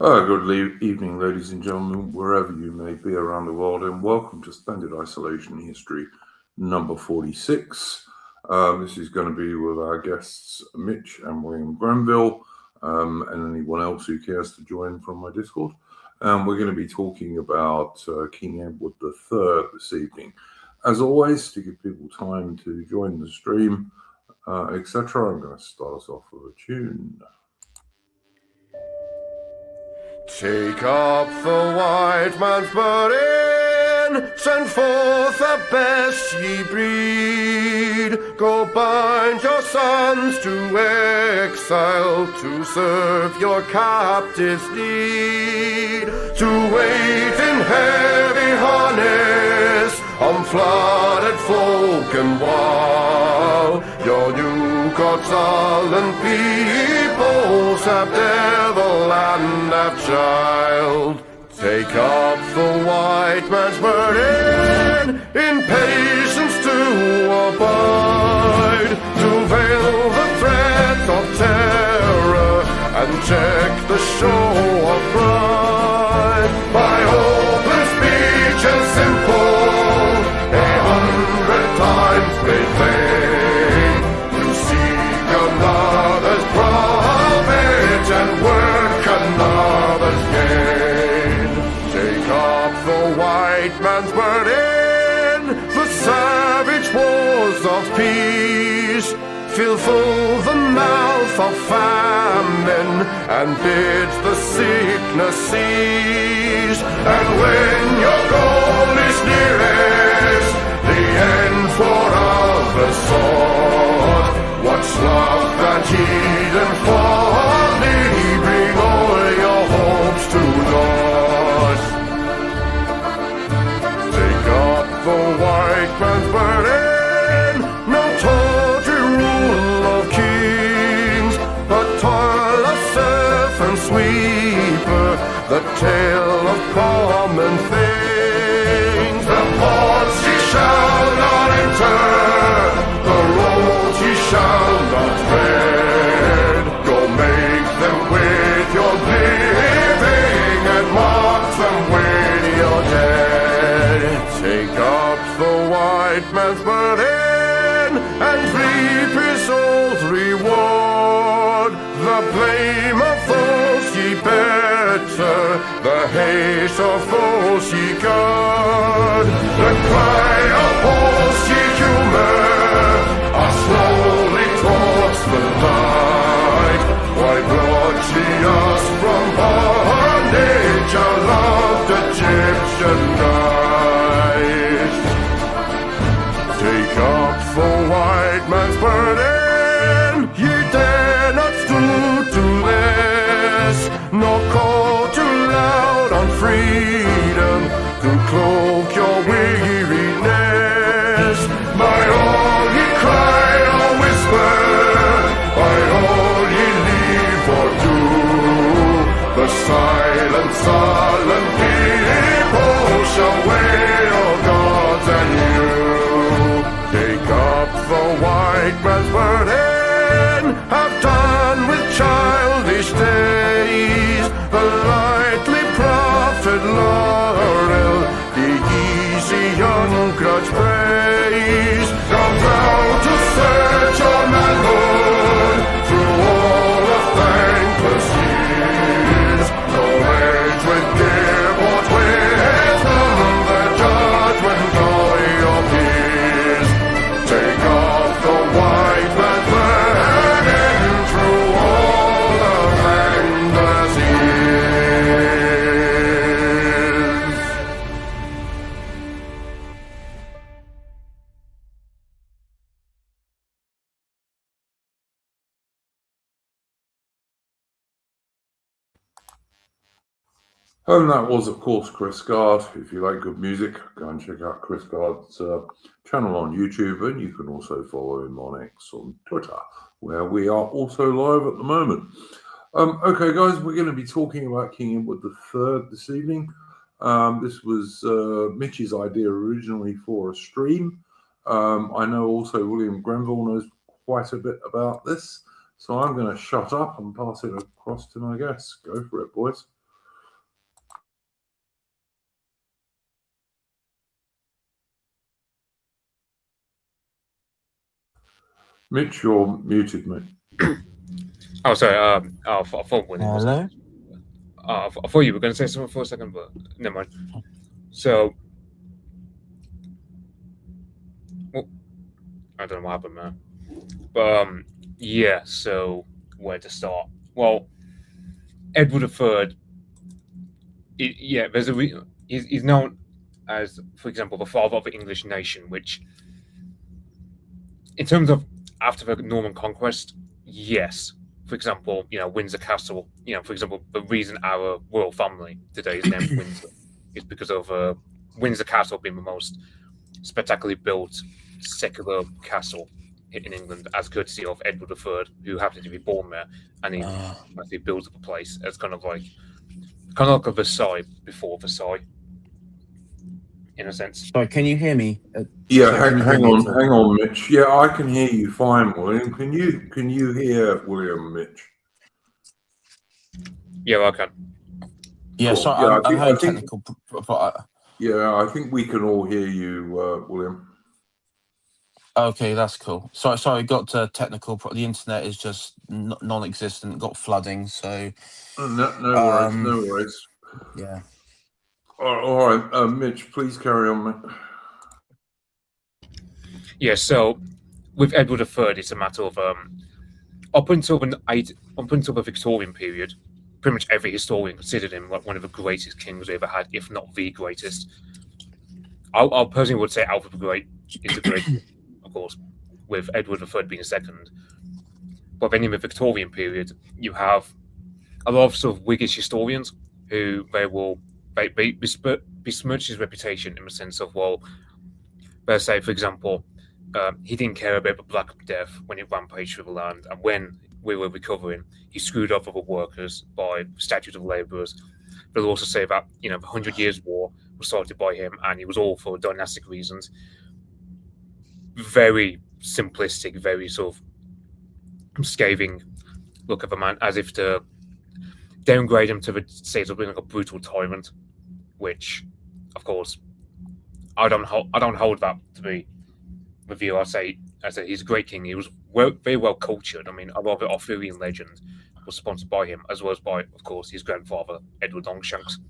Evening, ladies and gentlemen, wherever you may be around the world, and welcome to Splendid Isolation History number 46. This is going to be with our guests Mitch and William Granville, and anyone else who cares to join from my Discord. We're going to be talking about King Edward III this evening. As always, to give people time to join the stream, etc., I'm going to start us off with a tune. Take up the white man's burden, send forth the best ye breed. Go bind your sons to exile, to serve your captives' need. To wait in heavy harness, on flooded folk and wild. Your new God's sullen peoples have devil and have child. Take up the white man's burden, in patience to abide, to veil the threat of terror, and check the show of pride. By open speech and simple, 100 times made plain, to seek another's profit and work another's gain. Take up the white man's burden, the savage wars of peace. Fill full the mouth of famine, and bid the sickness cease. And when your goal is nearest, the end for others sought, what's love that heed and folly, bring all your hopes to naught. Take up the white man's burden, no tawdry rule of kings, but toil of serf and sweeper, the tale of common things. The ports ye shall not enter, the roads ye shall not tread. Go make them with your living, and mark them with your dead. Take up the white man's burden, and reap his old reward. The blame of those ye better, the hate of those ye guard. The cry of those ye humor, are slowly towards the light. Why brought ye us from bondage, our loved Egyptian night? Take up the white man's burden, ye dare not stoop to less, nor call too loud on freedom, to cloak your weariness. By all ye cry or whisper, by all ye leave or do, the silent, sullen people shall wail gods and you. Take up the white man's burden, have done with childish days, the lightly proffered laurel, the easy ungrudged praise. Come thou to search your manhood through all of thankless years. No age with give or wisdom, the judgment of your peers. Take off the white man's burden through all of thankless years. And that was, of course, Chris Gard. If you like good music, go and check out Chris Gard's channel on YouTube, and you can also follow him on X on Twitter, where we are also live at the moment. Okay, guys, we're going to be talking about King Edward III this evening. This was Mitch's idea originally for a stream. I know also William Granville knows quite a bit about this, so I'm going to shut up and pass it across to my guests. Go for it, boys. Mitch, you're muted, mate. Oh, sorry. I thought William was. Hello? I thought you were going to say something for a second, but never mind. So, well, I don't know what happened, man. But yeah. So where to start? Well, Edward III. There's he's known as, for example, the father of the English nation, which, in terms of after the Norman conquest, yes. For example, Windsor Castle. For example, the reason our royal family today is named Windsor is because of Windsor Castle being the most spectacularly built secular castle in England, as courtesy of Edward III, who happened to be born there, and he actually builds up a place as kind of like a Versailles before Versailles, in a sense. Sorry, can you hear me? Yeah, Sorry, hang on, Mitch. Yeah, I can hear you fine, William. Can you hear William, Mitch? Yeah, I can. Yeah, Cool. sorry, Yeah, I'm having technical. Yeah, I think we can all hear you, William. Okay, that's cool. Sorry, got technical. The internet is just non-existent. Got flooding, so. No worries. No worries. Yeah. All right, Mitch, please carry on, mate. Yeah, so with Edward III, it's a matter of up until the Victorian period, pretty much every historian considered him like one of the greatest kings we ever had, if not the greatest. I personally would say Alfred the Great is the greatest, of course, with Edward III being second. But then in the Victorian period, you have a lot of sort of Whiggish historians who they besmirch his reputation in the sense of, well, let's say, for example, he didn't care about the Black Death when it rampaged through the land, and when we were recovering, he screwed off other workers by statute of labourers. They'll also say that the 100 Years' War was started by him, and it was all for dynastic reasons. Very simplistic, very sort of scathing look at the man, as if to downgrade him to the state of being like a brutal tyrant, which, of course, I don't hold that to be the view. I say he's a great king. He was very well cultured. I mean, a lot of the Arthurian legend was sponsored by him, as well as by, of course, his grandfather, Edward Longshanks.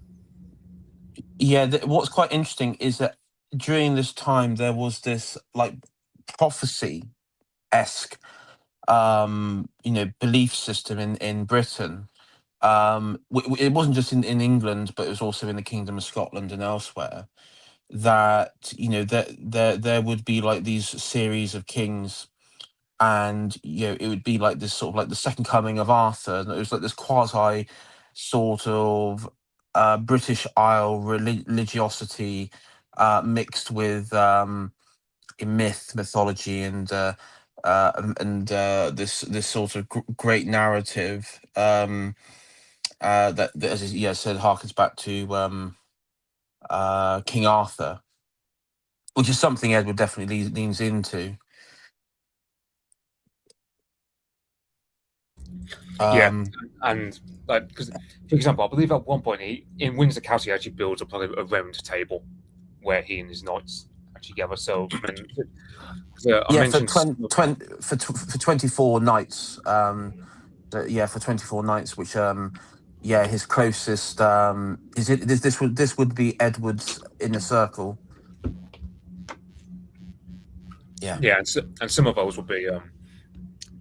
Yeah, what's quite interesting is that during this time there was this like prophecy-esque, belief system in Britain. It wasn't just in England, but it was also in the Kingdom of Scotland and elsewhere. That there would be like these series of kings, and it would be like this sort of like the second coming of Arthur, and it was like this quasi sort of British Isle religiosity mixed with mythology and this sort of great narrative that as you said harkens back to King Arthur, which is something Edward definitely leans into. And like, because, for example, I believe at one point in Windsor Castle he actually builds up like a round table where he and his knights actually gather. So, for 24 nights. For 24 nights, which his closest this would be Edward's inner circle. And some of those would be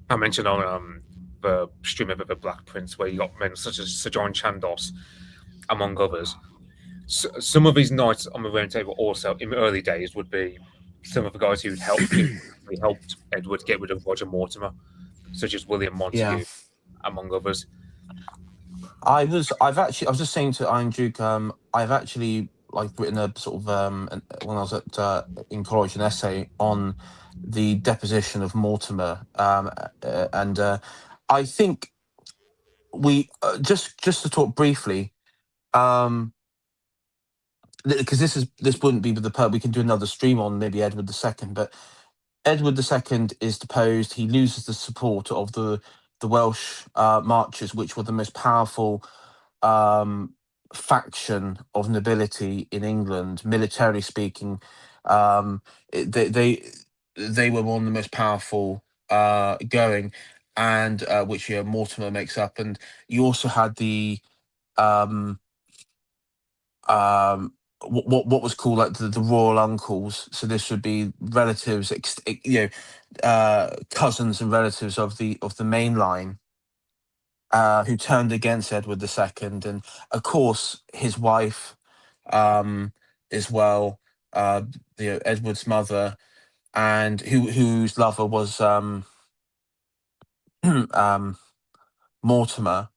I mentioned on the stream of the Black Prince, where you got men such as Sir John Chandos, among others. So, some of these knights on the round table also in the early days would be some of the guys who helped Edward get rid of Roger Mortimer, such as William Montague, among others. I was just saying to Iron Duke, I've actually written a sort of when I was in college, an essay on the deposition of Mortimer, and I think we just to talk briefly, because this wouldn't be the we can do another stream on maybe Edward II, but Edward II is deposed. He loses the support of the Welsh marchers, which were the most powerful faction of nobility in England, militarily speaking. They were one of the most powerful going, and which Mortimer makes up, and you also had the um, what was called like the royal uncles. So this would be relatives, cousins and relatives of the main line, who turned against Edward II, and of course his wife, as well, Edward's mother, and whose lover was Mortimer,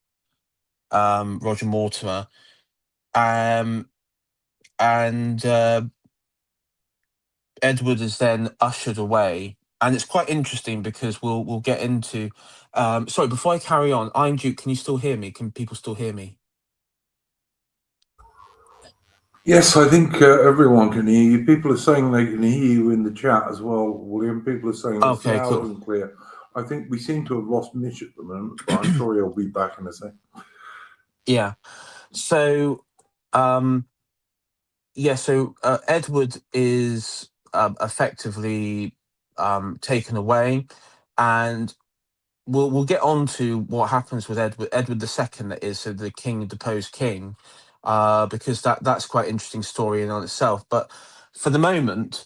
Roger Mortimer, um, and Edward is then ushered away, and it's quite interesting because we'll get into. Sorry, before I carry on, I'm Duke. Can you still hear me? Can people still hear me? Yes, I think everyone can hear you. People are saying they can hear you in the chat as well, William. People are saying it's Okay, loud cool. and clear. I think we seem to have lost Mitch at the moment, but I'm sure he'll be back in a sec. Yeah. So, Edward is effectively taken away, and we'll get on to what happens with Edward II, that is, so the king, deposed king, because that's quite an interesting story in on itself. But for the moment,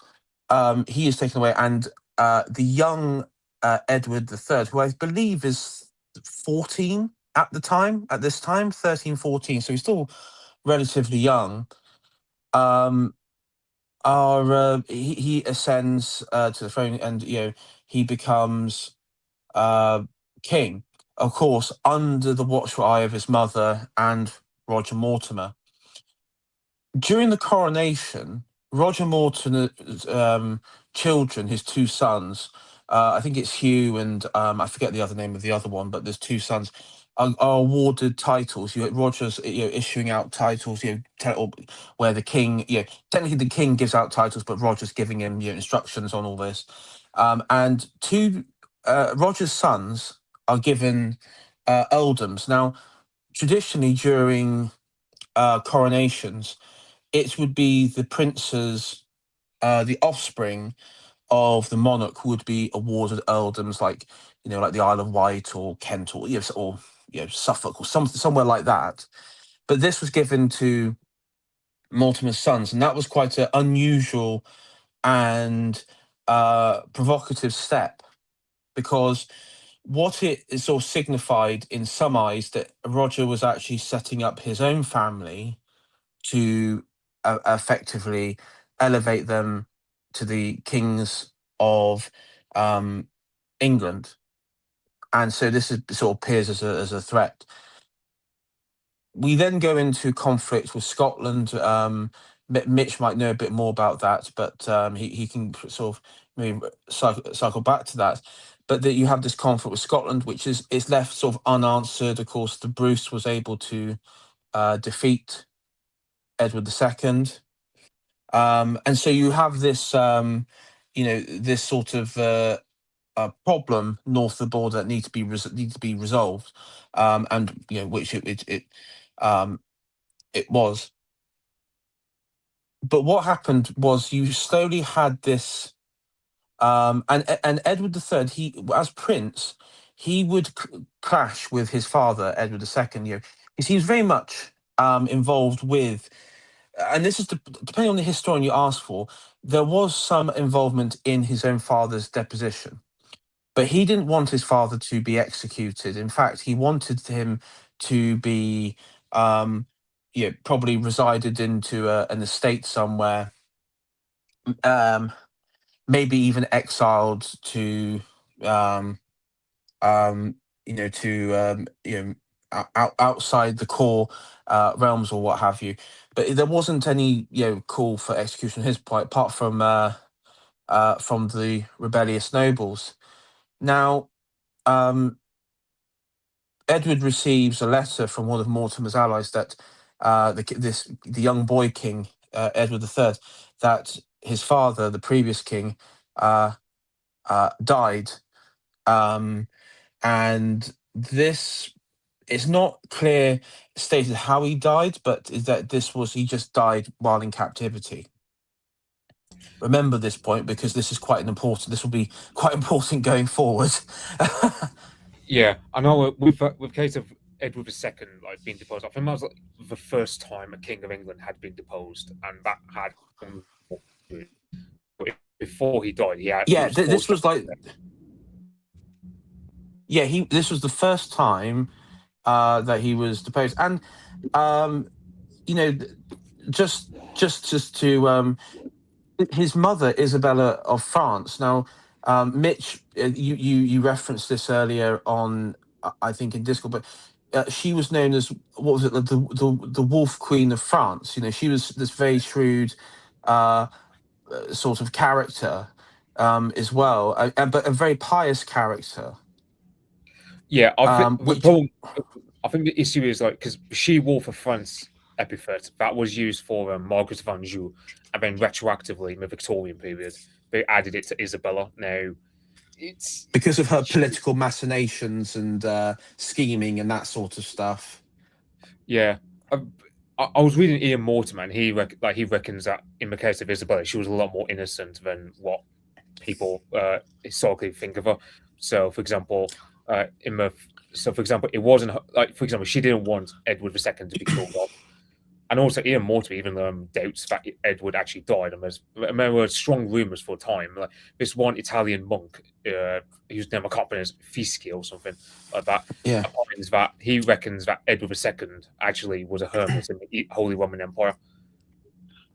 he is taken away, and the young Edward III, who I believe is 14 at this time, 13, 14, so he's still relatively young. He ascends to the throne, and he becomes king, of course, under the watchful eye of his mother and Roger Mortimer. During the coronation, Roger Mortimer's children, his two sons, I think it's Hugh and I forget the other name of the other one, but there's two sons, are awarded titles. Roger's issuing out titles, where the king, technically the king gives out titles, but Roger's giving him instructions on all this. And two Roger's sons are given earldoms. Now, traditionally during coronations, it would be the princes, the offspring of the monarch, would be awarded earldoms, like like the Isle of Wight or Kent, or Suffolk, or somewhere like that. But this was given to Mortimer's sons, and that was quite an unusual and provocative step, because what it sort of signified in some eyes, that Roger was actually setting up his own family to effectively elevate them to the kings of England, and so this sort of appears as a threat. We then go into conflict with Scotland. Mitch might know a bit more about that, but he can sort of maybe cycle back to that. But that you have this conflict with Scotland, which is left sort of unanswered. Of course, the Bruce was able to defeat Edward II. And so you have this, this sort of problem north of the border that needs to be resolved, and which it was. But what happened was you slowly had this, and Edward III, he, as prince, he would clash with his father Edward II. Because he was very much involved with, and this is depending on the historian you ask for, there was some involvement in his own father's deposition, but he didn't want his father to be executed. In fact, he wanted him to be, probably resided into an estate somewhere, um, maybe even exiled to, um, outside the core realms or what have you. But there wasn't any call for execution on his part, apart from the rebellious nobles. Now, Edward receives a letter from one of Mortimer's allies that the young boy king, Edward III, that his father, the previous king, died, and this, it's not clear stated how he died, but is that he just died while in captivity. remember this point because this is quite an important. This will be quite important going forward. Yeah, I know with case of Edward II like being deposed. I think that was like the first time a king of England had been deposed, and that had before he died. He Yeah, was this forced was like, yeah, this was the first time that he was deposed, and you know, just to his mother Isabella of France. Now, Mitch, you referenced this earlier on, I think in Discord, but she was known as, what was it, the Wolf Queen of France. You know, she was this very shrewd sort of character as well, but a very pious character. Yeah, I think the Which problem. I think the issue is like because she Wolf of France epithet that was used for Margaret of Anjou, and then retroactively in the Victorian period they added it to Isabella. Now it's because of her political machinations and scheming and that sort of stuff. Yeah, I was reading Ian Mortimer, and he reckons that in the case of Isabella, she was a lot more innocent than what people historically think of her. So, for example, it wasn't like, for example, she didn't want Edward II to be killed off, and also Ian Mortimer even doubts that Edward actually died. And there were strong rumors for a time, like this one Italian monk, whose name I can't pronounce, Fischi or something like that. Yeah. Opines that he reckons that Edward II actually was a hermit in the Holy Roman Empire.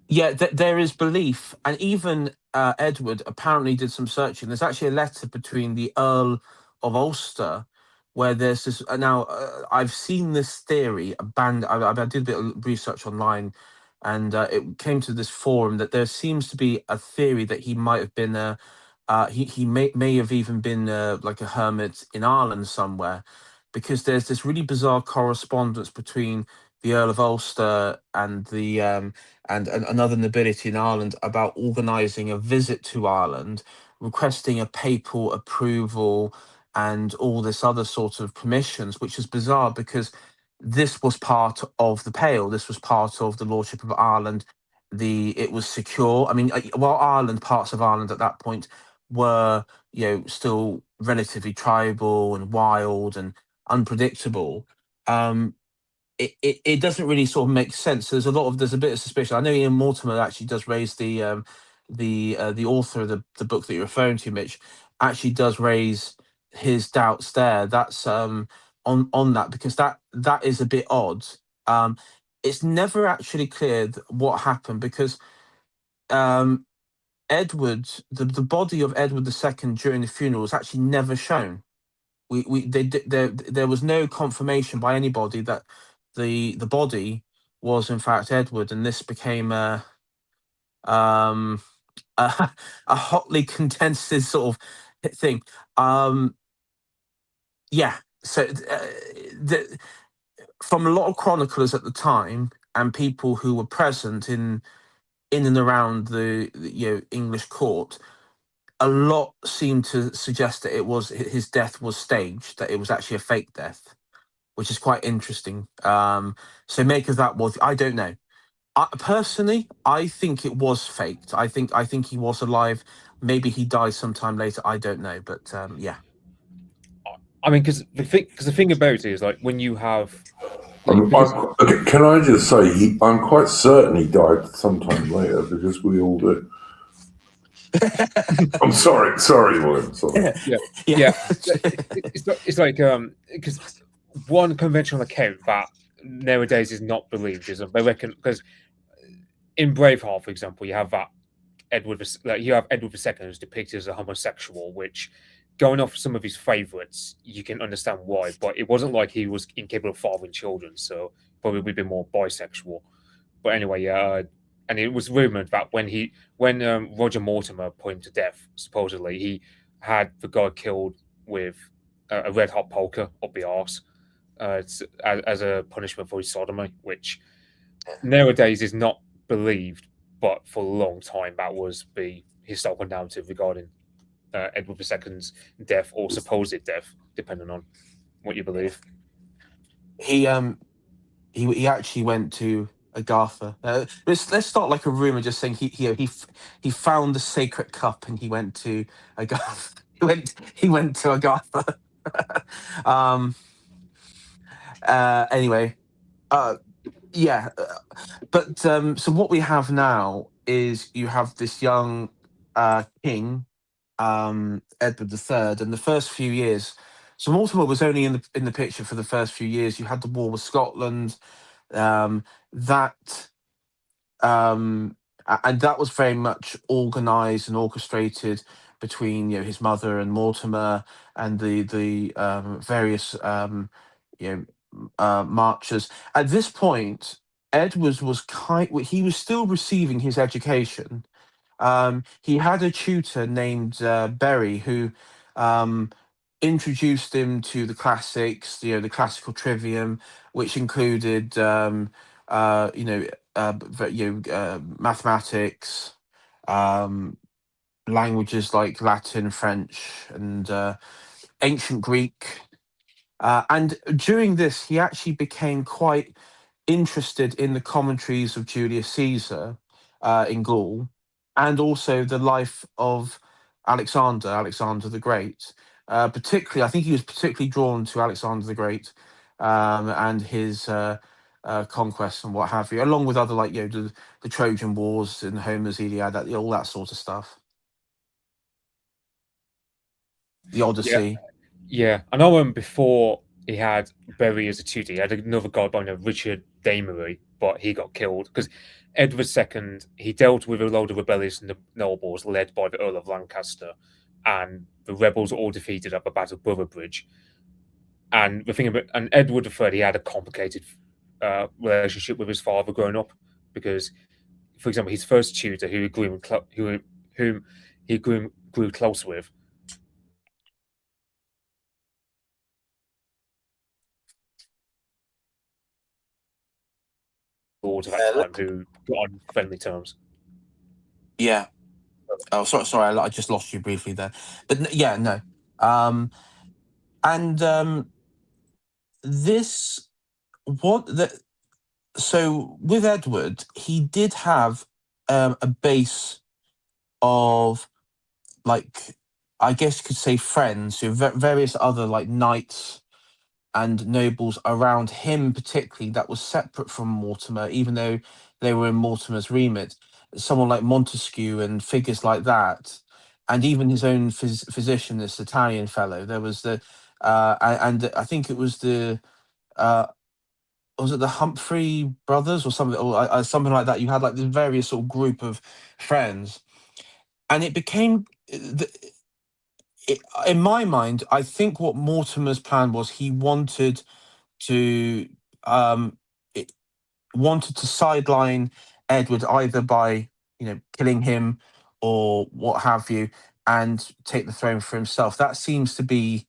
Yeah, there is belief, and even Edward apparently did some searching. There's actually a letter between the Earl of Ulster, where there's this. Now, I've seen this theory abandoned. I did a bit of research online, and it came to this forum that there seems to be a theory that he might have been he may have even been like a hermit in Ireland somewhere, because there's this really bizarre correspondence between the Earl of Ulster and the and another nobility in Ireland about organising a visit to Ireland, requesting a papal approval and all this other sort of permissions, which is bizarre because this was part of the Pale. This was part of the Lordship of Ireland. It was secure. I mean, while Ireland, parts of Ireland at that point were, still relatively tribal and wild and unpredictable. It doesn't really sort of make sense. There's a bit of suspicion. I know Ian Mortimer actually does raise the author of the book that you're referring to, Mitch, actually does raise his doubts there. That's on that, because that is a bit odd. It's never actually clear what happened, because Edward, the body of Edward II during the funeral was actually never shown. There was no confirmation by anybody that the body was in fact Edward, and this became a a hotly contested sort of thing. Yeah, so from a lot of chroniclers at the time and people who were present in and around the English court, a lot seemed to suggest that his death was staged, that it was actually a fake death, which is quite interesting. So make of that what I don't know. Personally, I think it was faked. I think he was alive. Maybe he died sometime later. I don't know, but yeah. I mean, because the thing about it is, like, when you have, okay, can I just say, I'm quite certain he died sometime later, because we all do. I'm sorry, William. Sorry. Yeah. It's like because one conventional account that nowadays is not believed is they reckon, because in Braveheart, for example, you have Edward II who's depicted as a homosexual, which, going off some of his favourites, you can understand why, but it wasn't like he was incapable of fathering children, so probably would be more bisexual. But anyway, and it was rumored that when Roger Mortimer put him to death, supposedly he had the guy killed with a red hot poker up the arse as a punishment for his sodomy, which nowadays is not believed, but for a long time that was the historical narrative regarding Edward II's death, or supposed death, depending on what you believe. He actually went to Agatha. Let's start like a rumor, just saying he found the sacred cup and he went to Agatha. he went to Agatha. um. Anyway. Yeah. But so what we have now is you have this young king, Edward III, and the first few years. So Mortimer was only in the picture for the first few years. You had the war with Scotland, that and that was very much organised and orchestrated between his mother and Mortimer and the various marchers. At this point, Edward was he was still receiving his education. He had a tutor named Berry who introduced him to the classics, the classical trivium, which included mathematics, um, languages like Latin, French, and ancient Greek. And during this, he actually became quite interested in the commentaries of Julius Caesar in Gaul, and also the life of Alexander the Great. Particularly, I think he was particularly drawn to Alexander the Great and his conquests and what have you, along with other like the Trojan Wars and Homer's Iliad, all that sort of stuff. The Odyssey. Yeah. I know before he had Berry as a tutor, he had another guy by the name of Richard Damery, but he got killed because Edward II, he dealt with a load of rebellious nobles led by the Earl of Lancaster, and the rebels were all defeated at the Battle of Boroughbridge. And the thing about Edward III, he had a complicated relationship with his father growing up because, for example, his first tutor, whom he grew close with, lords of that time who got on friendly terms. Yeah. Oh, sorry, I just lost you briefly there. But yeah, no. And this what the so with Edward, he did have a base of, like, I guess you could say friends, various other like knights and nobles around him, particularly, that was separate from Mortimer, even though they were in Mortimer's remit. Someone like Montesquieu and figures like that, and even his own physician, this Italian fellow. There was and I think it was was it the Humphrey brothers or something, or something like that. You had like this various sort of group of friends, and it became in my mind, I think what Mortimer's plan was, he wanted to um wanted to sideline Edward either by killing him or what have you, and take the throne for himself. That seems to be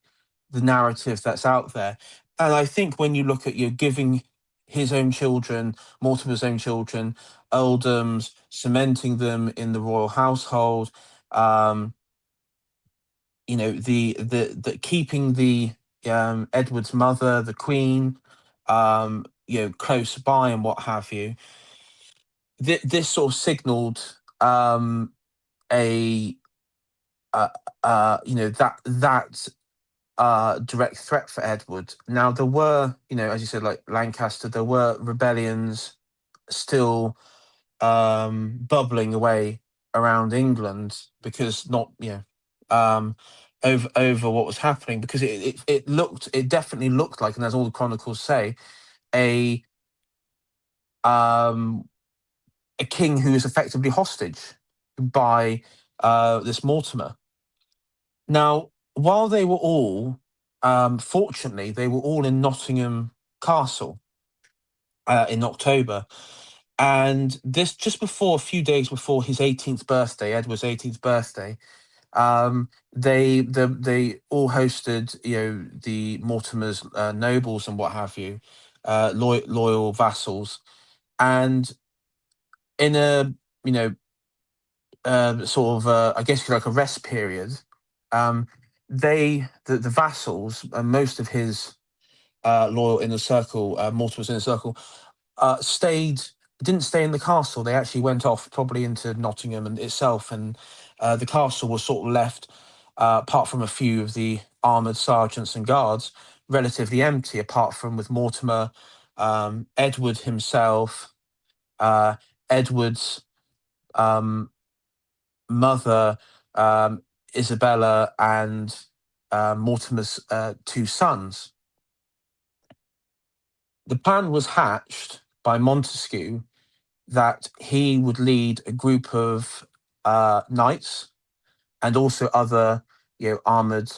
the narrative that's out there. And I think when you look at giving his own children, Mortimer's own children, earldoms, cementing them in the royal household, the keeping the Edward's mother, the Queen, close by and what have you. This sort of signalled a that direct threat for Edward. Now there were, as you said, like Lancaster, there were rebellions still bubbling away around England because over what was happening, because it definitely looked like, and as all the chronicles say, a king who is effectively hostage by this Mortimer. Now, while they were all, fortunately, they were all in Nottingham Castle in October, and this just a few days before his 18th birthday, Edward's 18th birthday. They all hosted the Mortimer's nobles and what have you, loyal vassals, and in a sort of I guess like a rest period, the vassals and most of his loyal inner circle, Mortimer's inner circle, stayed didn't stay in the castle. They actually went off probably into Nottingham and itself, and the castle was sort of left, apart from a few of the armored sergeants and guards, relatively empty. Apart from with Mortimer, Edward himself, Edward's mother, Isabella, and Mortimer's two sons. The plan was hatched by Montesquieu that he would lead a group of knights and also other, armored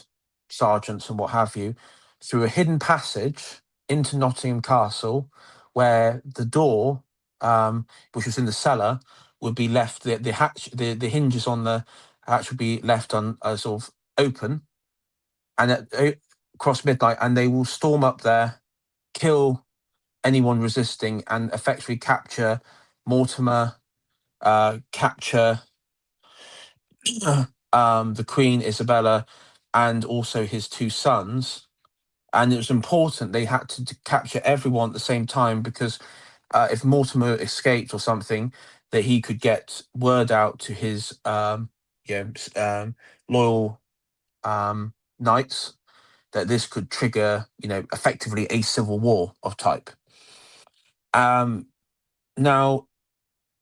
sergeants and what have you, through a hidden passage into Nottingham Castle, where the door, which was in the cellar, would be left. The hinges on the hatch would be left on sort of open, and across midnight, and they will storm up there, kill anyone resisting, and effectively capture Mortimer, capture the Queen Isabella, and also his two sons. And it was important they had to capture everyone at the same time, because if Mortimer escaped or something, that he could get word out to his loyal knights that this could trigger, effectively a civil war of type. Now,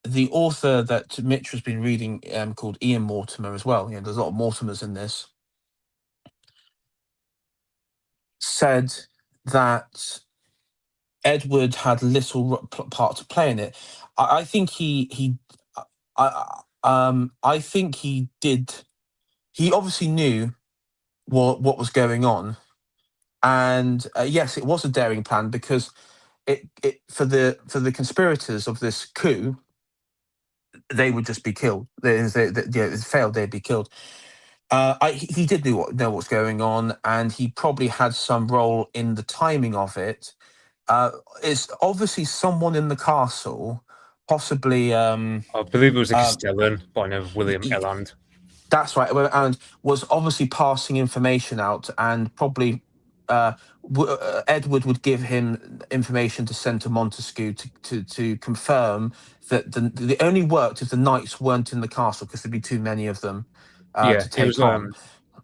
the author that Mitch has been reading, called Ian Mortimer as well, there's a lot of Mortimers in this, said that Edward had little part to play in it. I think I think he did. He obviously knew what was going on, and yes, it was a daring plan, because it for the conspirators of this coup, they would just be killed. If it failed, they'd be killed. He did know what's going on, and he probably had some role in the timing of it. It's obviously someone in the castle, possibly. I believe it was a Castellan by the name of William Elland. That's right, and was obviously passing information out, and probably Edward would give him information to send to Montesquieu to confirm that the only worked if the knights weren't in the castle, because there'd be too many of them to take it was on.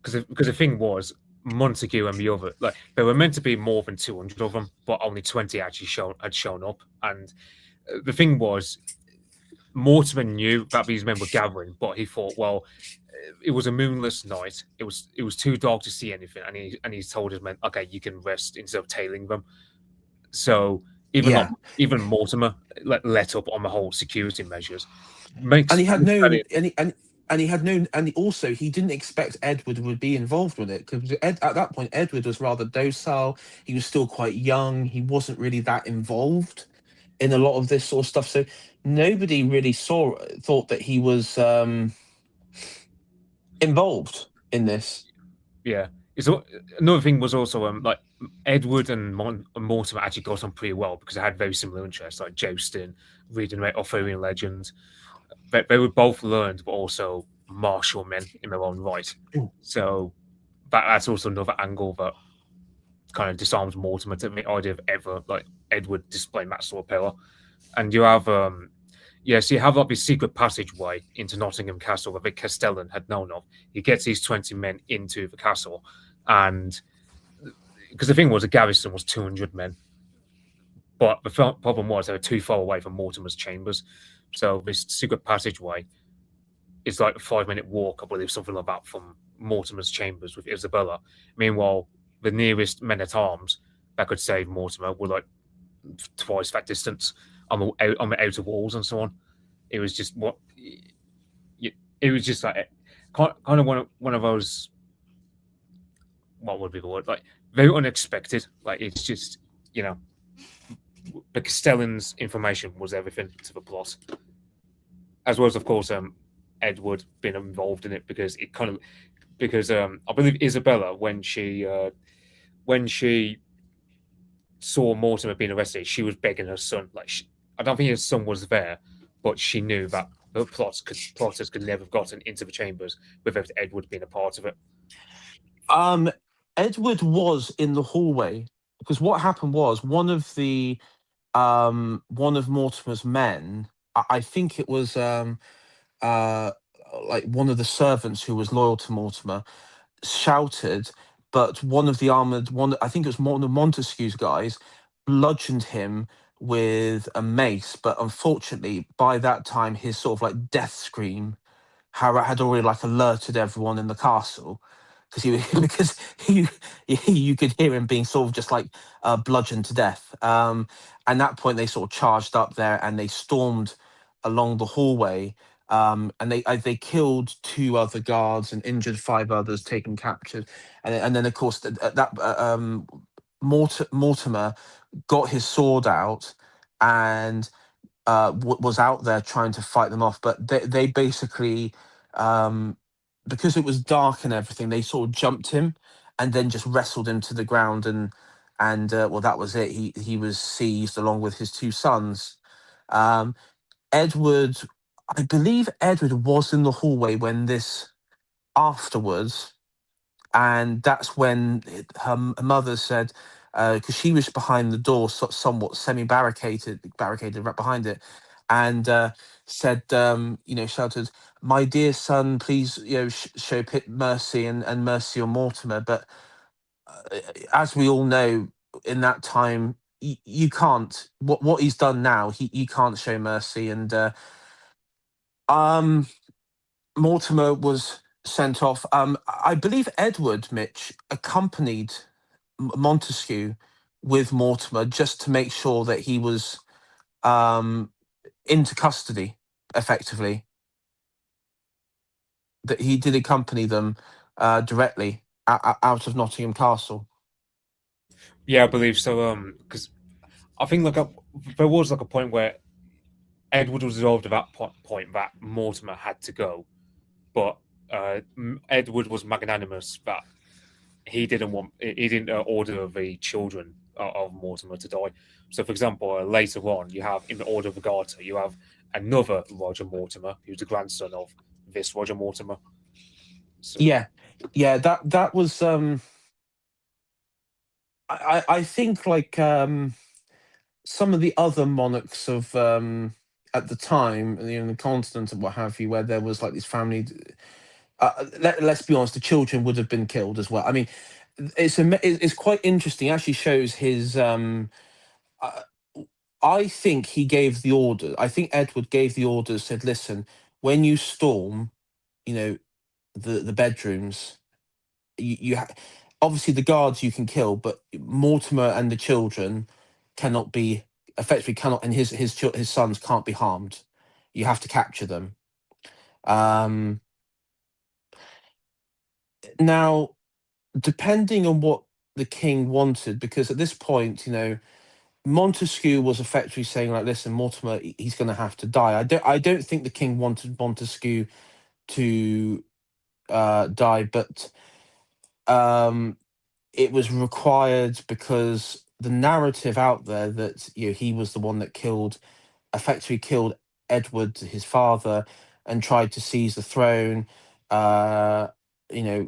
because the thing was, Montague and the other, like, there were meant to be more than 200 of them, but only 20 actually had shown up. And the thing was, Mortimer knew that these men were gathering, but he thought, well, it was a moonless night. It was too dark to see anything, and he told his men, okay, you can rest instead of tailing them. So even Mortimer let up on the whole security measures. And he had no, and he had no, and also he didn't expect Edward would be involved with it, because at that point Edward was rather docile. He was still quite young. He wasn't really that involved in a lot of this sort of stuff. So nobody really thought that he was involved in this. Yeah. Another thing was also like Edward and Mortimer actually got on pretty well, because they had very similar interests, like jousting, reading about Arthurian legends. They were both learned, but also martial men in their own right. So that's also another angle that kind of disarms Mortimer to the idea of ever like Edward displaying that sort of power. And you have so you have like this secret passageway into Nottingham Castle that the Castellan had known of. He gets these 20 men into the castle, and because the thing was, the garrison was 200 men, but the problem was they were too far away from Mortimer's chambers. So this secret passageway is like a 5-minute walk, I believe, something like that, from Mortimer's chambers with Isabella. Meanwhile, the nearest men-at-arms that could save Mortimer were like twice that distance on the outer walls and so on. It was just it was just like kind of one of those, what would be the word, like very unexpected. Like, it's just, the Castellan's information was everything to the plot, as well as, of course, Edward being involved in it, because I believe Isabella, when she saw Mortimer being arrested, she was begging her son. Like, I don't think his son was there, but she knew that the plotters could never have gotten into the chambers without Edward being a part of it. Edward was in the hallway, because what happened was one of the one of Mortimer's men, I think it was like one of the servants who was loyal to Mortimer, shouted, but one of the armored one, I think it was one of Montesquieu's guys, bludgeoned him with a mace. But unfortunately, by that time, his sort of like death scream had already like alerted everyone in the castle, because he because you could hear him being sort of just like bludgeoned to death. And at that point, they sort of charged up there and they stormed along the hallway. And they killed 2 other guards and injured 5 others, taken captured. And then of course Mortimer got his sword out and was out there trying to fight them off, but they basically, because it was dark and everything, they sort of jumped him and then just wrestled him to the ground, and well, that was it. He was seized along with his 2 sons. Edward, I believe Edward was in the hallway when this afterwards, and that's when her mother said, because she was behind the door, somewhat barricaded right behind it, and said, shouted, "My dear son, please, show mercy and mercy on Mortimer." But as we all know, in that time, you can't. What he's done now, you can't show mercy, and um. Mortimer was sent off. I believe Edward, Mitch, accompanied Montesquieu with Mortimer just to make sure that he was into custody, effectively. That he did accompany them directly out of Nottingham Castle. Yeah, I believe so. Because I think there was like a point where Edward was resolved at that point that Mortimer had to go, but Edward was magnanimous that he didn't order the children of Mortimer to die. So, for example, later on, you have in the Order of the Garter, you have another Roger Mortimer, who's the grandson of this Roger Mortimer. So, yeah, that was. I think like some of the other monarchs of at the time, the continent and what have you, where there was like these family. Let's be honest, the children would have been killed as well. I mean, it's quite interesting. It actually shows his. I think he gave the order. I think Edward gave the orders. Said, "Listen, when you storm, the bedrooms, obviously the guards you can kill, but Mortimer and the children cannot be effectively cannot, and his sons can't be harmed. You have to capture them." Now, depending on what the king wanted, because at this point, Montesquieu was effectively saying, like, "Listen, Mortimer, he's going to have to die." I don't think the king wanted Montesquieu to die, but it was required because the narrative out there that he was the one that effectively killed Edward, his father, and tried to seize the throne,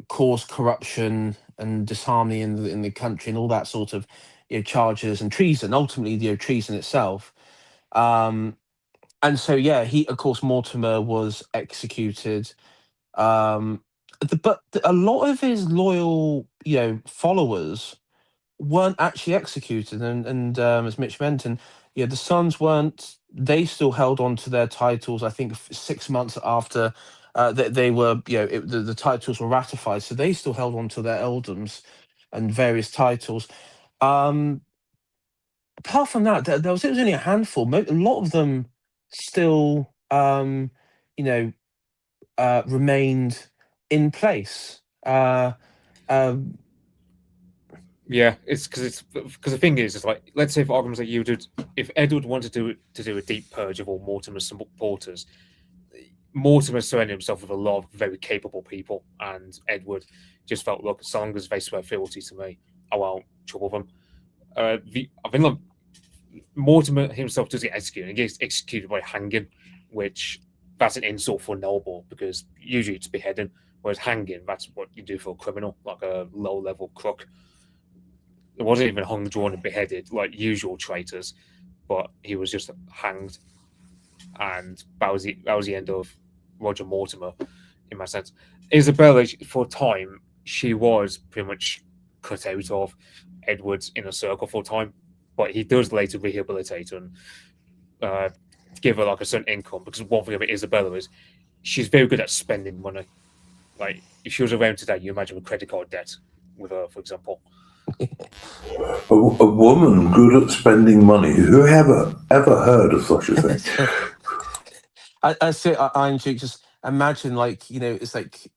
caused corruption and disharmony in the country and all that sort of charges, and treason, ultimately treason itself. And so he, of course, Mortimer was executed. But a lot of his loyal followers weren't actually executed, and as Mitch mentioned, the sons weren't. They still held on to their titles. I think 6 months after they were, the titles were ratified, so they still held on to their earldoms and various titles. Apart from that, it was only a handful. A lot of them still, remained in place. yeah, it's because the thing is, it's like, let's say for argument's sake, if Edward wanted to do a deep purge of all Mortimer's supporters, Mortimer surrounded himself with a lot of very capable people, and Edward just felt, look, as long as they swear fealty to me, I won't trouble them. I think like, Mortimer himself does get executed. He gets executed by hanging, which that's an insult for a noble, because usually it's beheading, whereas hanging, that's what you do for a criminal, like a low-level crook. It wasn't even hung, drawn, and beheaded like usual traitors, but he was just hanged, and that was the end of Roger Mortimer, in my sense. Isabella, for a time, she was pretty much cut out of Edward's inner circle for a time, but he does later rehabilitate and give her like a certain income, because one thing about Isabella is she's very good at spending money. Like, if she was around today, you imagine a credit card debt with her, for example. A woman good at spending money. Who ever heard of such a thing? I say, Andrew, just imagine, like, it's like,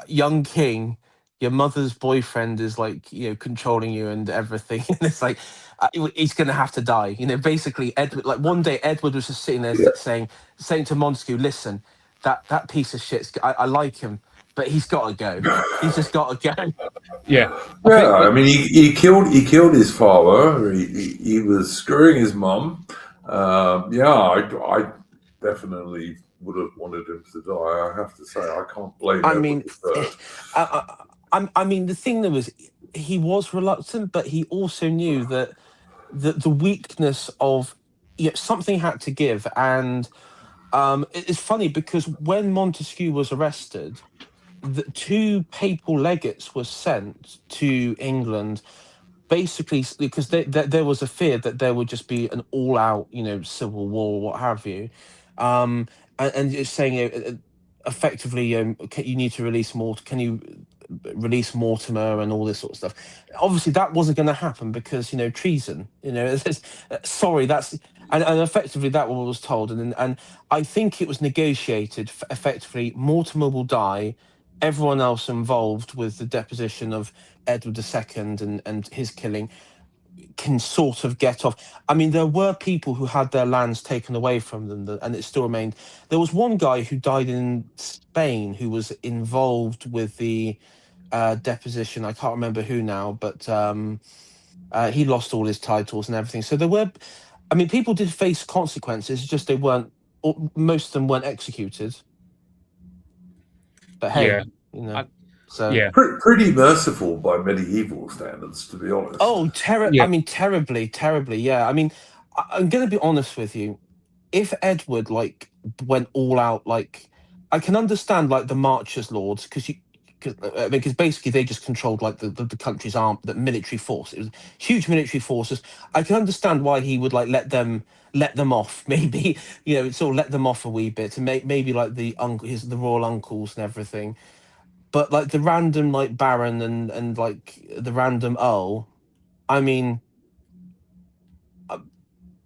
young king, your mother's boyfriend is like, controlling you and everything, and it's like, he's gonna have to die. Basically, Edward. Like, one day, Edward was just sitting there Yeah. saying to Montague, "Listen, that piece of shit. I like him, but he's got to go. He's just got to go." Yeah, I mean, he killed his father. He was screwing his mum. I definitely would have wanted him to die. I have to say, I can't blame I Edward mean, I mean, the thing that was, he was reluctant, but he also knew that the weakness of, something had to give. And it's funny because when Montesquieu was arrested, the two papal legates were sent to England, basically because there was a fear that there would just be an all-out, civil war, what have you, and it's saying, effectively, you need to release more. Can you release Mortimer and all this sort of stuff? Obviously, that wasn't going to happen because treason. Sorry, that's and effectively that what was told, and I think it was negotiated. Effectively, Mortimer will die. Everyone else involved with the deposition of Edward II and his killing can sort of get off. I mean, there were people who had their lands taken away from them, and it still remained. There was one guy who died in Spain who was involved with the deposition. I can't remember who now, but he lost all his titles and everything. So there were, I mean, people did face consequences, just they weren't, most of them weren't executed. But hey, yeah. so yeah, pretty merciful by medieval standards, to be honest. oh, Yeah. I mean, terribly. Yeah, I mean, I'm going to be honest with you. If Edward went all out, I can understand the Marchers Lords, because basically they just controlled the country's the military force. It was huge military forces. I can understand why he would let them off, maybe, sort of let them off a wee bit, and maybe the royal uncles and everything. But the random baron and the random earl, I mean,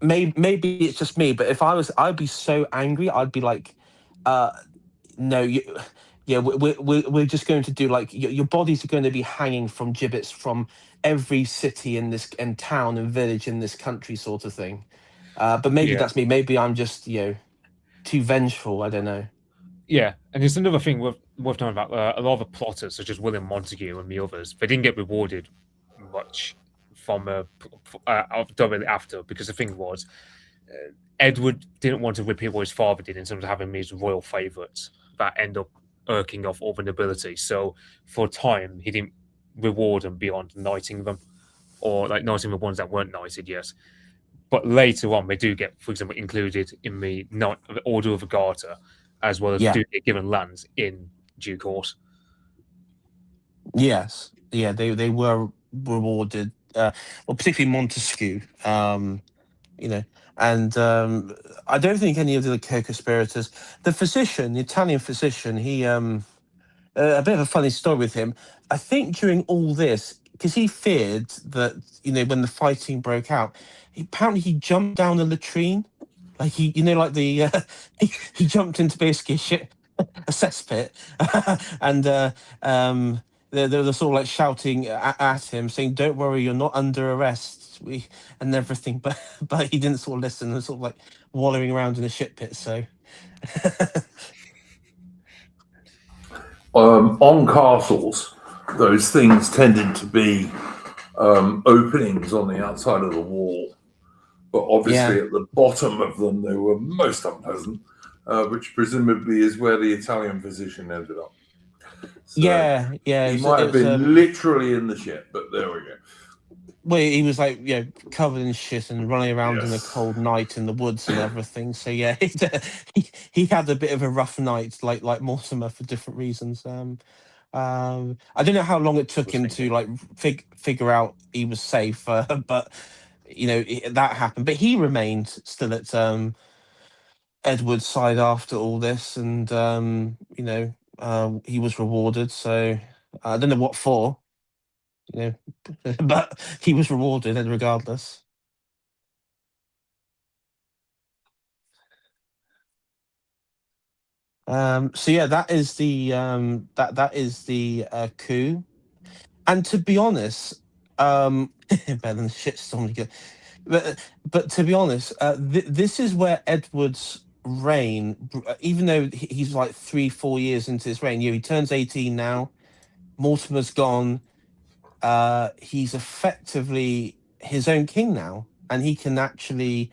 maybe it's just me, but if I'd be so angry. I'd be like, no, we're just going to do your bodies are going to be hanging from gibbets from every city in this and town and village in this country, sort of thing. But maybe that's me. Maybe I'm just too vengeful. I don't know. Yeah, and there's another thing worth knowing about a lot of the plotters, such as William Montague and the others. They didn't get rewarded much from directly after, because the thing was, Edward didn't want to repeat what his father did in terms of having these royal favourites that end up irking off all the nobility. So for a time, he didn't reward them beyond knighting them, or knighting the ones that weren't knighted yet. But later on, they do get, for example, included in the Order of the Garter, as well as do get given lands in due course. Yes, yeah, they were rewarded. Well, particularly Montesquieu. And I don't think any of the co-conspirators. The physician, the Italian physician, he a bit of a funny story with him. I think during all this, because he feared that when the fighting broke out, apparently he jumped down the latrine, he he jumped into basically a cesspit, and they're sort of shouting at him, saying, "Don't worry, you're not under arrest." And everything, but he didn't sort of listen, and sort of wallowing around in a shit pit. So on castles, those things tended to be openings on the outside of the wall, but obviously at the bottom of them they were most unpleasant, which presumably is where the Italian physician ended up. So yeah, he might have been literally in the shit, but there we go. Well, he was like, covered in shit and running around in a Yes. cold night in the woods and everything. So yeah, he had a bit of a rough night, like Mortimer, for different reasons. I don't know how long it took was him thinking. to like figure out he was safe, but that happened. But he remained still at Edward's side after all this, and he was rewarded. So I don't know what for, but he was rewarded, and regardless. So yeah, that is the coup. And to be honest, better than shitstorm again. But to be honest, this is where Edward's reign, even though he's like 3-4 years into his reign, he turns 18 now. Mortimer's gone. He's effectively his own king now, and he can actually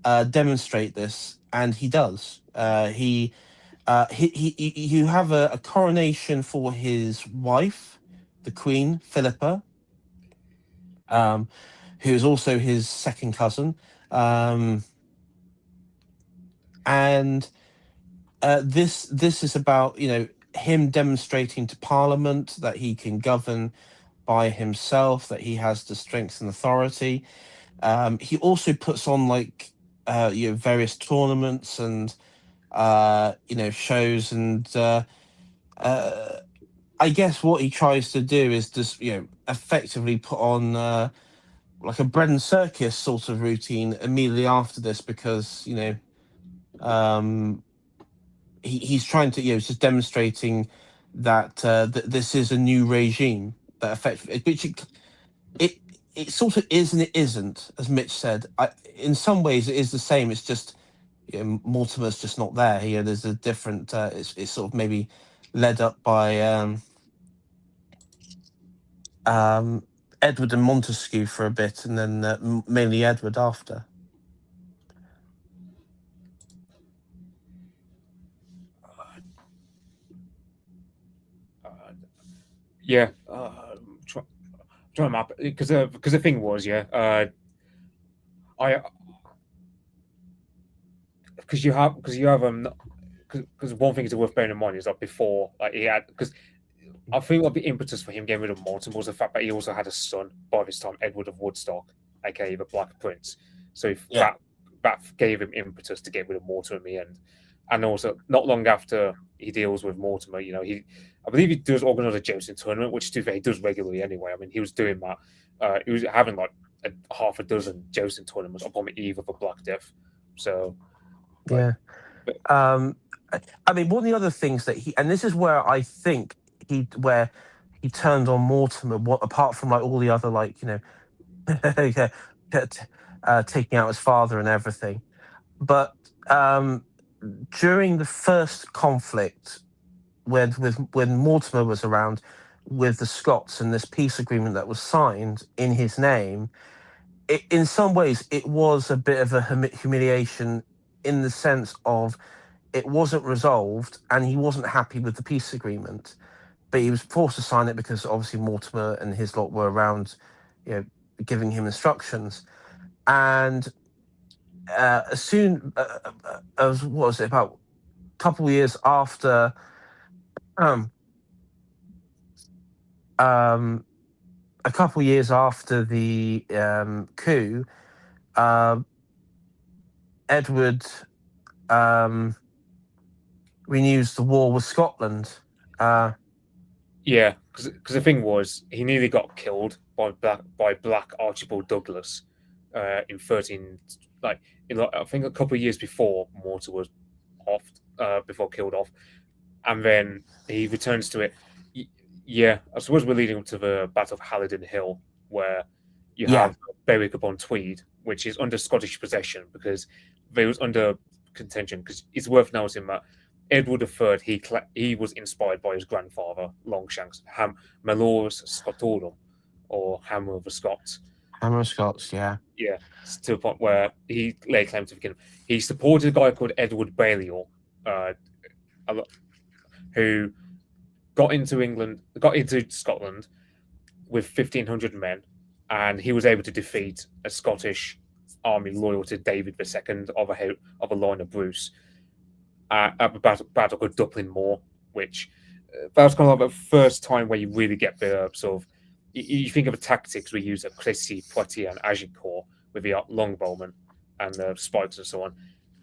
demonstrate this, and he does. You have a coronation for his wife, the Queen Philippa, who is also his second cousin, and this is about him demonstrating to Parliament that he can govern by himself, that he has the strength and authority. He also puts on various tournaments and shows, and I guess what he tries to do is just effectively put on like a bread and circus sort of routine immediately after this, because he's trying to just demonstrating that this is a new regime that effectively, which it sort of is and it isn't, as Mitch said. In some ways it is the same. It's just Mortimer's just not there here. There's a different it's sort of maybe led up by Edward and Montesquieu for a bit, and then mainly Edward after. Yeah, try to map because the thing was, I because you have because one thing is worth bearing in mind is that before, like, he had, because I think like the impetus for him getting rid of Mortimer was the fact that he also had a son by this time, Edward of Woodstock, aka the Black Prince. So Yeah. that gave him impetus to get rid of Mortimer in the end. And also, not long after he deals with Mortimer, I believe he does organize a jousting tournament, which to be fair, he does regularly anyway. I mean, he was doing that. He was having like half a dozen jousting tournaments upon the eve of a Black Death. So, Yeah. I mean, one of the other things that and this is where I think where he turned on Mortimer, apart from like all the other taking out his father and everything, but during the first conflict when Mortimer was around with the Scots and this peace agreement that was signed in his name, in some ways it was a bit of a humiliation, in the sense of it wasn't resolved and he wasn't happy with the peace agreement, but he was forced to sign it because obviously Mortimer and his lot were around, giving him instructions. And as soon as what was it, about a couple of years after a couple of years after the coup, Edward renews the war with Scotland. yeah, because the thing was, he nearly got killed by Black Archibald Douglas in 13, I think a couple of years before Mortimer was before killed off, and then he returns to it. Yeah, I suppose we're leading up to the Battle of Halidon Hill, where you have Berwick upon Tweed, which is under Scottish possession because they was under contention. Because it's worth noting that Edward III, he was inspired by his grandfather, Longshanks, Malorus Scotorum, or Hammer of the Scots. Hammer of Scots, yeah. Yeah, to the point where he laid claim to the kingdom. He supported a guy called Edward Balliol, who got into Scotland with 1,500 men, and he was able to defeat a Scottish army loyal to David II of a line of Bruce at a battle called Duplin Moor, which that was kind of like the first time where you really get the sort of you think of the tactics we use at Crécy, Poitiers, and Agincourt with the longbowmen and the spikes and so on.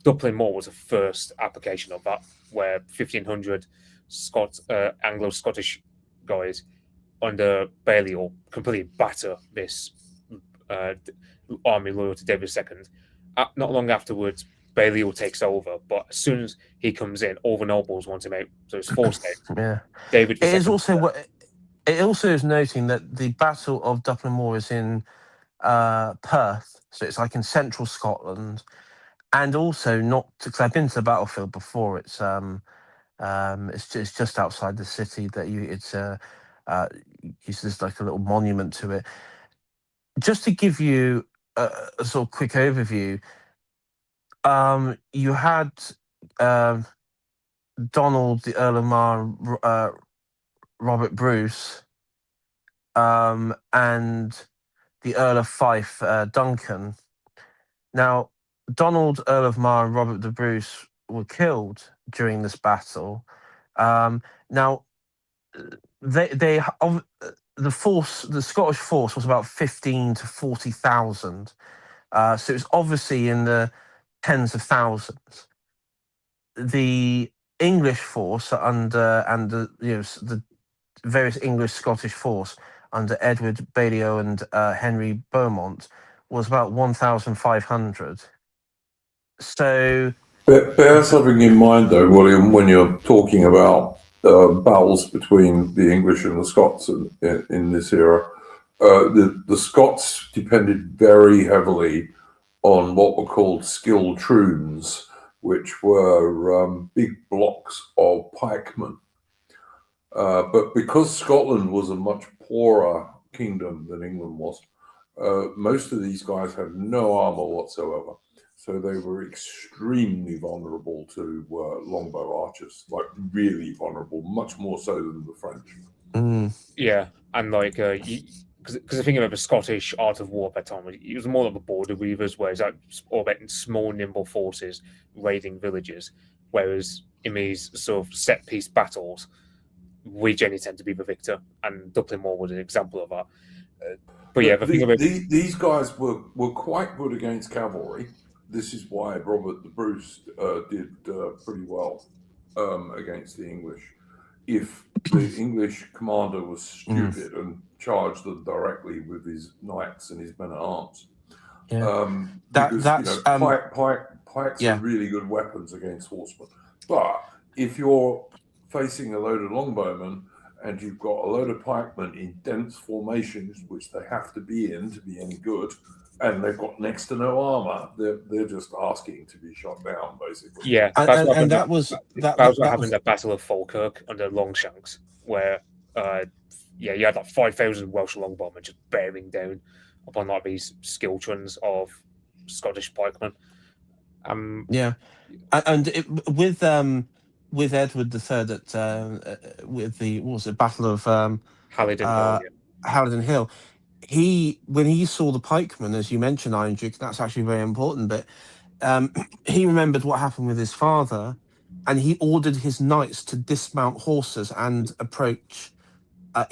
Duplin Moor was the first application of that, where 1,500 Anglo-Scottish guys under Balliol completely batter this army loyal to David II. Not long afterwards, Balliol takes over, but as soon as he comes in, all the nobles want him out. So it's forced out. Yeah. David It is II. also it also is noting that the Battle of Duplin Moor is in Perth, so it's like in central Scotland, and also not because I've been to the battlefield before. It's just outside the city. That there's like a little monument to it. Just to give you a sort of quick overview, you had Donald, the Earl of Mar, Robert Bruce, and the Earl of Fife, Duncan. Now, Donald, Earl of Mar, and Robert the Bruce were killed during this battle. Now, the Scottish force was about 15 to 40,000. So it was obviously in the tens of thousands. The English force and the various English Scottish force under Edward Balliol and Henry Beaumont was about 1,500. So Bear something in mind, though, William, when you're talking about battles between the English and the Scots in this era. The Scots depended very heavily on what were called skilled troons, which were big blocks of pikemen. But because Scotland was a much poorer kingdom than England was, most of these guys had no armor whatsoever. So they were extremely vulnerable to longbow archers, like really vulnerable, much more so than the French. Yeah, and like because the thing about the Scottish art of war at that time, it was more like the border weavers, whereas like all about small, nimble forces raiding villages. Whereas in these sort of set piece battles, we generally tend to be the victor, and Duplin Moor was an example of that. But yeah, the thing about these guys were quite good against cavalry. This is why Robert the Bruce did pretty well against the English. If the English commander was stupid and charged them directly with his knights and his men at arms, because pikes are really good weapons against horsemen. But if you're facing a load of longbowmen and you've got a load of pikemen in dense formations, which they have to be in to be any good, and they've got next to no armor, they're just asking to be shot down, basically. Yeah, that was what happened at Battle of Falkirk under Longshanks, where you had like 5,000 Welsh longbowmen just bearing down upon like these skill truns of Scottish pikemen. With Edward III with the Battle of Halidon Hill. When he saw the pikemen, as you mentioned, Iron Duke, that's actually very important. But he remembered what happened with his father, and he ordered his knights to dismount horses and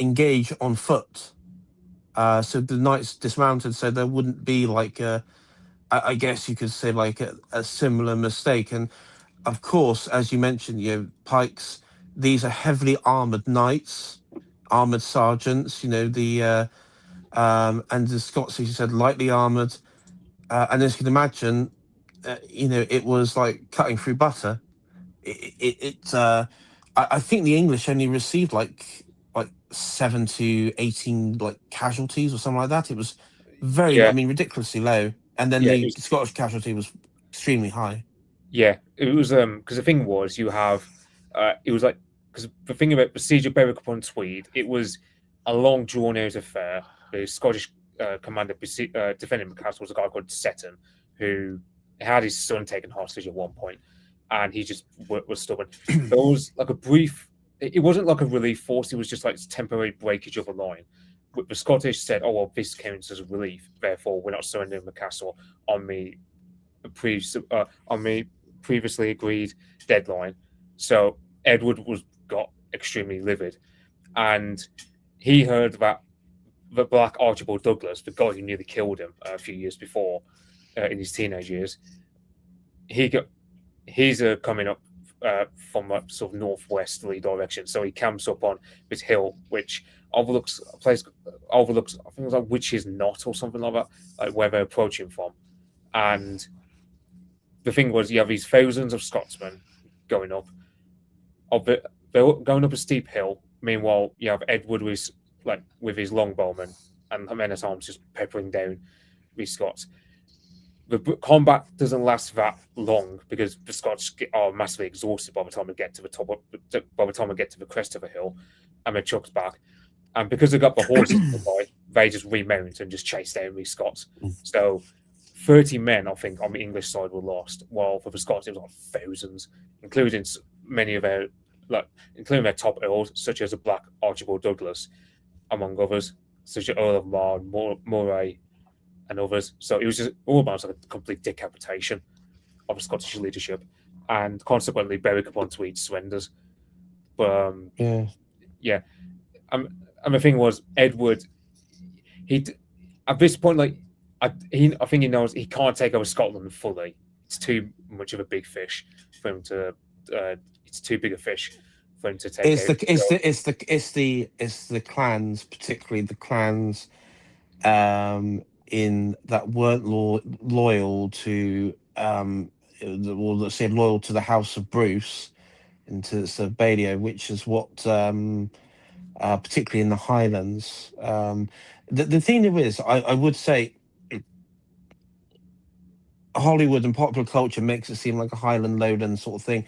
engage on foot. So the knights dismounted, so there wouldn't be like I guess you could say like a similar mistake. And of course, as you mentioned, pikes. These are heavily armored knights, armored sergeants. And the Scots, as you said, lightly armored. And as you can imagine, it was like cutting through butter. I think the English only received like 7 to 18 like casualties or something like that. It was ridiculously low. And then the Scottish casualty was extremely high. Yeah, it was because the thing was it was like because the thing about the siege of Berwick upon Tweed, it was a long drawn out affair. The Scottish commander defending the castle was a guy called Seton, who had his son taken hostage at one point, and he just was stubborn. There was like a brief. It wasn't like a relief force. It was just like temporary breakage of a line, the Scottish said, "Oh well, this counts as a relief. Therefore, we're not surrendering the castle on the previously agreed deadline." So Edward got extremely livid, and he heard that the Black Archibald Douglas, the guy who nearly killed him a few years before, in his teenage years, he's coming up from a sort of northwesterly direction. So he camps up on this hill, which overlooks a place, I think it was like Witch's Knot or something like that, like where they're approaching from. And the thing was, you have these thousands of Scotsmen going up. They're going up a steep hill. Meanwhile, you have Edward with his longbowmen and men at arms just peppering down the Scots. The combat doesn't last that long because the Scots are massively exhausted by the time they get to the crest of a hill, and they chucks back. And because they got the horses nearby, they just remount and just chase down these Scots. So 30 men, I think, on the English side were lost, while for the Scots it was like thousands, including many of their top earls, such as the Black Archibald Douglas, among others, such as Earl of Mar, Moray, and others. So it was just almost like a complete decapitation of the Scottish leadership, and consequently Berwick upon Tweed surrenders. But yeah. And the thing was, Edward, at this point, I think he knows he can't take over Scotland fully. It's too much of a big fish for him to. It's too big a fish for him to take. It's the clans, particularly the clans, in that weren't loyal to let's say loyal to the House of Bruce and to Sir Balliol, which is what particularly in the Highlands. The thing is, I would say Hollywood and popular culture makes it seem like a Highland Lowland sort of thing,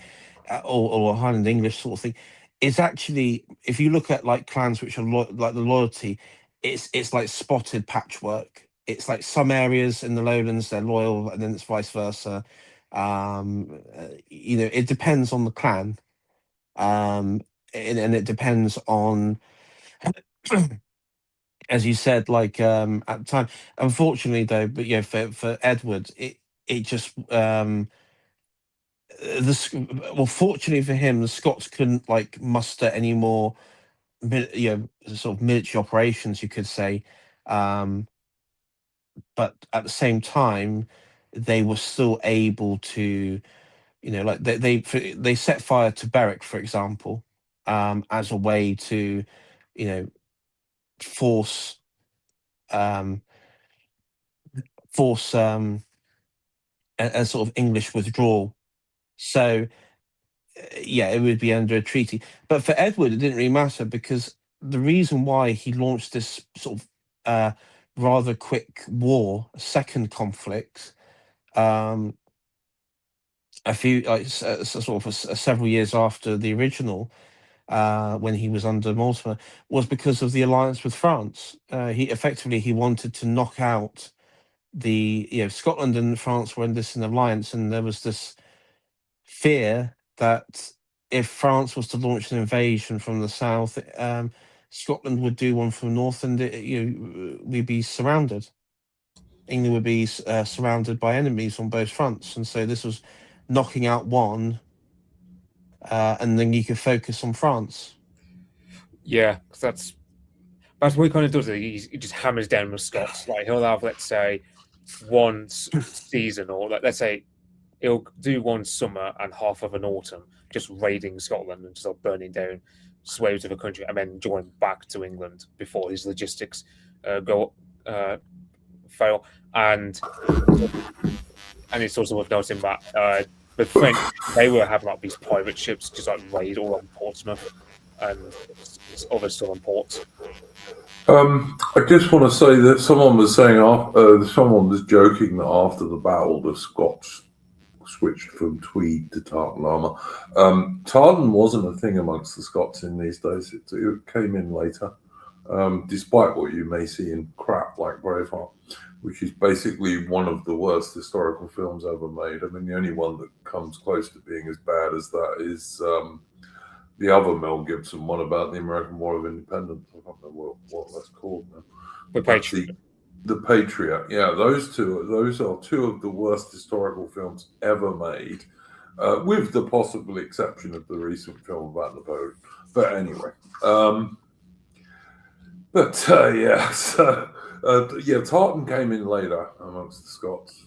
or a Highland English sort of thing. It's actually, if you look at like clans which are like the loyalty, it's like spotted patchwork. It's like some areas in the Lowlands they're loyal, and then it's vice versa. It depends on the clan, and it depends on, as you said, like at the time. Unfortunately, though, but for Edward, it just fortunately for him, the Scots couldn't like muster any more, sort of military operations, you could say. But at the same time, they were still able to, like they set fire to Berwick, for example, as a way to, force a sort of English withdrawal. So it would be under a treaty. But for Edward, it didn't really matter, because the reason why he launched this sort of rather quick war, second conflict, several years after the original, when he was under Mortimer, was because of the alliance with France. He wanted to knock out Scotland and France were in this alliance, and there was this fear that if France was to launch an invasion from the south, Scotland would do one from the north, and we'd be surrounded. England would be surrounded by enemies on both fronts, and so this was knocking out one, and then you could focus on France. Yeah, because that's what he kind of does. He just hammers down the Scots. Like he'll have, let's say, one season, or let's say he'll do one summer and half of an autumn, just raiding Scotland and just burning down swathes of the country, and then join back to England before his logistics fail. And it's also worth noting that the French, they were having like these pirate ships just like raid all on Portsmouth and other southern ports. I just want to say that someone was joking that after the battle, the Scots switched from tweed to tartan armour. Tartan wasn't a thing amongst the Scots in these days. It came in later, despite what you may see in crap like Braveheart, which is basically one of the worst historical films ever made. I mean, the only one that comes close to being as bad as that is the other Mel Gibson one about the American War of Independence. I don't know what that's called now. The That's Patriot. the Patriot. Yeah, those are two of the worst historical films ever made, with the possible exception of the recent film about Napoleon. But anyway, yeah, so yeah, tartan came in later amongst the Scots,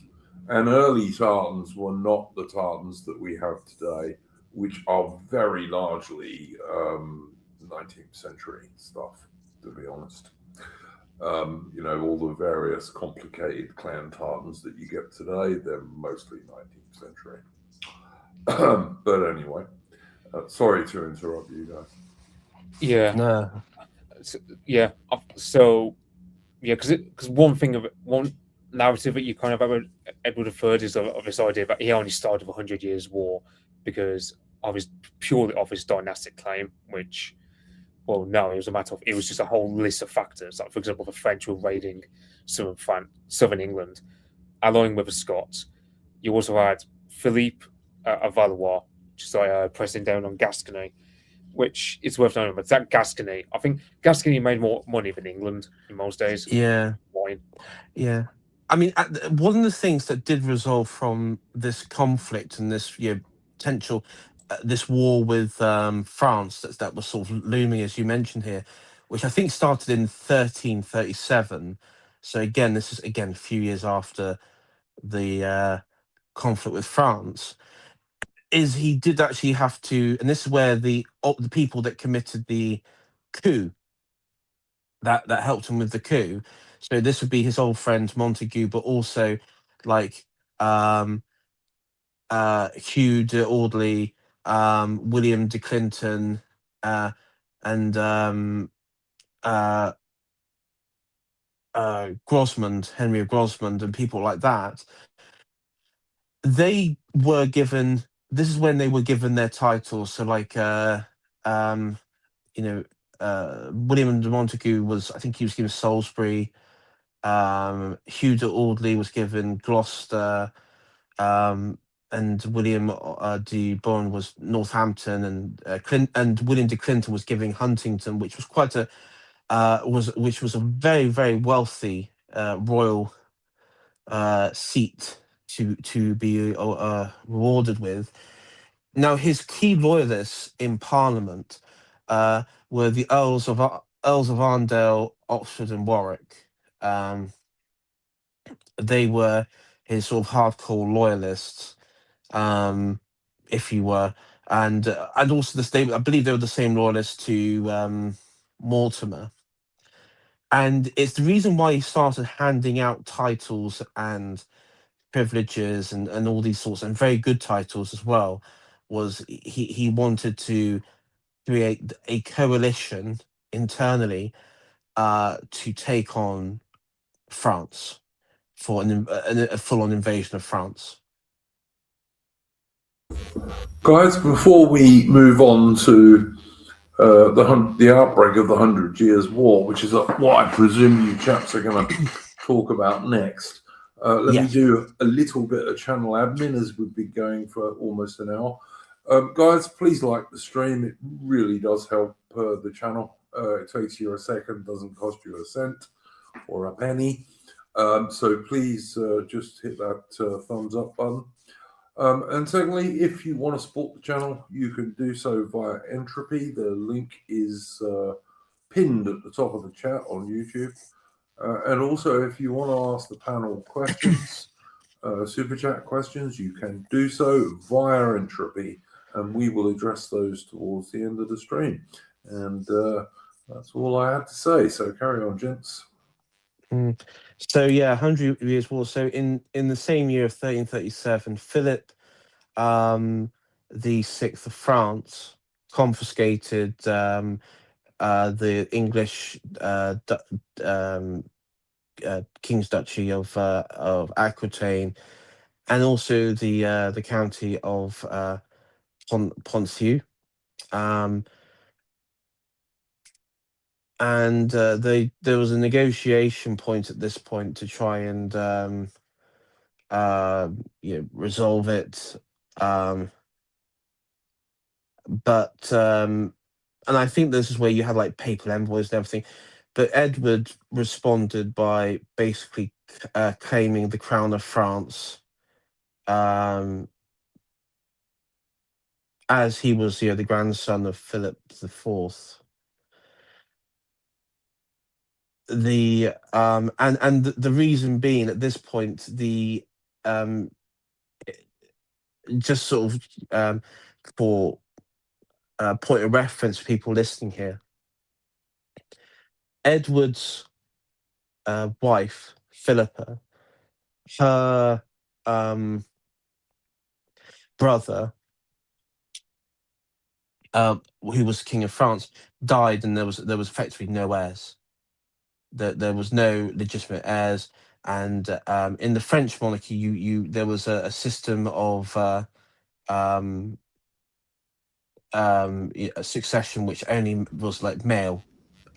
and early tartans were not the tartans that we have today, which are very largely 19th century stuff, to be honest. All the various complicated clan tartans that you get today, they're mostly 19th century. But anyway, sorry to interrupt you guys. Yeah. No. Yeah. So yeah, because one narrative that you kind of have with Edward III is of this idea that he only started the 100 Years' War because of his purely of his dynastic claim, which, well, no, it was a matter of, it was just a whole list of factors. Like, for example, the French were raiding southern England, allying with the Scots. You also had Philippe of Valois, just pressing down on Gascony, which is worth knowing. But that Gascony, I think Gascony made more money than England in most days. Yeah. Wine. Yeah. I mean, one of the things that did result from this conflict and this potential, this war with France that was sort of looming, as you mentioned here, which I think started in 1337. So again, this is again a few years after the conflict with France. Is he did actually have to, and this is where the people that committed the coup that helped him with the coup. So this would be his old friend Montague, but also like Hugh de Audley, William de Clinton, and Grosmond, Henry of Grosmond, and people like that. They were given. This is when they were given their titles. So like William de Montague was, I think he was given Salisbury. Hugh de Audley was given Gloucester, and William de Bourne was Northampton, and William de Clinton was given Huntington, which was quite a which was a very, very wealthy royal seat to be rewarded with. Now, his key loyalists in Parliament were the Earls of Arundel, Oxford, and Warwick. They were his sort of hardcore loyalists, if you were, and also the state. I believe they were the same loyalists to Mortimer. And it's the reason why he started handing out titles and privileges and all these sorts, and very good titles as well, was he wanted to create a coalition internally to take on France for a full-on invasion of France. Guys, before we move on to the outbreak of the 100 Years' War, which is what I presume you chaps are going to talk about next, let me Yes. do a little bit of channel admin, as we've been going for almost an hour. Guys, please like the stream. It really does help the channel. It takes you a second, doesn't cost you a cent or a penny. So please just hit that thumbs up button. And secondly, if you want to support the channel, you can do so via Entropy. The link is pinned at the top of the chat on YouTube. And also, if you want to ask the panel questions, super chat questions, you can do so via Entropy, and we will address those towards the end of the stream. And that's all I had to say. So carry on, gents. So yeah, 100 Years' War. So in the same year of 1337, Philip the Sixth of France confiscated the English King's Duchy of Aquitaine, and also the county of Ponthieu. And there was a negotiation point at this point to try and resolve it. but and I think this is where you had like papal envoys and everything. But Edward responded by basically claiming the crown of France, as he was, the grandson of Philip IV. And the reason being, at this point, the just sort of for point of reference for people listening here, Edward's wife Philippa, her brother, who was king of France, died, and there was effectively no heirs. There was no legitimate heirs, and in the French monarchy, there was a system of a succession which only was like male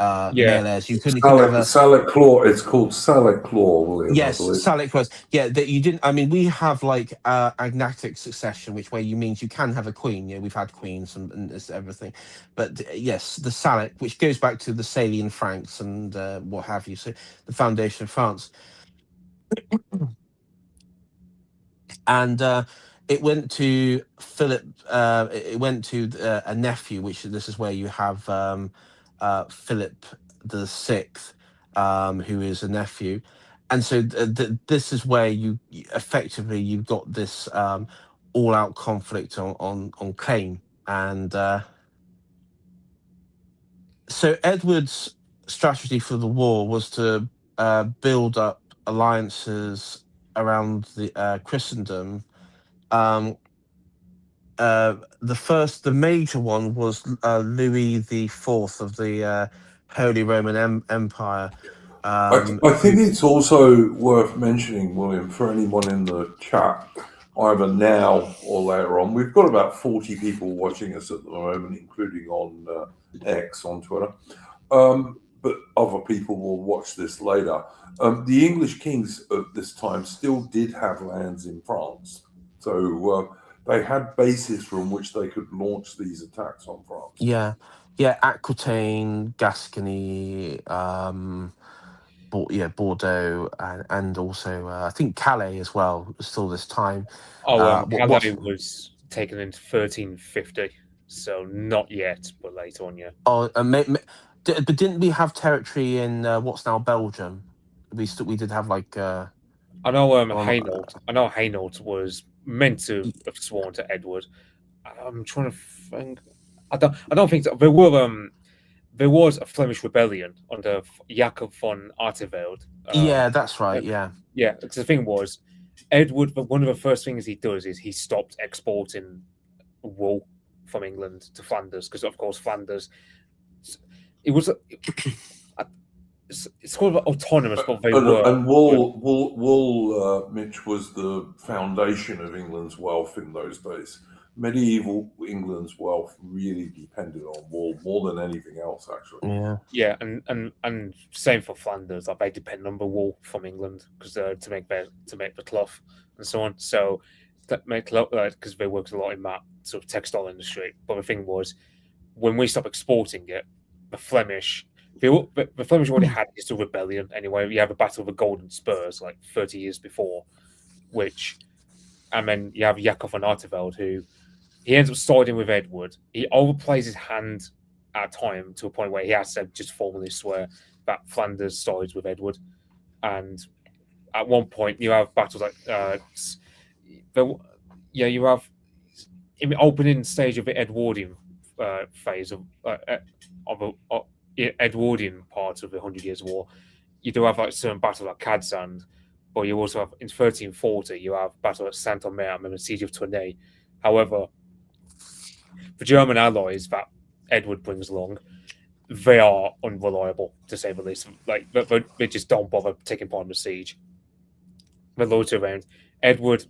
heirs. You couldn't have a Salic law. It's called Salic law, William, I yes, believe. Salic was that you didn't. I mean, we have like agnatic succession, which way you means you can have a queen. We've had queens and this everything, but yes, the Salic, which goes back to the Salian Franks and what have you. So the foundation of France, and it went to Philip. It went to a nephew, which this is where you have Philip VI, who is a nephew, and so this is where effectively you've got this all-out conflict on claim, and so Edward's strategy for the war was to build up alliances around the Christendom. The major one was Louis IV of the Holy Roman Empire. I think it's also worth mentioning, William, for anyone in the chat, either now or later on. We've got about 40 people watching us at the moment, including on X, on Twitter. But other people will watch this later. The English kings at this time still did have lands in France. So they had bases from which they could launch these attacks on France. Yeah, Aquitaine, Gascony, Bordeaux, and also I think Calais as well. Still this time. Calais was taken in 1350, so not yet, but later on, yeah. Oh, but didn't we have territory in what's now Belgium? We did have like. I know Hainault. I know Hainault was meant to have sworn to Edward. I'm trying to think. I don't think so. There was a Flemish rebellion under Jacob von Artevelde. Yeah, that's right. Yeah. Yeah, because the thing was, Edward. One of the first things he does is he stopped exporting wool from England to Flanders, because of course Flanders. It was. It's called autonomous, but they were. And wool, Mitch, was the foundation of England's wealth in those days. Medieval England's wealth really depended on wool more than anything else, actually. Yeah, and same for Flanders. Like, they depend on the wool from England because to make the cloth and so on. So that make because they worked a lot in that sort of textile industry. But the thing was, when we stopped exporting it, the Flemish already had this rebellion anyway. You have a battle of the Golden Spurs like 30 years before, and then you have Jacob von Artevelde, who he ends up siding with Edward. He overplays his hand at a time to a point where he has to just formally swear that Flanders sides with Edward. And at one point, you have battles like you have in the opening stage of the Edwardian phase of Edwardian part of the 100 Years' War. You do have like certain battles like Cadsand, but you also have in 1340 you have battle at Saint-Omer and the siege of Tournai. However, the German allies that Edward brings along, they are unreliable to say the least. Like they just don't bother taking part in the siege. They loiter around. Edward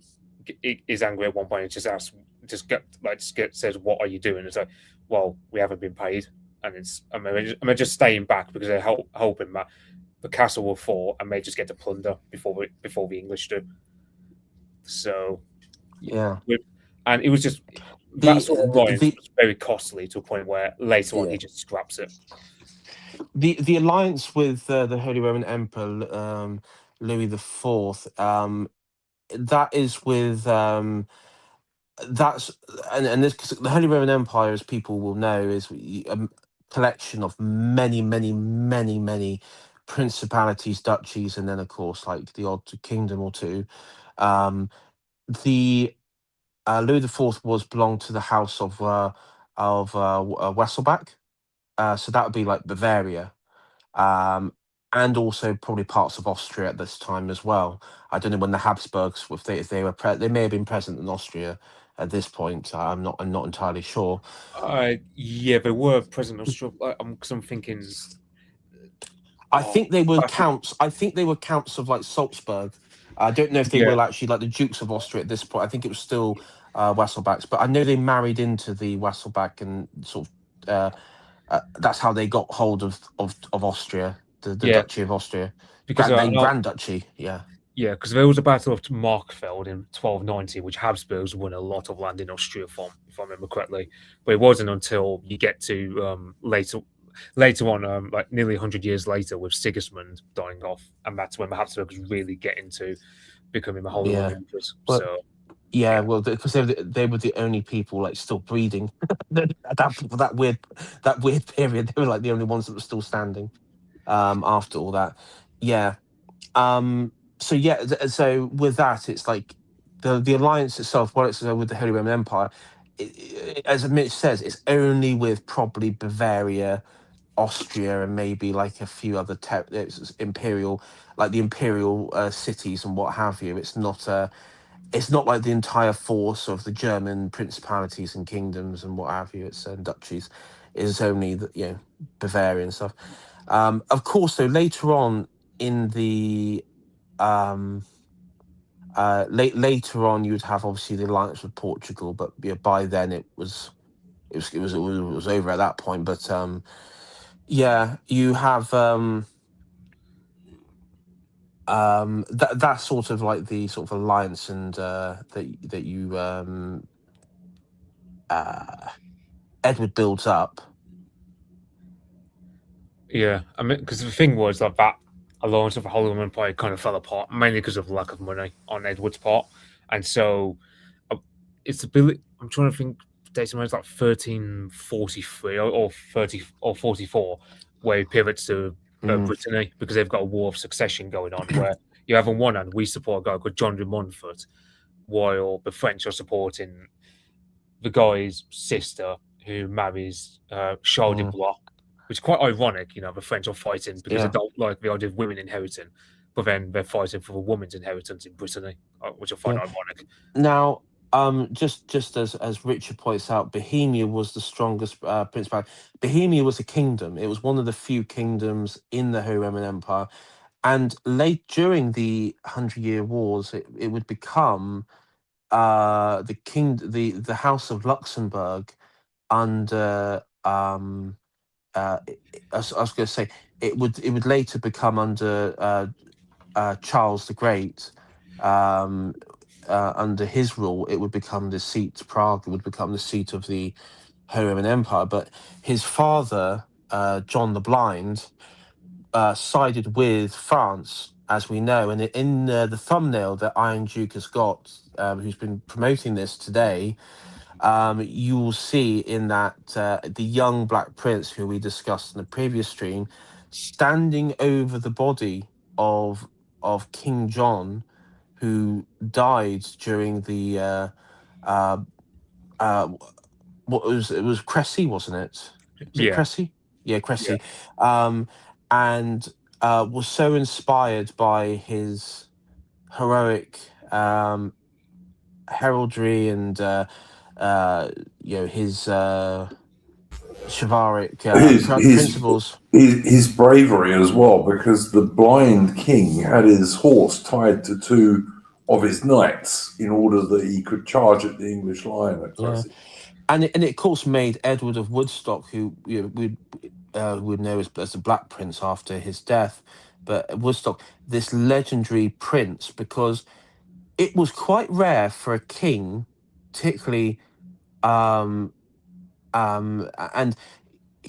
is angry at one point and says, "What are you doing?" It's like, "Well, we haven't been paid." And they're just staying back because they're hoping that the castle will fall and they just get to plunder before the English do. So yeah, and it was just that the sort of the, alliance the was very costly to a point where later on yeah he just scraps it. the alliance with the Holy Roman Emperor Louis the Fourth, that is with that's and this, 'cause the Holy Roman Empire, as people will know, is a collection of many principalities, duchies, and then of course like the odd kingdom or two. Um, the Louis the Fourth was belonged to the house of Wesselbach, so that would be like Bavaria, um, and also probably parts of Austria at this time as well. I don't know when the Habsburgs, if they were they may have been present in Austria at this point. I'm not entirely sure. Yeah, they were present in Australia. Because I'm thinking, I oh, think they were I think, counts. I think they were counts of like Salzburg. I don't know if they yeah, were actually like the Dukes of Austria at this point. I think it was still Wesselbachs, but I know they married into the Wesselbach and sort of that's how they got hold of Austria, the yeah, Duchy of Austria, because Grand Duchy. Yeah, yeah, because there was a battle of Markfeld in 1290, which Habsburgs won a lot of land in Austria from, if I remember correctly. But it wasn't until you get to later on, like nearly 100 years later, with Sigismund dying off, and that's when the Habsburgs really get into becoming the Holy Roman yeah. Emperors. But So yeah, yeah, well, because they were the only people like still breeding at that weird period. They were like the only ones that were still standing after all that. Yeah. So yeah. So with that, it's like the alliance itself, what it's with the Holy Roman Empire. As Mitch says, it's only with probably Bavaria, Austria, and maybe like a few other it's imperial, like the imperial cities and what have you. It's not like the entire force of the German principalities and kingdoms and what have you. It's duchies. It's only Bavaria and stuff. Of course, though, later on in the later on, you'd have obviously the alliance with Portugal, but by then it was over at that point. But yeah, you have that's sort of like the sort of alliance and that you uh, Edward builds up. yeah. I mean, because the thing was like that alliance of the Holy Roman Empire kind of fell apart mainly because of lack of money on Edward's part, and so uh, it's ability. I'm trying to think. Dates when it's like 1343 or 30 or 44, where he pivots to Mm, Brittany because they've got a war of succession going on. Where you have on one hand we support a guy called John de Montfort, while the French are supporting the guy's sister who marries Charles de mm, Blois, which is quite ironic. The French are fighting because they yeah, don't like the idea of women inheriting, but then they're fighting for the woman's inheritance in Brittany, which I find yeah. ironic. Now, just as Richard points out, Bohemia was the strongest principality. Bohemia was a kingdom. It was one of the few kingdoms in the Holy Roman Empire. And late during the Hundred Year Wars, it would become the House of Luxembourg under I was going to say it would later become under Charles the Great. Um, Under his rule, it would become the seat. Prague would become the seat of the Holy Roman Empire. But his father, John the Blind, sided with France, as we know. And in the thumbnail that Iron Duke has got, who's been promoting this today, you will see in that the young Black Prince, who we discussed in the previous stream, standing over the body of King John, who died during the uh, uh, it was Cressy, wasn't it? Was it Yeah, Cressy? Yeah, yeah, Cressy, and was so inspired by his heroic heraldry and uh, his chivalric his his principles. his bravery as well, because the blind king had his horse tied to two of his knights in order that he could charge at the English line at Yeah, Crecy. and it of course made Edward of Woodstock, who would know as the Black Prince after his death, but Woodstock, this legendary prince, because it was quite rare for a king, particularly And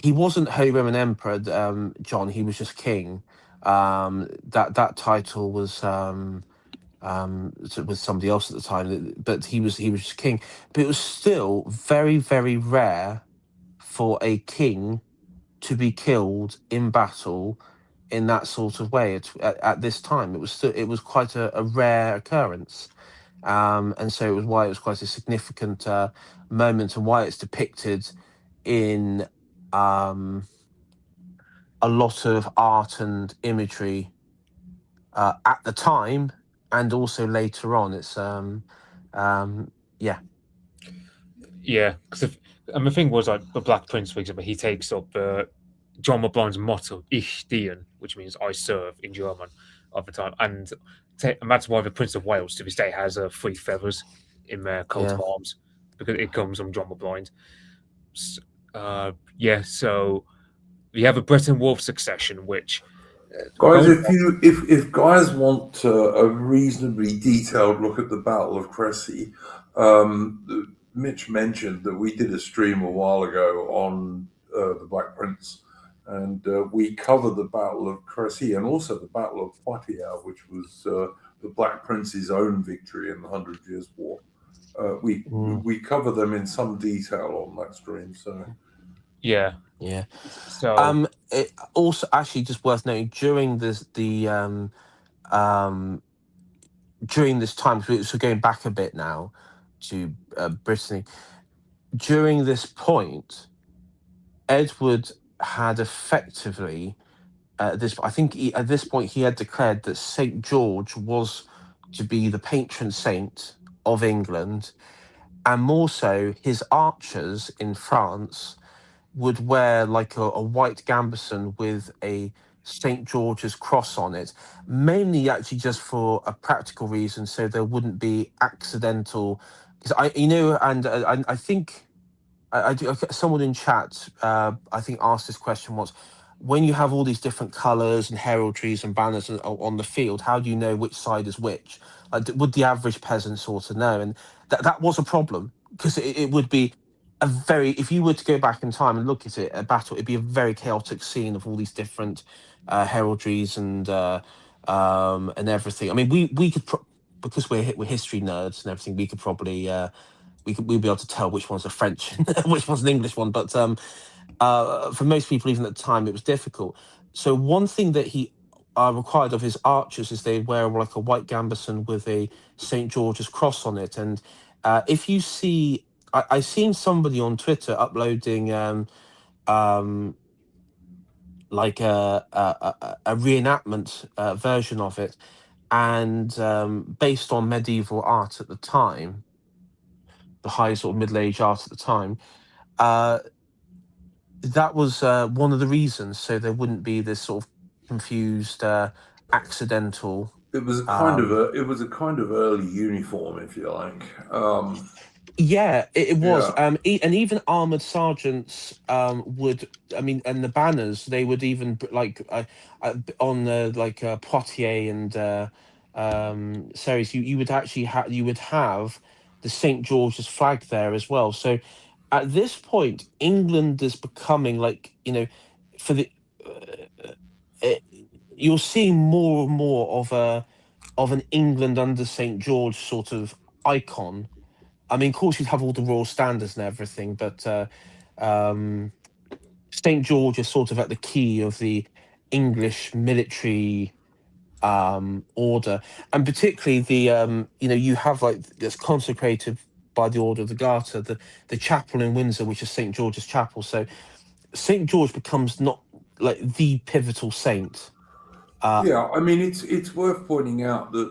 he wasn't Holy Roman Emperor, John. He was just king. That title was with somebody else at the time, but he was just king. But it was still very, very rare for a king to be killed in battle in that sort of way at this time. It was quite a rare occurrence, and so it was why it was quite a significant moment, and why it's depicted in a lot of art and imagery at the time, and also later on. It's Yeah, because and the thing was, like the Black Prince, for example, he takes up John McBride's motto "Ich diene," which means "I serve" in German at the time, and that's why the Prince of Wales to this day has 3 feathers in their coat of arms, because it comes from John McBride. So you have a Breton Wolf succession, which Guys, if guys want a reasonably detailed look at the Battle of Crécy, Mitch mentioned that we did a stream a while ago on the Black Prince, and we covered the Battle of Crécy and also the Battle of Poitiers, which was the Black Prince's own victory in the 100 Years' War. We cover them in some detail on that stream. So yeah. So it also actually just worth noting during this time, so going back a bit now to Brittany, during this point, Edward had effectively at this point he had declared that St. George was to be the patron saint of England, and more so his archers in France would wear like a white gambeson with a St. George's cross on it, mainly actually just for a practical reason, so there wouldn't be accidental. Because I think someone in chat I think asked this question once: when you have all these different colours and heraldries and banners on the field, how do you know which side is which? Would the average peasant sort of know? And that was a problem, because it would be if you were to go back in time and look at it, a battle, it'd be a very chaotic scene of all these different heraldries and everything. I mean, we could because we're history nerds and everything, we could probably we'd be able to tell which one's a French and which one's an English one. But for most people, even at the time, it was difficult. So one thing that he required of his archers is they wear like a white gambeson with a St. George's cross on it. And if you see, I've seen somebody on Twitter uploading like a reenactment version of it, and based on medieval art at the time, the high sort of middle-aged art at the time, that was one of the reasons, so there wouldn't be this sort of confused accidental. it was a kind of early uniform, if you like. Yeah, it was. And even armored sergeants would. I mean, and the banners, they would even like on the Poitiers and Ceres. You would actually have the St. George's flag there as well. So at this point, England is becoming for the you're seeing more and more of an England under St. George sort of icon. I mean, of course, you'd have all the royal standards and everything, but St. George is sort of at the key of the English military order, and particularly the you have that's consecrated by the Order of the Garter, the chapel in Windsor, which is St. George's Chapel. So St. George becomes not like the pivotal saint. I mean, it's worth pointing out that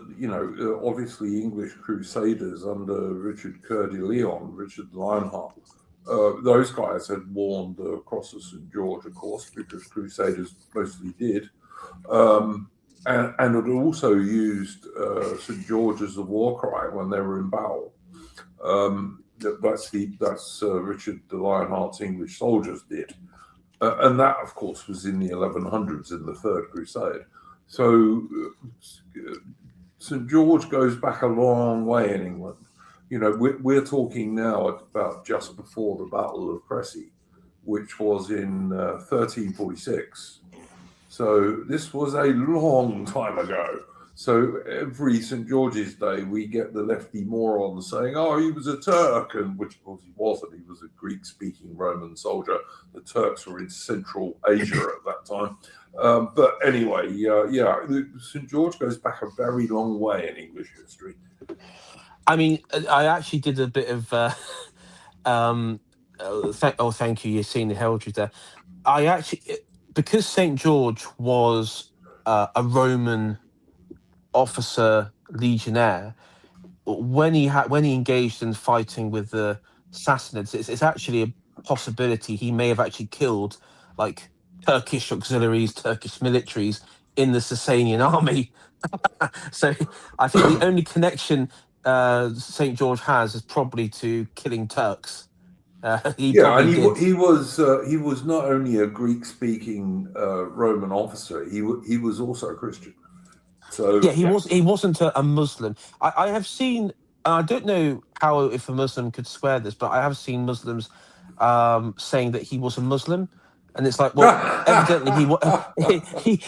obviously English crusaders under Richard Coeur de Lion, Richard Lionheart, those guys had worn the cross of St. George, of course, because crusaders mostly did, and had also used St. George as the war cry when they were in battle. That's Richard the Lionheart's English soldiers did, and that, of course, was in the 1100s in the Third Crusade. So St. George goes back a long way in England. You know, we're talking now about just before the Battle of Crécy, which was in 1346. So this was a long time ago. So every St. George's Day, we get the lefty morons saying, "Oh, he was a Turk," and which of course he wasn't. He was a Greek-speaking Roman soldier. The Turks were in Central Asia at that time. But anyway, yeah, St. George goes back a very long way in English history. I mean, I actually did a bit of. Thank you. You've seen the heraldry there. I actually, because Saint George was a Roman officer legionnaire, when he engaged in fighting with the Sassanids, it's actually a possibility he may have actually killed like Turkish auxiliaries, Turkish militaries in the Sasanian army. So I think the only connection Saint George has is probably to killing Turks. He Yeah, probably and did. he was not only a Greek-speaking Roman officer; he was also a Christian. So Yeah, he wasn't a Muslim. I have seen. I don't know how if a Muslim could swear this, but I have seen Muslims saying that he was a Muslim, and it's like, well, evidently he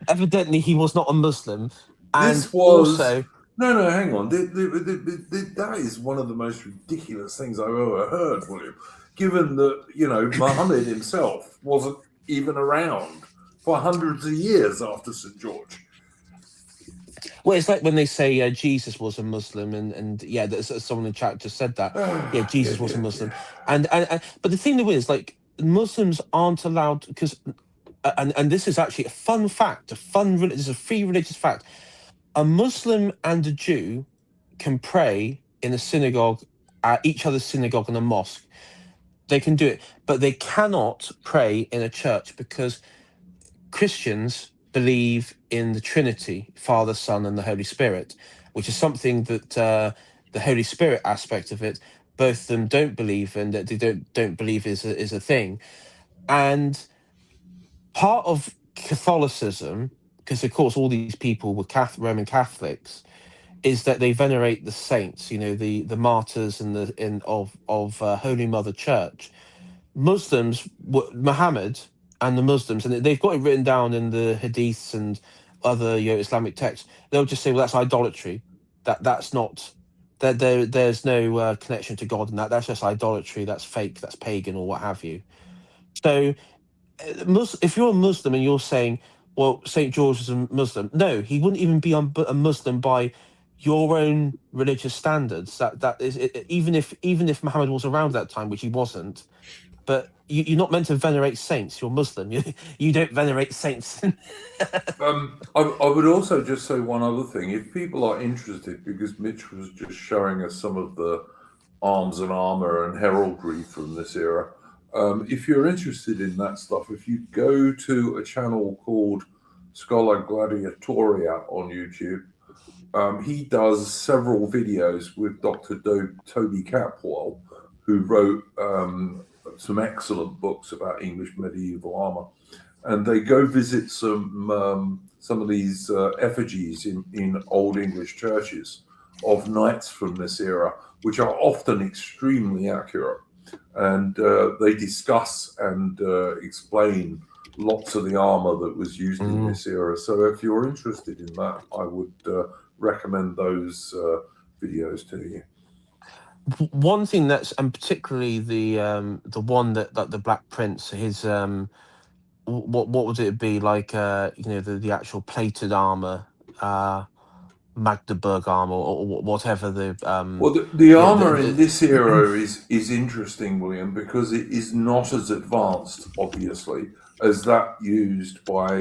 evidently he was not a Muslim, and this was also no. Hang on, that is one of the most ridiculous things I've ever heard, William. Given that Muhammad himself wasn't even around for hundreds of years after St. George. well, it's like when they say Jesus was a Muslim, and yeah, someone in the chat just said that. Yeah, Jesus was a Muslim, and but the thing though is, like, Muslims aren't allowed because, and this is actually a fun fact, this is a free religious fact. A Muslim and a Jew can pray in a synagogue, at each other's synagogue and a mosque. They can do it, but they cannot pray in a church because Christians believe in the Trinity, Father, Son, and the Holy Spirit, which is something that the Holy Spirit aspect of it, both of them don't believe, and that they don't believe is a thing. And part of Catholicism, because of course all these people were Roman Catholics, is that they venerate the saints, the martyrs and of Holy Mother Church. Muslims, Muhammad and the Muslims, and they've got it written down in the hadiths and other Islamic texts. They'll just say, "Well, that's idolatry. That's not. There's no connection to God in that. That's just idolatry. That's fake. That's pagan, or what have you." So, if you're a Muslim and you're saying, "Well, Saint George is a Muslim," no, he wouldn't even be a Muslim by your own religious standards. That is, even if Muhammad was around that time, which he wasn't. But you're not meant to venerate saints. You're Muslim. You don't venerate saints. I would also just say one other thing. If people are interested, because Mitch was just showing us some of the arms and armor and heraldry from this era, if you're interested in that stuff, if you go to a channel called Scholar Gladiatoria on YouTube, he does several videos with Dr. Toby Capwell, who wrote some excellent books about English medieval armor, and they go visit some of these effigies in Old English churches of knights from this era, which are often extremely accurate, and they discuss and explain lots of the armor that was used in this era. So if you're interested in that, I would recommend those videos to you. One thing that's, and particularly the one that the Black Prince, his what would it be like? The actual plated armor, Magdeburg armor, or whatever the. Well, the armor in this era is interesting, William, because it is not as advanced, obviously, as that used by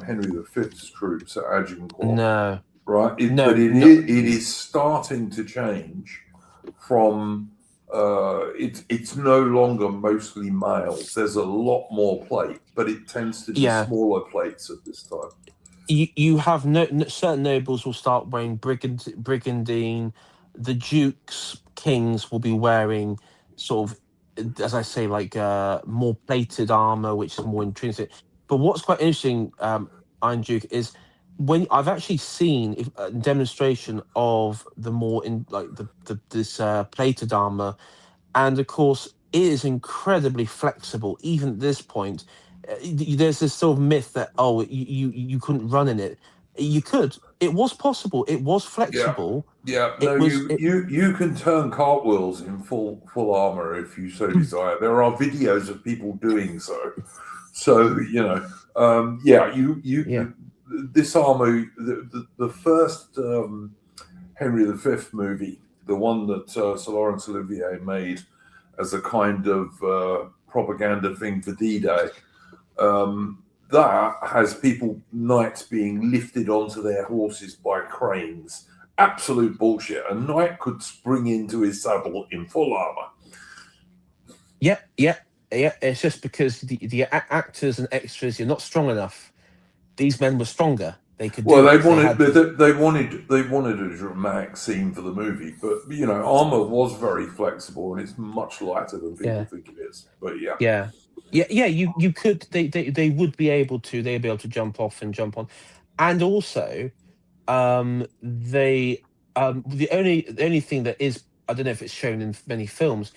Henry V's troops at Agincourt. No. Right? It is starting to change from it's no longer mostly mail. There's a lot more plate, but it tends to be smaller plates at this time. You have certain nobles will start wearing brigandine. The dukes, kings will be wearing sort of, as I say, like more plated armor, which is more intrinsic. But what's quite interesting, Iron Duke, is when I've actually seen a demonstration of the more in like this plated armor, and of course it is incredibly flexible. Even at this point, there's this sort of myth that you couldn't run in it. You could. It was possible. It was Yeah, flexible. yeah. No, It was. you can turn cartwheels in full armor if you so desire. There are videos of people doing so. So yeah, Yeah. this armor, the first Henry V movie, the one that Sir Laurence Olivier made as a kind of propaganda thing for D-Day. That has knights being lifted onto their horses by cranes. Absolute bullshit. A knight could spring into his saddle in full armor. Yeah. It's just because the actors and extras, you're not strong enough. These men were stronger. They could do it. They wanted a dramatic scene for the movie, but armor was very flexible and it's much lighter than people think it is. But yeah. You could. They would be able to. They'd be able to jump off and jump on, and also, the only thing that is, I don't know if it's shown in many films,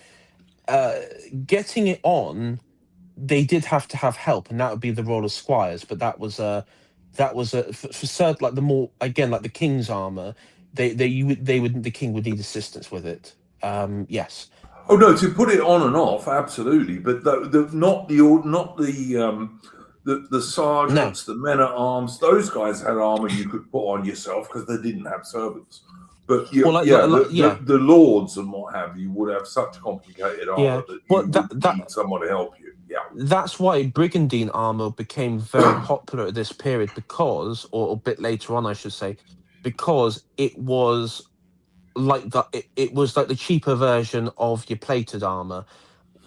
getting it on, they did have to have help, and that would be the role of squires. But that was for certain, like the more, again, like the king's armor, the king would need assistance with it. Yes. Oh no, to put it on and off, absolutely, but not the sergeants, the men at arms. Those guys had armor you could put on yourself because they didn't have servants. But the lords and what have you would have such complicated armor that you would need someone to help you. Yeah, that's why brigandine armor became very popular at this period because, or a bit later on, I should say, because it was like it was like the cheaper version of your plated armor,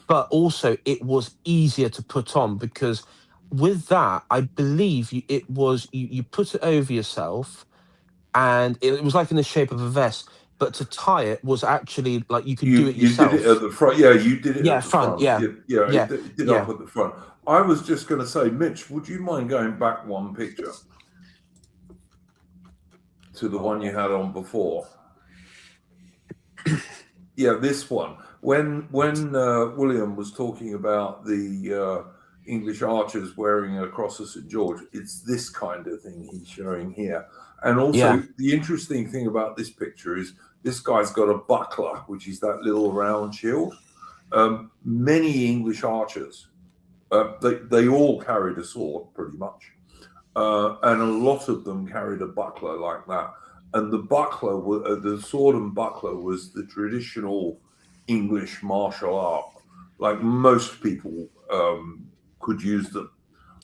but also it was easier to put on because with that, I believe you put it over yourself, and it was like in the shape of a vest. But to tie it was actually like you could do it yourself. You did it at the front. Yeah, you did it at the front. It did up at the front. I was just going to say, Mitch, would you mind going back one picture to the one you had on before? Yeah, this one. When William was talking about the English archers wearing a cross of St. George, it's this kind of thing he's showing here. And also, the interesting thing about this picture is this guy's got a buckler, which is that little round shield. Many English archers, they all carried a sword, pretty much. And a lot of them carried a buckler like that. And the buckler, the sword and buckler was the traditional English martial art. Like most people could use them,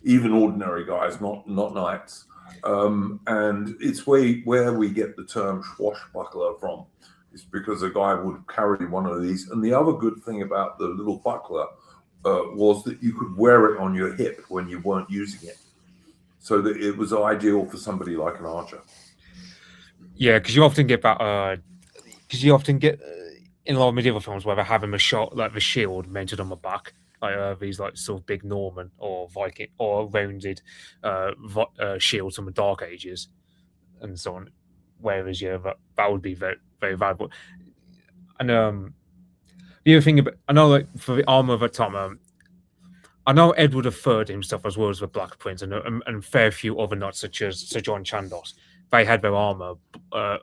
even ordinary guys, not knights. And it's where we get the term swashbuckler from. It's because a guy would carry one of these. And the other good thing about the little buckler was that you could wear it on your hip when you weren't using it. So that it was ideal for somebody like an archer. Yeah, because you often get that. Because you often get in a lot of medieval films where they have him a shot like the shield mounted on the back, like these like sort of big Norman or Viking or rounded shields from the Dark Ages, and so on. Whereas that would be very very valuable. And the other thing about, I know like for the armor of a Tom, I know Edward III himself, as well as the Black Prince, and fair few other knights such as Sir John Chandos, they had their armor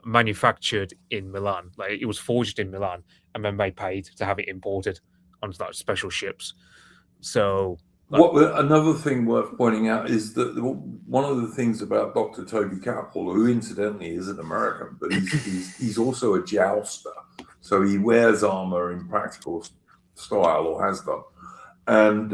manufactured in Milan. Like it was forged in Milan, and then they paid to have it imported onto like special ships. So, another thing worth pointing out is that one of the things about Dr. Toby Capel, who incidentally is an American, but he's also a jouster, so he wears armor in practical style, or has done. And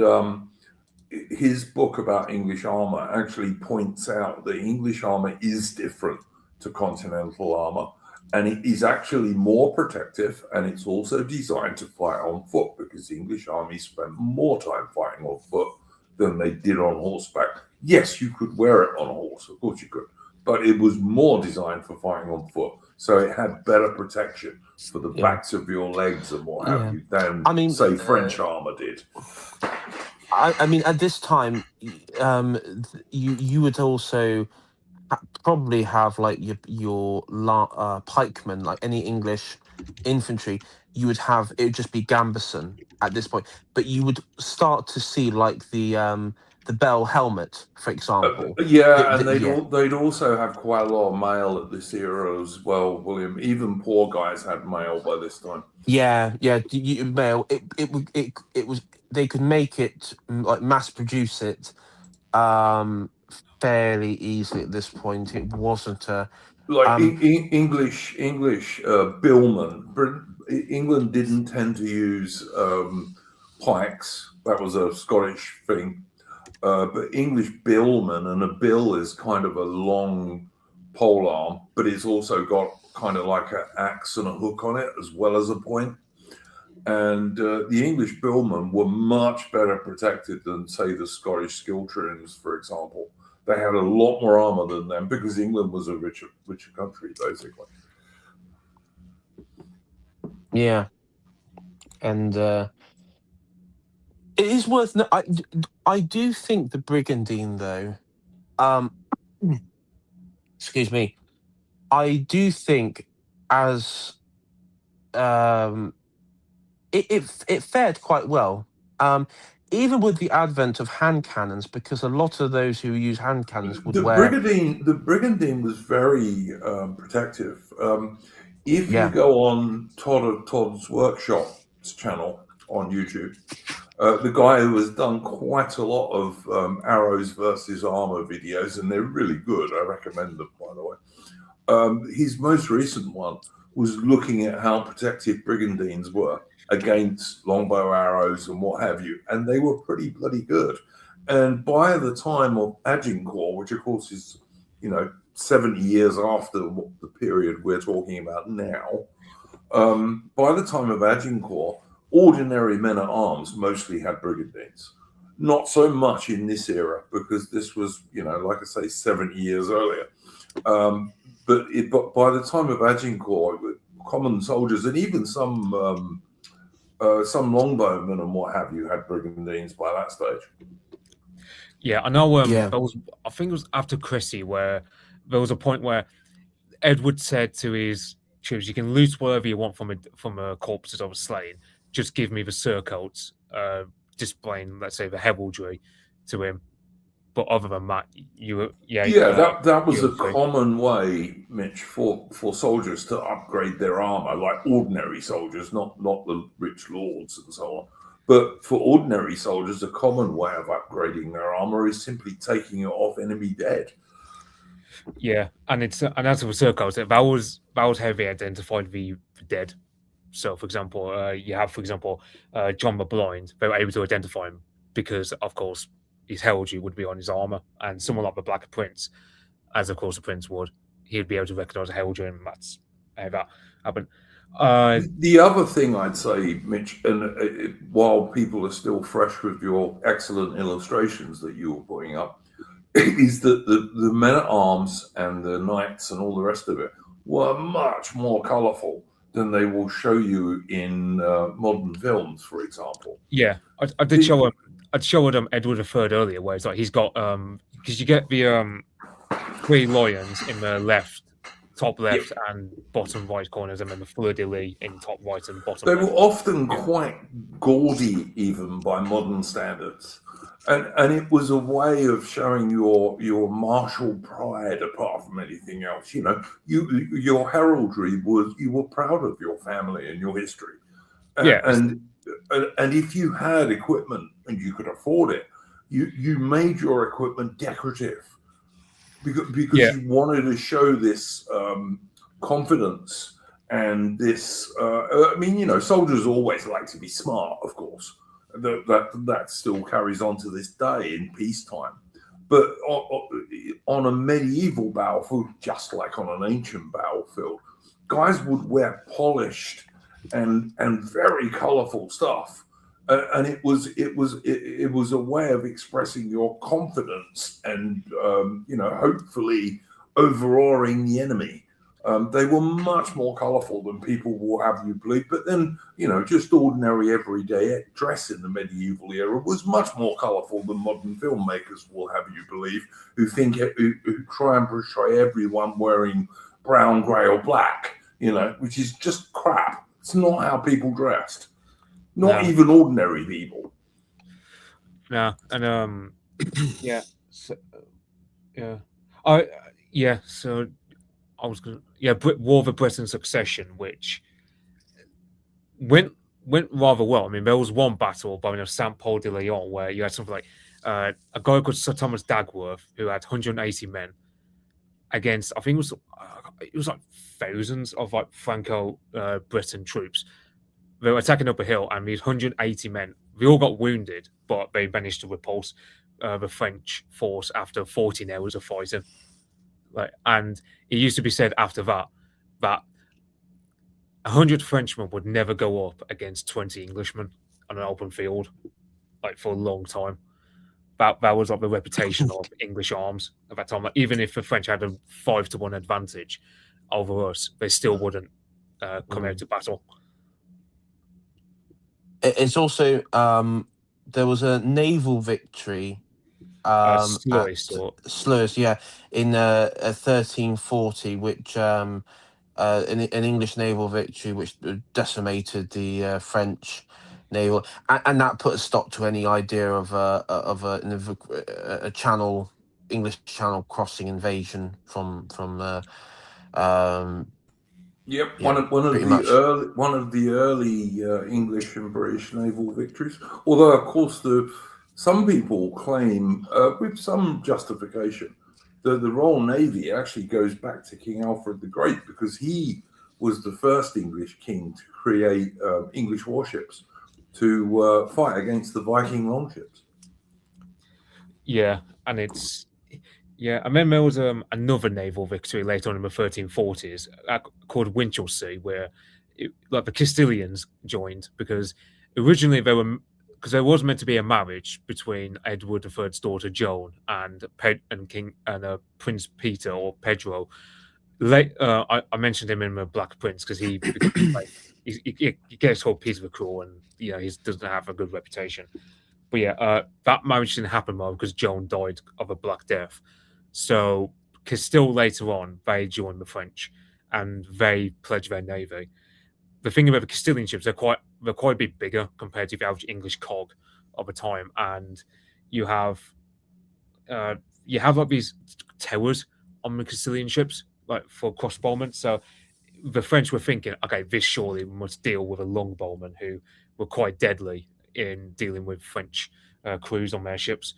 his book about English armor actually points out that English armor is different to continental armor, and it is actually more protective, and it's also designed to fight on foot because the English army spent more time fighting on foot than they did on horseback. Yes, you could wear it on a horse, of course you could, but it was more designed for fighting on foot, so it had better protection for the backs of your legs and what have you than, say, French armor did. I mean, at this time, you would also probably have like your pikemen, like any English infantry. You would have it would just be gambeson at this point, but you would start to see like the bell helmet, for example. Yeah, and Yeah, they'd also have quite a lot of mail at this era as well, William. Even poor guys had mail by this time. yeah, yeah. Mail. It was they could make it like mass produce it fairly easily at this point. It wasn't a Like um English billmen. England didn't tend to use pikes. That was a Scottish thing. But English billman, and a bill is kind of a long pole arm, but it's also got kind of like an axe and a hook on it as well as a point. And the English billmen were much better protected than, say, the Scottish schiltrons, for example. They had a lot more armor than them because England was a richer country, basically. yeah, and it is worth. I do think the brigandine, though. Excuse me. I do think as it fared quite well. Even with the advent of hand cannons, because a lot of those who use hand cannons would wear. The brigandine was very protective. If you Yeah, go on Todd's Workshop's channel on YouTube, the guy who has done quite a lot of arrows versus armor videos, and they're really good. I recommend them, by the way. His most recent one was looking at how protected brigandines were against longbow arrows and what have you, and they were pretty bloody good. And by the time of Agincourt, which of course is 70 years after the period we're talking about now, by the time of Agincourt, ordinary men at arms mostly had brigandines. Not so much in this era, because this was, like I say, 70 years earlier. But by the time of Agincourt, common soldiers and even some longbowmen and what have you had brigandines by that stage. Yeah, I know. Yeah. I think it was after Cressy where there was a point where Edward said to his troops, "You can loot whatever you want from a corpses of a slain. Just give me the surcoats, displaying, let's say, the heraldry to him. But other than that, that was a common way, Mitch, for soldiers to upgrade their armor, like ordinary soldiers, not the rich lords and so on. But for ordinary soldiers, a common way of upgrading their armor is simply taking it off enemy dead. Yeah, and as for surcoats, that was how they identified the dead. So, for example, you have, John the Blind. They were able to identify him because, of course, his heraldry would be on his armor, and someone like the Black Prince, as of course the Prince would, he'd be able to recognize a heraldry, and that's how that happened. The other thing I'd say, Mitch, and while people are still fresh with your excellent illustrations that you were putting up, is that the men at arms and the knights and all the rest of it were much more colourful than they will show you in modern films, for example. Yeah, I did show him. I'd showed Edward III earlier, where it's like he's got because you get the 3 lions in the top left and bottom right corners, and then the fleur-de-lis in top right and bottom. They left. were often quite gaudy, even by modern standards, and it was a way of showing your martial pride apart from anything else. Your heraldry was, you were proud of your family and your history. And if you had equipment and you could afford it, you made your equipment decorative because you wanted to show this confidence and this. Soldiers always like to be smart, of course. That still carries on to this day in peacetime. But on a medieval battlefield, just like on an ancient battlefield, guys would wear polished and very colourful stuff, and it was a way of expressing your confidence and hopefully overawing the enemy. They were much more colourful than people will have you believe. But then, just ordinary everyday dress in the medieval era was much more colourful than modern filmmakers will have you believe, who try and portray everyone wearing brown, grey, or black, which is just crap. It's not how people dressed. Not even ordinary people. No, and yeah, so, yeah, So I was gonna, War of the Britain Succession, which went rather well. I mean, there was one battle by Saint Paul de Leon where you had something like a guy called Sir Thomas Dagworth who had 180 men against, I think it was like thousands of like Franco Britain troops. They were attacking up a hill, and these 180 men, they all got wounded, but they managed to repulse the French force after 14 hours of fighting. And it used to be said after that 100 Frenchmen would never go up against 20 Englishmen on an open field, for a long time. That was like the reputation of English arms at that time. Like, even if the French had a 5-1 advantage over us, they still wouldn't come out to battle. It's also there was a naval victory. Sluis, yeah, in 1340, which an English naval victory which decimated the French naval, and that put a stop to any idea of a channel, English Channel crossing invasion from Yep, yeah, one of the early English and British naval victories. Although, of course, some people claim, with some justification, that the Royal Navy actually goes back to King Alfred the Great, because he was the first English king to create English warships to fight against the Viking longships. Yeah, and and then there was another naval victory later on in the 1340s called Winchelsea, where the Castilians joined, because originally there was meant to be a marriage between Edward III's daughter Joan and Prince Peter, or Pedro. I mentioned him in the Black Prince because he gets called Peter the Cruel, and he doesn't have a good reputation. But that marriage didn't happen because Joan died of a Black Death. So Castile later on, they joined the French and they pledged their navy. The thing about the Castilian ships, they're quite a bit bigger compared to the average English cog of the time, and you have like these towers on the Castilian ships, like for crossbowmen. So the French were thinking, okay, this surely must deal with a longbowmen who were quite deadly in dealing with French crews on their ships.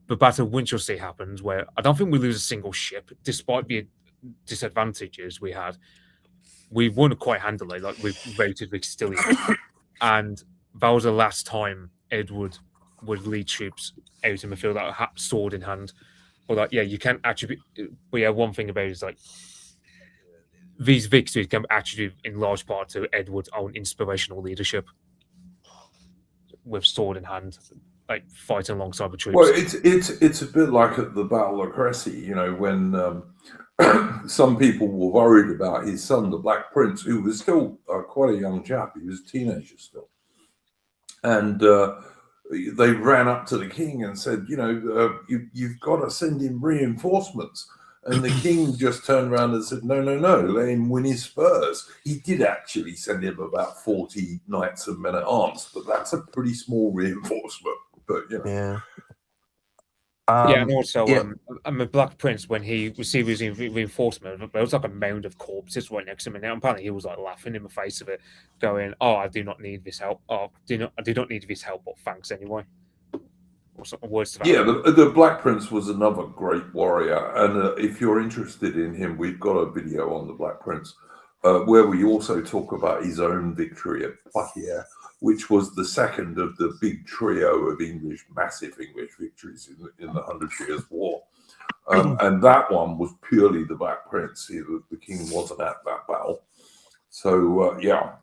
The Battle of Winchelsea happens, where I don't think we lose a single ship, despite the disadvantages we had. We won quite handily, like we routed the Castilians, and that was the last time Edward would lead troops out in the field, sword in hand. But you can't attribute. But one thing about it is these victories can attribute in large part to Edward's own inspirational leadership, with sword in hand, fighting alongside the troops. Well, it's a bit like at the Battle of Crecy, when some people were worried about his son, the Black Prince, who was still quite a young chap. He was a teenager still. And they ran up to the king and said, you've got to send him reinforcements. And the king just turned around and said, no, let him win his spurs. He did actually send him about 40 knights and men at arms, but that's a pretty small reinforcement. But, Yeah. And also, the Black Prince, when he received his reinforcement, there was like a mound of corpses right next to him, and apparently he was laughing in the face of it, going, "Oh, I do not need this help. Oh, I do not need this help, but thanks anyway." Or some words to that. Yeah, the Black Prince was another great warrior, and if you're interested in him, we've got a video on the Black Prince where we also talk about his own victory at Poitiers, which was the second of the big trio of massive English victories in the 100 Years' War. And that one was purely the Black Prince. The king wasn't at that battle. So,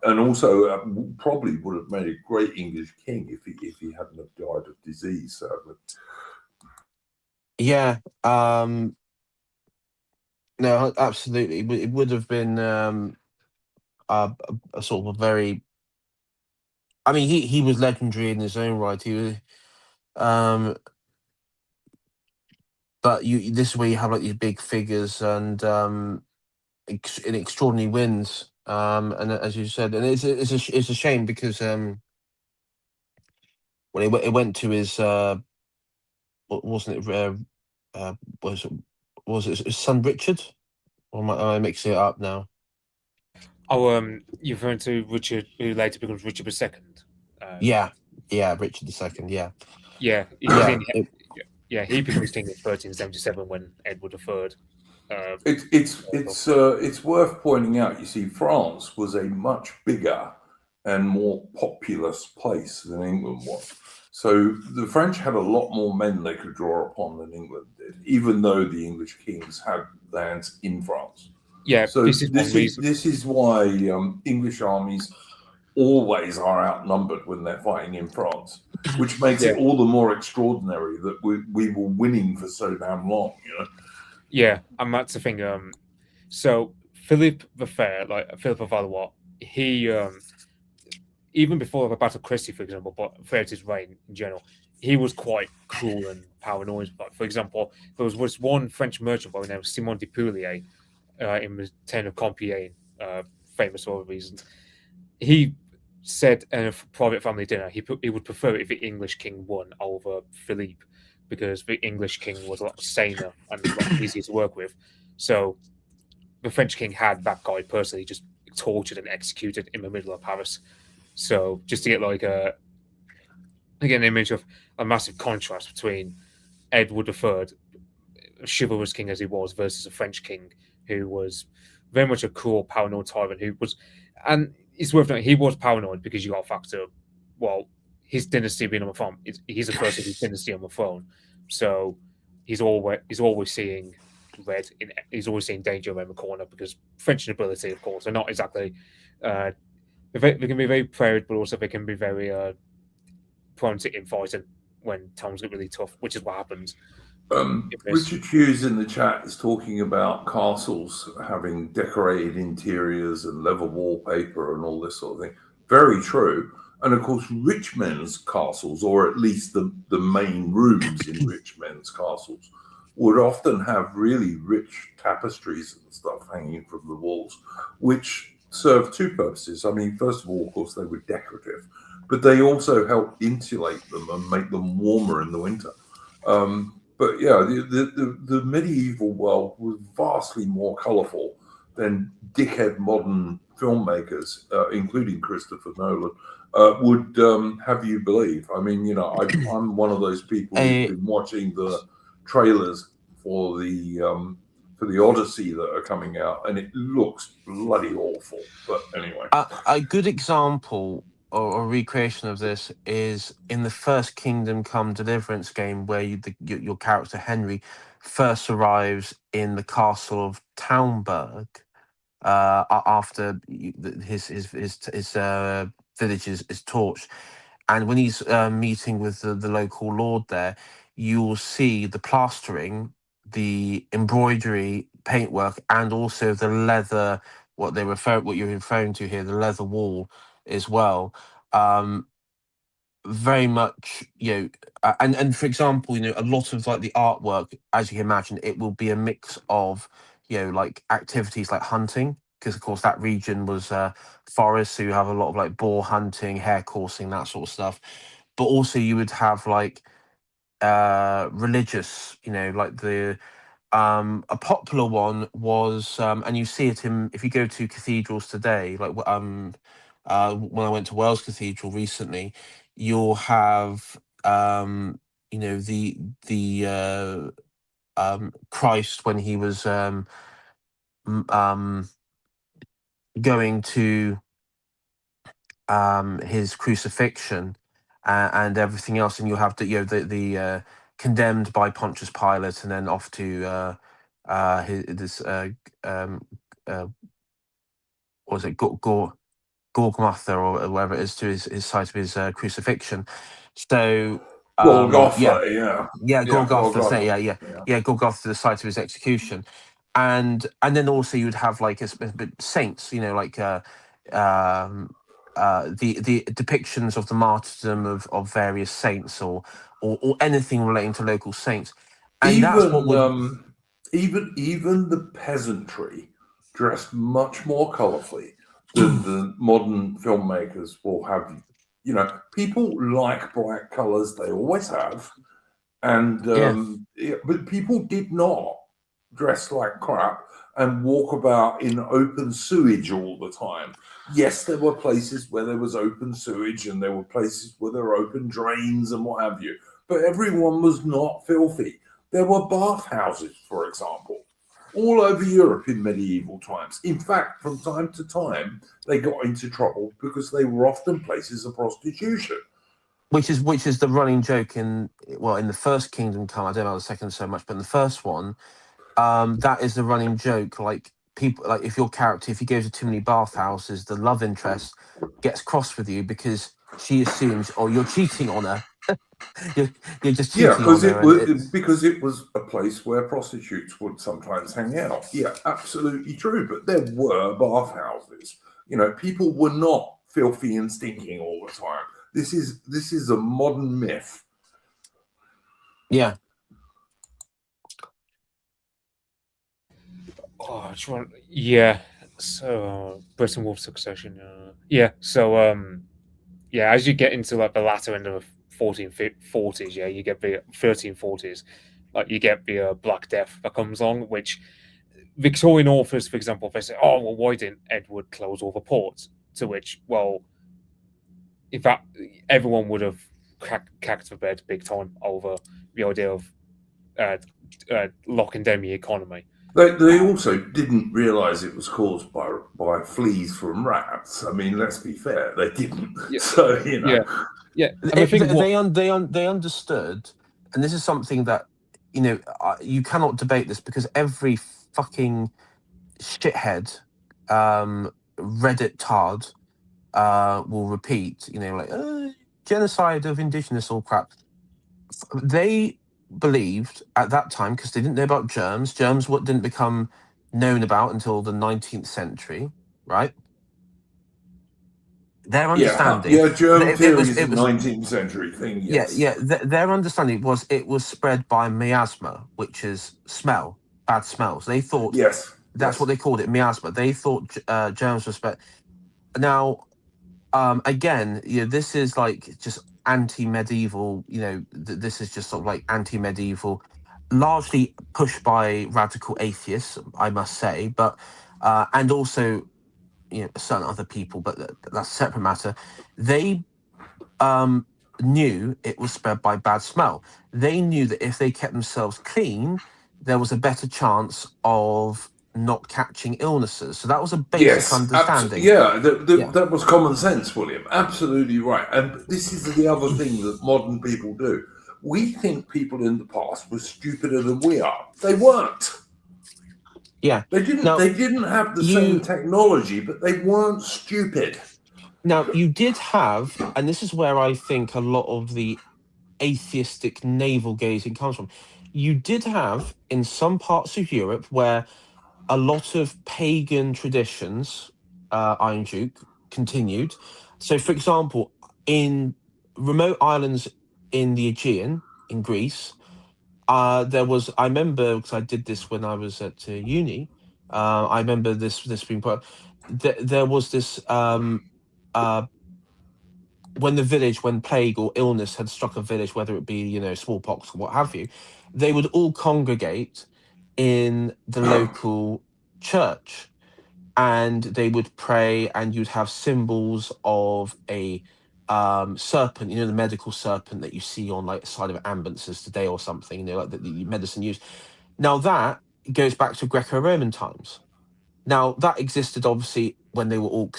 and also probably would have made a great English king if he hadn't have died of disease, sadly. Yeah. No, absolutely. It would have been a sort of a very. I mean, he was legendary in his own right. He was, um, but this is where you have like these big figures and in extraordinary wins. And as you said, and it's a shame because when it went to his wasn't it uh was it his son Richard? Or am I mixing it up now? Oh, you're referring to Richard, who later becomes Richard II. Yeah, Richard II. Yeah, Yeah, yeah, he becomes king in 1377 when Edward III. It's worth pointing out. You see, France was a much bigger and more populous place than England was. So the French had a lot more men they could draw upon than England did, even though the English kings had lands in France. Yeah, So this is one reason. this is why English armies always are outnumbered when they're fighting in France, which makes it all the more extraordinary that we were winning for so damn long, you know. Yeah, and that's the thing. So Philip the Fair, like Philip of Valois, he even before the Battle of Crecy, for example, but throughout his reign in general, he was quite cruel and paranoid. Like, for example, there was one French merchant by the name of Simon de Poulier in the town of Compiègne, famous for other reasons. He said in a private family dinner he would prefer if the English king won over Philippe because the English king was a lot saner and a lot easier to work with. So the French king had that guy personally just tortured and executed in the middle of Paris. So just to get like an image of a massive contrast between Edward III, chivalrous king as he was, versus a French king who was very much a cruel, paranoid tyrant who was, and it's worth noting, he was paranoid because you got a factor, well, his dynasty being on the throne, he's the first of his dynasty on the throne, so he's always seeing red, he's always seeing danger around the corner because French nobility, of course, are not exactly, they can be very proud, but also they can be very prone to infighting when times get really tough, which is what happens. Richard Hughes in the chat is talking about castles having decorated interiors and leather wallpaper and all this sort of thing. Very true. And of course, rich men's castles, or at least the main rooms in rich men's castles, would often have really rich tapestries and stuff hanging from the walls, which serve two purposes. I mean, first of all, of course, they were decorative, but they also help insulate them and make them warmer in the winter. But yeah, the medieval world was vastly more colourful than dickhead modern filmmakers, including Christopher Nolan, would have you believe. I mean, you know, I'm one of those people who's been watching the trailers for the Odyssey that are coming out, and it looks bloody awful. But anyway, a good example or a recreation of this is in the first Kingdom Come Deliverance game, where your character Henry first arrives in the castle of Townburg after his village is torched, and when he's meeting with the local lord there, you will see the plastering, the embroidery, paintwork, and also the leather. What you're referring to here, the leather wall as well. Very much, and for example, a lot of like the artwork, as you can imagine, it will be a mix of, like activities like hunting, because of course that region was forests, so you have a lot of like boar hunting, hare coursing, that sort of stuff. But also you would have like religious, like a popular one was, and you see it in, if you go to cathedrals today, like when I went to Wales Cathedral recently, you'll have the Christ when he was going to his crucifixion and everything else, and you have the condemned by Pontius Pilate and then off to what was it, Gorgmatha or whatever it is, to his site of his crucifixion. So Golgotha, Golgotha, Golgotha. Golgotha, the site of his execution. and then also you'd have like a bit saints, you know, like the depictions of the martyrdom of various saints, or anything relating to local saints, and that's what Even would. even the peasantry dressed much more colourfully than the modern filmmakers will have you. You know, people like bright colours; they always have, and Yeah. but people did not dress like crap and walk about in open sewage all the time. Yes, there were places where there was open sewage, and there were places where there were open drains and what have you, but everyone was not filthy. There were bathhouses, for example, all over Europe in medieval times. In fact, from time to time, they got into trouble because they were often places of prostitution. Which is the running joke in the first Kingdom Come. I don't know the second so much, but in the first one, that is the running joke. Like people, like if your character, if you go to too many bathhouses, the love interest gets cross with you because she assumes, oh, you're cheating on her. you're just Yeah, cheating on her, and it's because it was a place where prostitutes would sometimes hang out. Yeah, absolutely true. But there were bathhouses. You know, people were not filthy and stinking all the time. This is a modern myth. yeah. Oh, yeah. So Britain Wolf Succession. Yeah. So yeah, as you get into like the latter end of 1440s, yeah, you get the 1340s, like you get the Black Death that comes on, which Victorian authors, for example, they say, oh, well, why didn't Edward close all the ports? To which, well, in fact, everyone would have cacked the bed big time over the idea of locking down the economy. They also didn't realise it was caused by fleas from rats. I mean, let's be fair, they didn't. Yeah. So you know, yeah. And I think They understood, and this is something that you cannot debate this because every fucking shithead, Reddit tard, will repeat, like genocide of indigenous all crap. They believed at that time, because they didn't know about germs. Germs what didn't become known about until the 19th century, right? Their understanding, germ it theory was is a 19th century thing. Yes, their understanding was it was spread by miasma, which is smell, bad smells. They thought that's what they called it, miasma. They thought germs were spread. Now, again, this is like just anti-medieval. This is just sort of like anti-medieval, largely pushed by radical atheists, I must say, but and also certain other people, but that's a separate matter. They knew it was spread by bad smell. They knew that if they kept themselves clean, there was a better chance of not catching illnesses. So that was a basic understanding. That was common sense, William. Absolutely right. And this is the other thing that modern people do. We think people in the past were stupider than we are. They weren't. Yeah, they didn't have the same technology, but they weren't stupid. Now, you did have, and this is where I think a lot of the atheistic navel gazing comes from. You did have in some parts of Europe where a lot of pagan traditions, Iron Duke, continued. So, for example, in remote islands in the Aegean, in Greece, there was, I remember, because I did this when I was at uni, I remember this being put, there was this, when plague or illness had struck a village, whether it be, smallpox or what have you, they would all congregate in the local church and they would pray, and you'd have symbols of a serpent, the medical serpent that you see on like the side of ambulances today or something, like the medicine used. Now that goes back to Greco-Roman times. Now that existed obviously when they were all,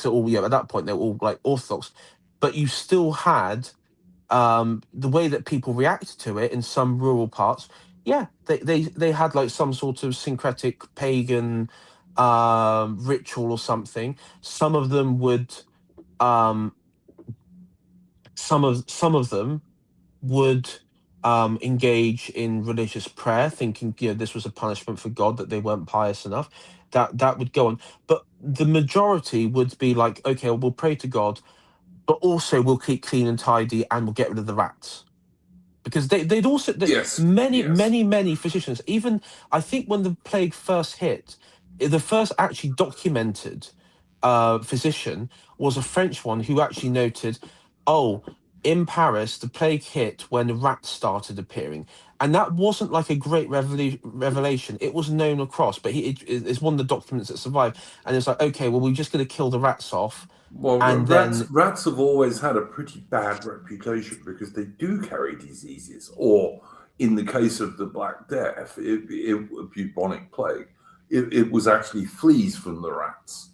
at that point they were all like Orthodox, but you still had the way that people reacted to it in some rural parts. Yeah, they had like some sort of syncretic pagan ritual or something. Some of them would some of them would engage in religious prayer, thinking this was a punishment for God that they weren't pious enough. That would go on, but the majority would be like, okay, well, we'll pray to God, but also we'll keep clean and tidy, and we'll get rid of the rats. Because they'd also Yes, many yes. many physicians, even I think when the plague first hit, the first actually documented physician was a French one who actually noted, oh, in Paris the plague hit when the rats started appearing, and that wasn't like a great revelation. It was known across, but it's one of the documents that survived, and it's like, okay, well, we're just going to kill the rats off. Well, And then rats have always had a pretty bad reputation because they do carry diseases, or in the case of the Black Death, bubonic plague, it was actually fleas from the rats.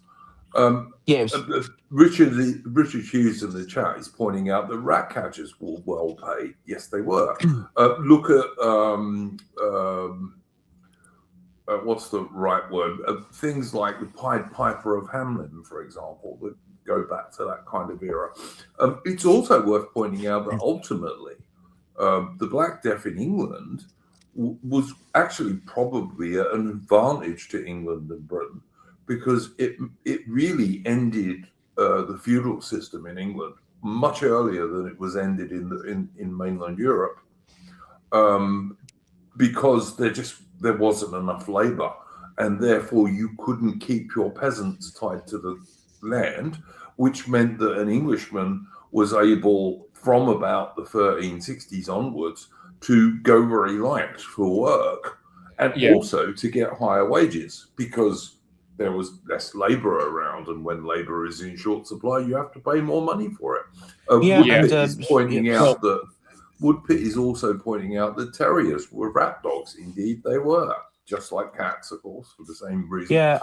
yeah, it was, Richard Hughes in the chat is pointing out that rat catchers were well paid. Yes, they were. Look at what's the right word? Things like the Pied Piper of Hamelin, for example, that go back to that kind of era. It's also worth pointing out that ultimately, the Black Death in England was actually probably an advantage to England and Britain, because it really ended the feudal system in England much earlier than it was ended in mainland Europe, because there wasn't enough labor, and therefore you couldn't keep your peasants tied to the land, which meant that an Englishman was able, from about the 1360s onwards, to go very light for work, and also to get higher wages, because there was less labor around, and when labor is in short supply, you have to pay more money for it. Woodpit is pointing out that Woodpit is also pointing out that terriers were rat dogs. Indeed, they were, just like cats, of course, for the same reason. Yeah,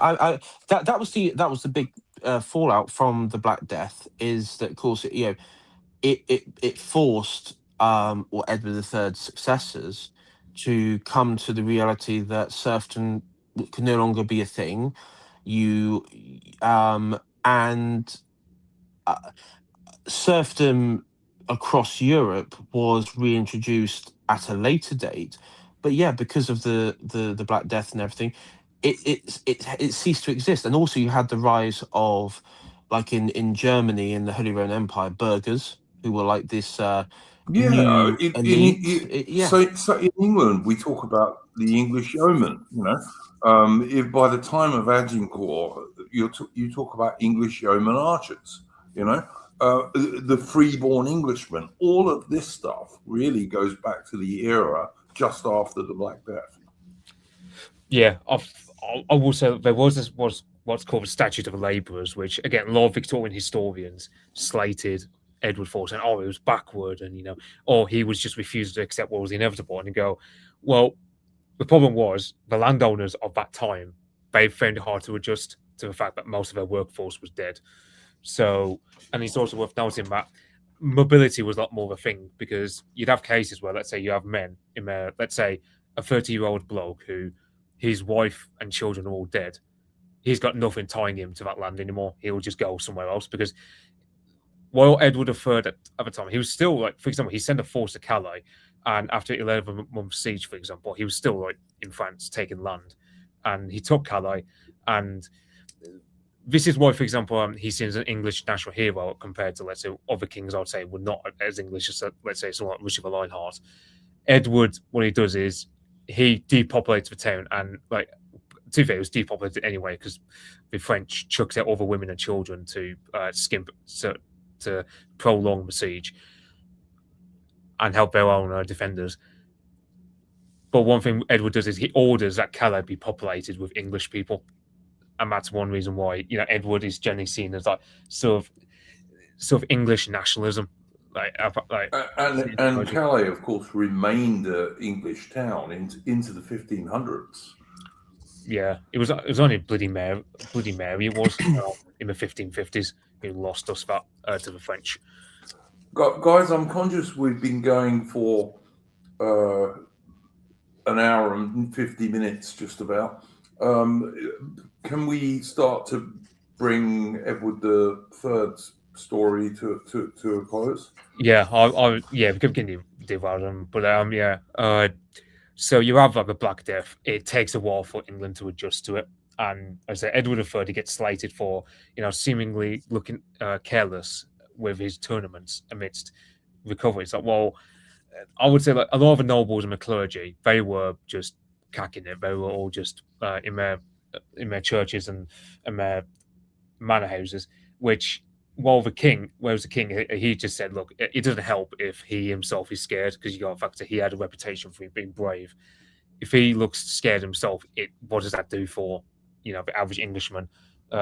that was the big fallout from the Black Death, is that, of course, it forced or Edward III's successors to come to the reality that serfdom could no longer be a thing. And serfdom across Europe was reintroduced at a later date, but because of the Black Death and everything, it ceased to exist. And also you had the rise of, like in Germany, in the Holy Roman Empire, burghers, who were like this new elite. So in England, we talk about the English yeoman. If by the time of Agincourt, you talk about English yeoman archers. The freeborn Englishman. All of this stuff really goes back to the era just after the Black Death. Yeah, I will say there was what's called the Statute of Labourers, which, again, a lot of Victorian historians slated Edward for, saying, oh, it was backward, and or he was just refused to accept what was inevitable. And you go, well, the problem was the landowners of that time, they found it hard to adjust to the fact that most of their workforce was dead. So, and it's also worth noting that mobility was a lot more of a thing, because you'd have cases where, let's say, you have men in there, let's say a 30-year-old bloke who his wife and children are all dead. He's got nothing tying him to that land anymore. He'll just go somewhere else, because while Edward III at the time, he was still, like, for example, he sent a force to Calais, and after 11 months siege, for example, he was still, like, in France taking land, and he took Calais. And this is why, for example, he's seen as an English national hero compared to, let's say, other kings. I would say were not as English as, let's say, someone like Richard of Lionheart. Edward, what he does is he depopulates the town, and, like, to be fair, it was depopulated anyway because the French chucked out all the women and children to to prolong the siege and help their own defenders. But one thing Edward does is he orders that Calais be populated with English people, and that's one reason why Edward is generally seen as, like, sort of English nationalism. And Calais, of course, remained an English town into the 1500s. Yeah, it was only Bloody Mary. It was in the 1550s who lost us that to the French. Guys, I'm conscious we've been going for an hour and 50 minutes, just about. Can we start to bring Edward III's story to a close? Yeah, we can continue. derail but yeah. So you have like a Black Death. It takes a while for England to adjust to it, and as I say, Edward III, he gets slated for seemingly looking careless with his tournaments amidst recovery. It's like, well, I would say like a lot of the nobles and the clergy, they were just cacking it. They were all just in their churches and their manor houses, which whereas the king, he just said, look, it doesn't help if he himself is scared, because you got the fact that he had a reputation for being brave. If he looks scared himself, what does that do for the average Englishman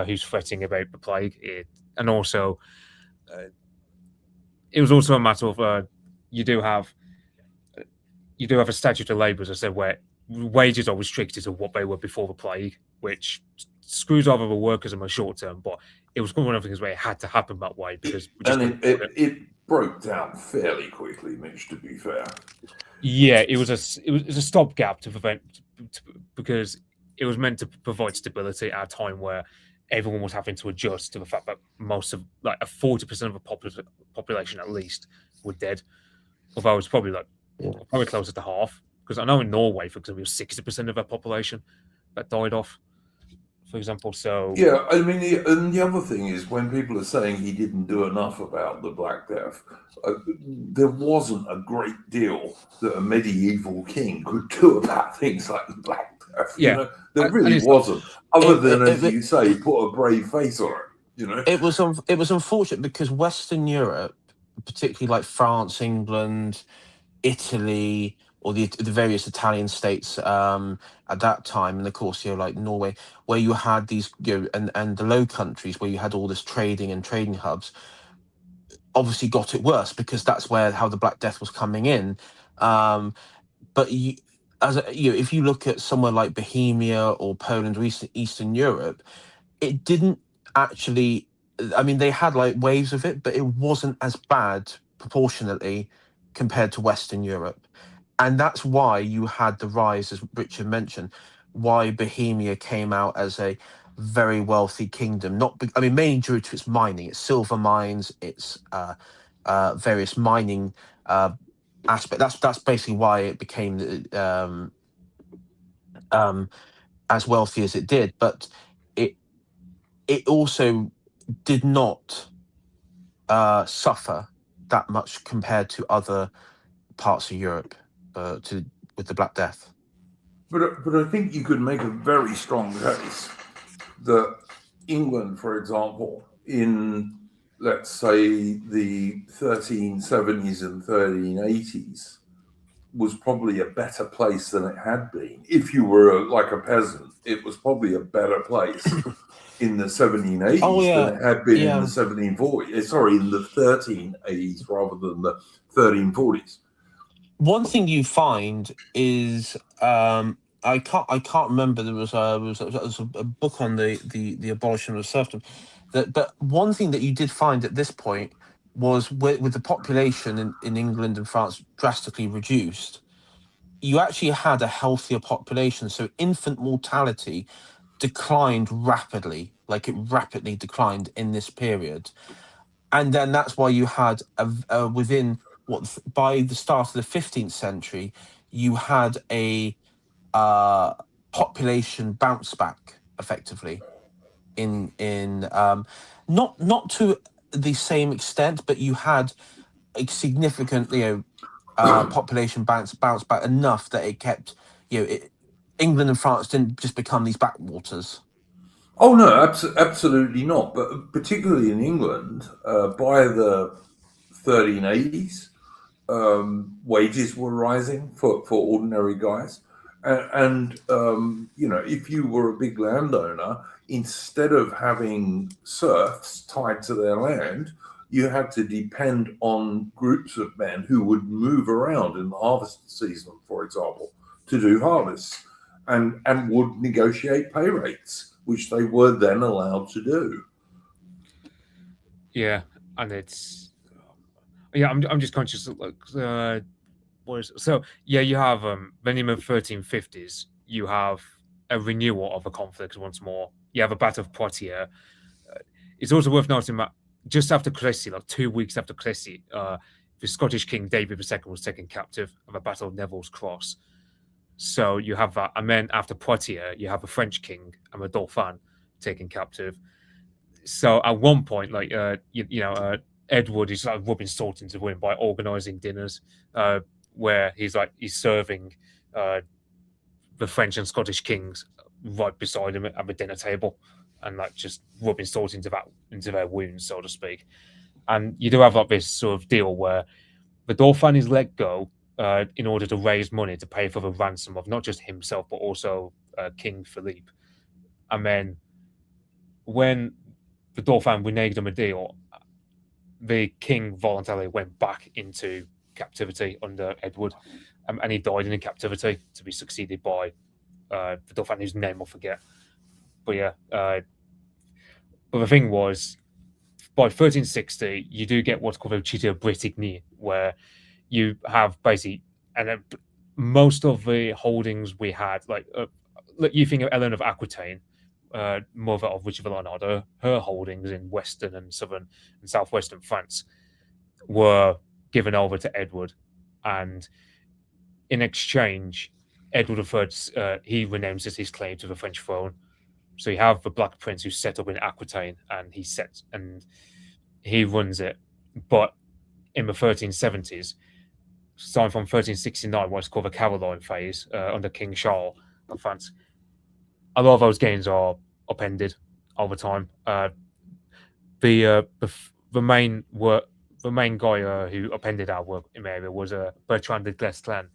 who's fretting about the plague? And also, it was also a matter of you do have a statute of labour, as I said, where wages are restricted to what they were before the plague, which screws over the workers in the short term. But it was one of the things where it had to happen that way, because it broke down fairly quickly, Mitch. To be fair, yeah, it was a stopgap to prevent, because it was meant to provide stability at a time where everyone was having to adjust to the fact that most of, like, 40% of the population at least were dead. Although it's probably probably closer to half, because I know in Norway, for example, it was 60% of their population that died off, for example. So yeah, I mean, the other thing is, when people are saying he didn't do enough about the Black Death, there wasn't a great deal that a medieval king could do about things like the Black Death. Yeah, there really wasn't, other than, as you say, put a brave face on it. It was unfortunate because Western Europe, particularly like France, England, Italy, or the various Italian states at that time, and of course, like Norway, where you had these, and the Low Countries, where you had all this trading and trading hubs, obviously got it worse, because that's how the Black Death was coming in. But if you look at somewhere like Bohemia or Poland or Eastern Europe, it didn't actually. I mean, they had like waves of it, but it wasn't as bad proportionately compared to Western Europe. And that's why you had the rise, as Richard mentioned, why Bohemia came out as a very wealthy kingdom. Mainly due to its mining, its silver mines, its various mining aspect. That's basically why it became as wealthy as it did. But it also did not suffer that much compared to other parts of Europe with the Black Death. But I think you could make a very strong case that England, for example, in, let's say, the 1370s and 1380s, was probably a better place than it had been. If you were like a peasant, it was probably a better place in the 1780s than it had been in the 1740s. Sorry, in the 1380s rather than the 1340s. One thing you find is I can't remember. There was a book on the abolition of serfdom. But one thing that you did find at this point was with the population in England and France drastically reduced, you actually had a healthier population. So infant mortality declined rapidly, like it rapidly declined in this period. And then that's why you had by the start of the 15th century, you had a population bounce back effectively in not to the same extent, but you had a significant population bounce back enough that it kept England and France didn't just become these backwaters. Oh no, absolutely not. But particularly in England, by the 1380s, wages were rising for ordinary guys, and if you were a big landowner, instead of having serfs tied to their land, you had to depend on groups of men who would move around in the harvest season, for example, to do harvests, and would negotiate pay rates, which they were then allowed to do. Yeah, and I'm just conscious of you have then in the 1350s, you have a renewal of the conflict once more. You have a Battle of Poitiers. It's also worth noting that just after Crécy, like 2 weeks after Crécy, the Scottish King David II was taken captive at the Battle of Neville's Cross. So you have that, and then after Poitiers, you have the French king and the Dauphin taken captive. So at one point, like Edward is like rubbing salt into the wound by organizing dinners where he's serving the French and Scottish kings right beside him at the dinner table, and like just rubbing salt into their wounds, so to speak. And you do have like this sort of deal where the Dauphin is let go in order to raise money to pay for the ransom of not just himself but also King Philippe. And then when the Dauphin reneged on the deal, the king voluntarily went back into captivity under Edward, and he died in captivity to be succeeded by the Dauphin, whose name I forget. But yeah, but the thing was, by 1360, you do get what's called a Treaty of Bretigny, where you have basically, and most of the holdings we had, like you think of Ellen of Aquitaine, mother of Richard of Leonardo, her holdings in western and southern and southwestern France were given over to Edward, and in exchange, Edward III he renounces his claim to the French throne. So you have the Black Prince who's set up in Aquitaine, and he runs it. But in the 1370s, starting from 1369, what's called the Caroline phase under King Charles of France, a lot of those gains are upended over time. The main guy who upended our work in the area was Bertrand de Guesclin,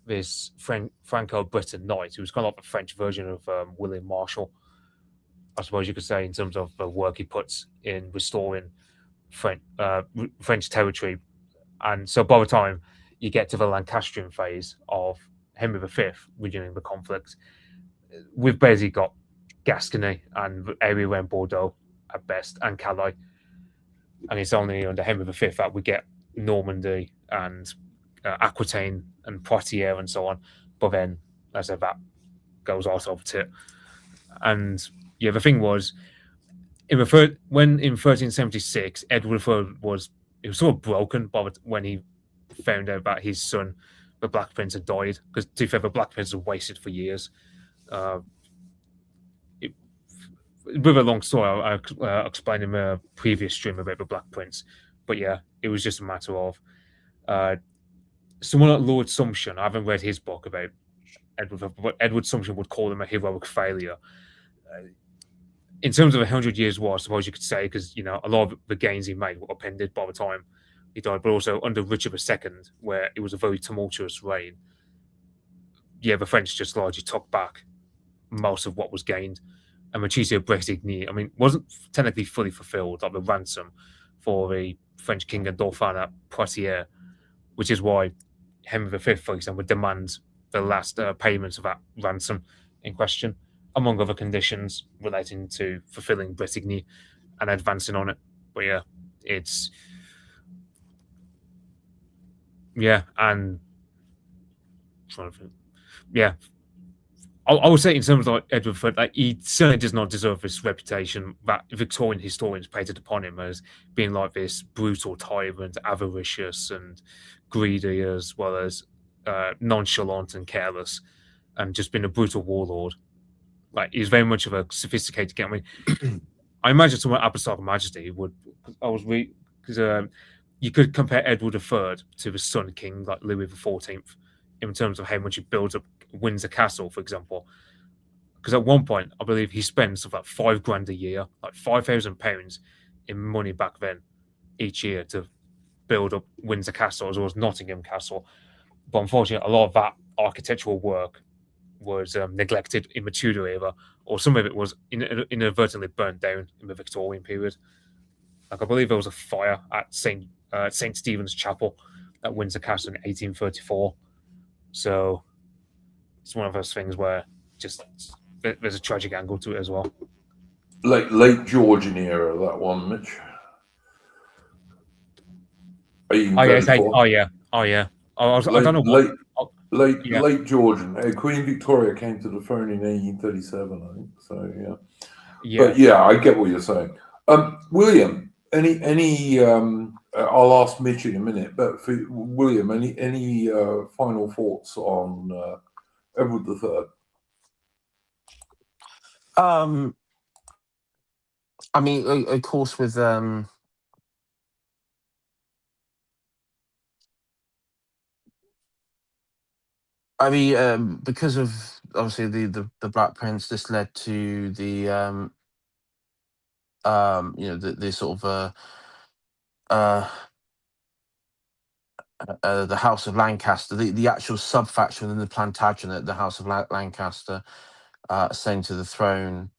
this Franco-Briton knight who was kind of like the French version of William Marshall, I suppose you could say, in terms of the work he puts in restoring French territory. And so by the time you get to the Lancastrian phase of Henry V resuming the conflict, we've basically got Gascony and the area around Bordeaux at best, and Calais. And it's only under Henry V that we get Normandy and Aquitaine and Poitiers and so on. But then, as I said, that goes also over tit. And yeah, the thing was, when in 1376, Edward III was sort of broken when he found out that his son, the Black Prince, had died. Because to be fair, the Black Prince was wasted for years. With a long story, I explained in a previous stream about the Black Prince. But yeah, it was just a matter of someone like Lord Sumption. I haven't read his book about Edward, but Edward Sumption would call him a heroic failure. In terms of 100 Years' War, I suppose you could say, because a lot of the gains he made were upended by the time he died, but also under Richard II, where it was a very tumultuous reign. Yeah, the French just largely took back most of what was gained. And the Treaty of Bretigny, wasn't technically fully fulfilled, like the ransom for the French king and Dauphin at Poitiers, which is why Henry V, for example, demands the last payments of that ransom in question, among other conditions relating to fulfilling Bretigny and advancing on it. But yeah, it's... Yeah, and... Yeah. I would say in terms of like Edward III, like, he certainly does not deserve this reputation that Victorian historians painted upon him as being like this brutal tyrant, avaricious and greedy, as well as nonchalant and careless, and just being a brutal warlord. Like, he's very much of a sophisticated guy. I imagine someone at Apostolic Majesty would. Because you could compare Edward III to the Sun King, like Louis XIV, in terms of how much he builds up Windsor Castle, for example. Because at one point, I believe he spends about $5,000 a year, like £5,000 in money back then, each year to build up Windsor Castle as well as Nottingham Castle. But unfortunately, a lot of that architectural work was neglected in the Tudor era, or some of it was inadvertently burnt down in the Victorian period. Like, I believe there was a fire at St. Stephen's Chapel at Windsor Castle in 1834. So it's one of those things where just there's a tragic angle to it as well. Late Georgian era, that one, Mitch. Oh yeah. I don't know. Late Georgian. Queen Victoria came to the throne in 1837, I think. So yeah. But yeah, I get what you're saying. William, any I'll ask Mitch in a minute, but for William, any final thoughts on Edward III? I mean, of course, with I mean, because of obviously the Black Prince, this led to the sort of uh, the House of Lancaster, the actual sub faction within the Plantagenet, the House of Lancaster, ascending to the throne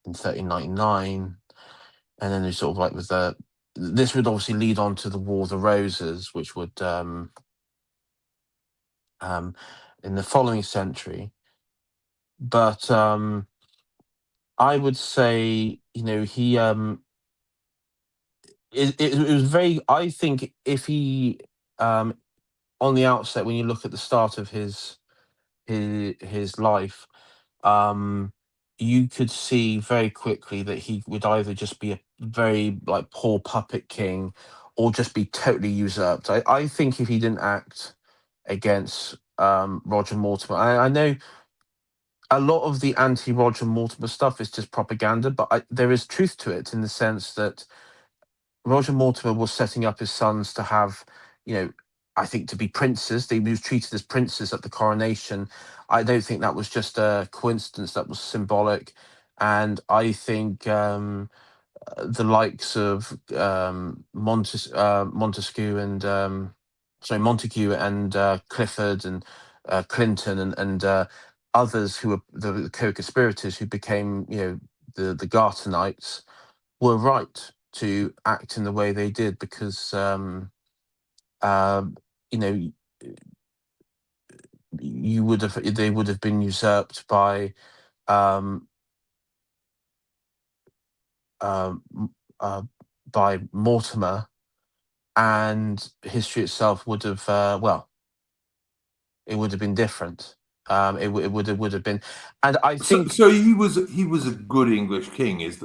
in 1399, and then they sort of like with the this would obviously lead on to the War of the Roses, which would in the following century. But I would say, he it was very. I think if he on the outset, when you look at the start of his life, um, you could see very quickly that he would either just be a very like poor puppet king, or just be totally usurped. I think if he didn't act against Roger Mortimer, I know a lot of the anti-Roger Mortimer stuff is just propaganda, but there is truth to it in the sense that Roger Mortimer was setting up his sons to have, I think to be princes. They was treated as princes at the coronation. I don't think that was just a coincidence. That was symbolic, and I think the likes of Montesquieu and Montague and Clifford and Clinton and others who were the co-conspirators who became, the Gartonites, were right to act in the way they did because you know they would have been usurped by um, um, by Mortimer, and history itself would have it would have been different. It would have been, and I So, think so he was a good English king. Is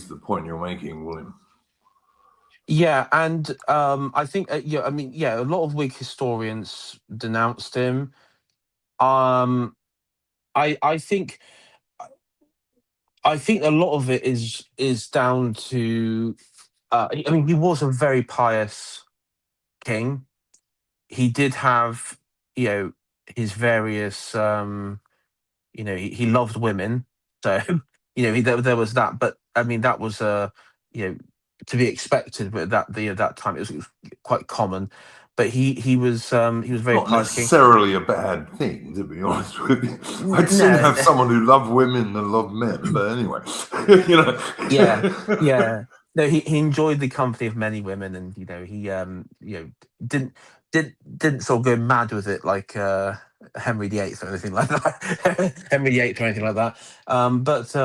the point you're making, William? yeah, and I think I mean a lot of Whig historians denounced him. Um, I think a lot of it is down to I mean he was a very pious king. He did have you know his various he loved women, so there was that, but I mean that was you know to be expected, but that time it was quite common. But he was a very Not pious king. necessarily a bad thing, to be honest with you. I'd sooner No, have someone who loved women than loved men. But anyway, yeah, yeah. No, he enjoyed the company of many women, and he didn't didn't sort of go mad with it like Henry VIII or anything like that. Henry VIII or anything like that. But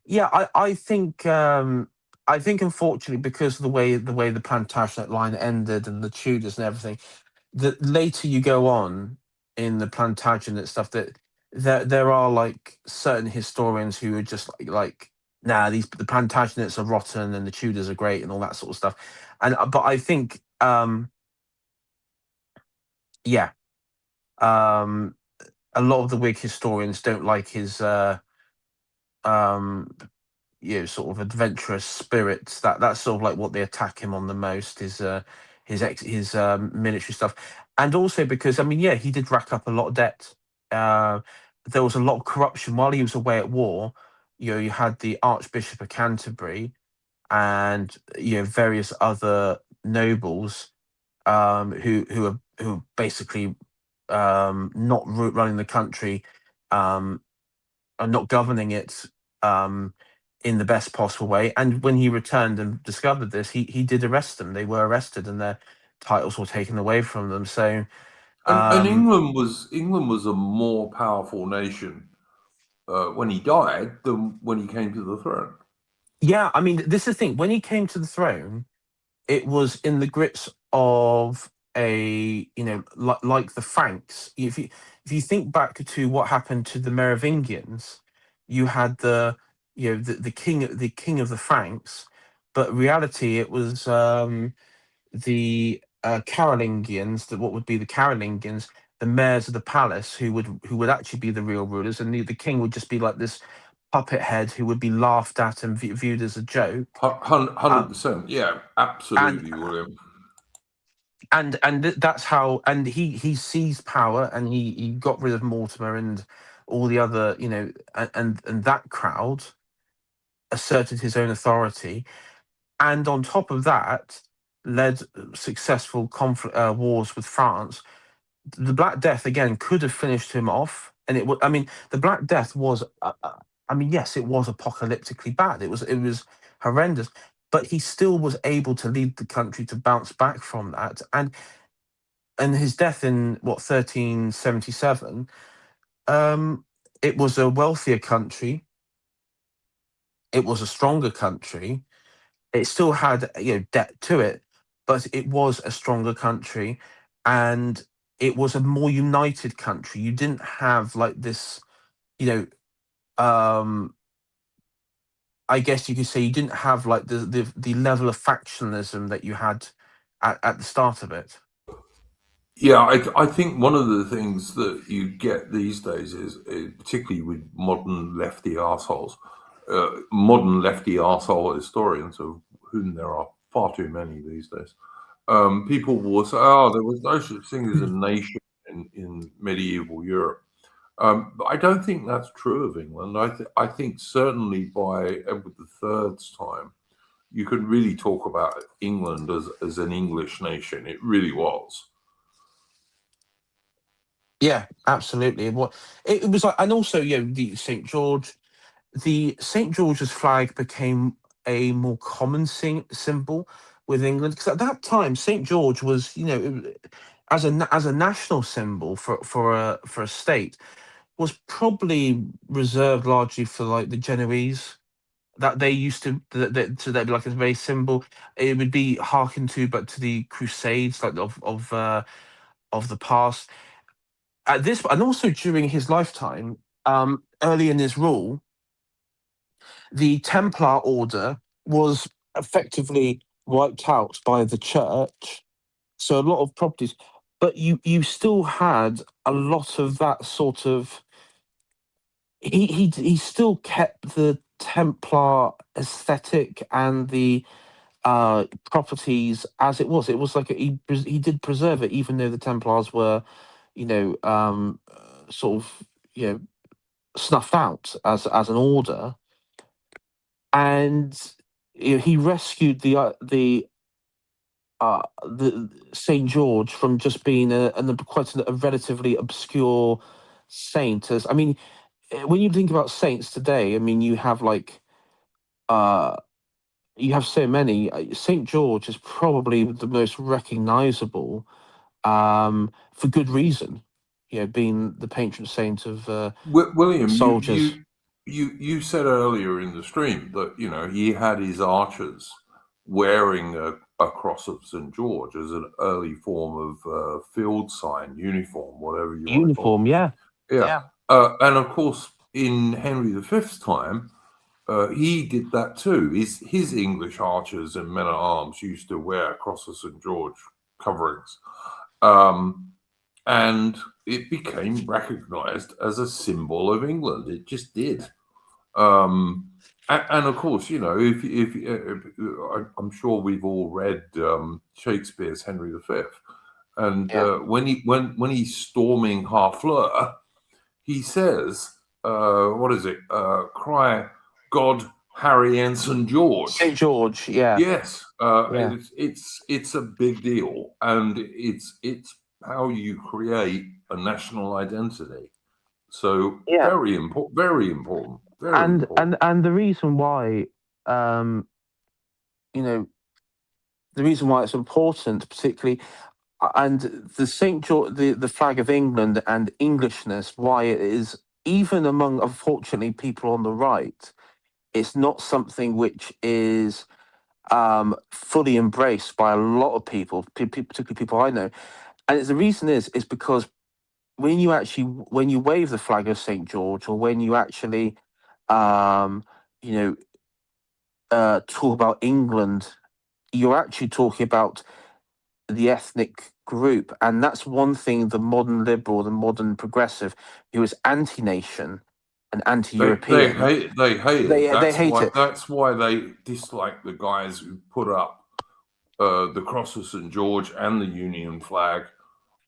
yeah, I think unfortunately, because of the way the Plantagenet line ended and the Tudors and everything, the later you go on in the Plantagenet stuff, that there are like certain historians who are just like nah, the Plantagenets are rotten and the Tudors are great and all that sort of stuff. And but I think yeah, um, a lot of the Whig historians don't like his um, sort of adventurous spirits. That's sort of like what they attack him on the most, is his military stuff, and also because I mean he did rack up a lot of debt. Uh, there was a lot of corruption while he was away at war. You had the Archbishop of Canterbury and various other nobles who are basically not running the country, um, and not governing it in the best possible way. And when he returned and discovered this, he did arrest them. They were arrested and their titles were taken away from them. So and um, England was a more powerful nation when he died than when he came to the throne. yeah, I mean, this is the thing. When he came to the throne, it was in the grips of a like the Franks. If you think back to what happened to the Merovingians, you had the king of the Franks, but in reality it was the Carolingians, what would be the Carolingians, the mayors of the palace, who would actually be the real rulers, and the king would just be like this puppet head who would be laughed at and viewed as a joke. 100%. Yeah, And absolutely, William. that's how, and he seized power, and he got rid of Mortimer and all the other, and that crowd asserted his own authority, and on top of that led successful wars with France. The Black Death again could have finished him off, and it would. I mean, the Black Death was. I mean, yes, it was apocalyptically bad. It was horrendous, but he still was able to lead the country to bounce back from that. And his death in 1377. It was a wealthier country. It was a stronger country. It still had debt to it, but it was a stronger country, and it was a more united country. You didn't have like this, you know, I guess you could say you didn't have like the level of factionalism that you had at the start of it. Yeah, I think one of the things that you get these days is particularly with modern lefty arsehole historians, of whom there are far too many these days. People will say, "Oh, there was no such thing as a nation in medieval Europe." But I don't think that's true of England. I think certainly by Edward III's time, you could really talk about England as an English nation. It really was. Yeah, absolutely. It was like, and also the St. George's flag became a more common symbol with England, because at that time St. George was, as a national symbol for a state, was probably reserved largely for like the Genoese, that they used to, so that'd be like a very symbol. It would be hearkened to, but to the Crusades, like of the past. At this, and also during his lifetime, early in his rule, the Templar order was effectively wiped out by the church. So a lot of properties, but you still had a lot of that sort of. He still kept the Templar aesthetic and the properties as it was. It was like he did preserve it, even though the Templars were, sort of, snuffed out as an order. And he rescued the Saint George from just being quite a relatively obscure saint. As I mean, when you think about saints today, I mean, you have like you have so many. Saint George is probably the most recognizable, for good reason. Being the patron saint of William, soldiers. you said earlier in the stream that he had his archers wearing a cross of St. George as an early form of field sign, uniform, whatever you want to call Uniform, yeah. it. Yeah. And of course, in Henry V's time, he did that too. His English archers and men at arms used to wear cross of St. George coverings. And it became recognized as a symbol of England. It just did. And of course, I'm sure we've all read Shakespeare's Henry V, and when he's storming Harfleur, he says, "What is it? Cry, God, Harry, and St. George." St. George, yeah. Yes, it's a big deal, and it's how you create a national identity. So very important, very important, very important. And the reason why, the reason why it's important, particularly, and the St. George, the flag of England and Englishness, why it is, even among, unfortunately, people on the right, it's not something which is fully embraced by a lot of people, particularly people I know. And the reason is because when you wave the flag of St. George, or when you actually, you know, talk about England, you're actually talking about the ethnic group, and that's one thing the modern liberal, the modern progressive, who is anti-nation and They anti-European, hate it. They hate it. they hate it. That's why they dislike the guys who put up the cross of St. George and the Union flag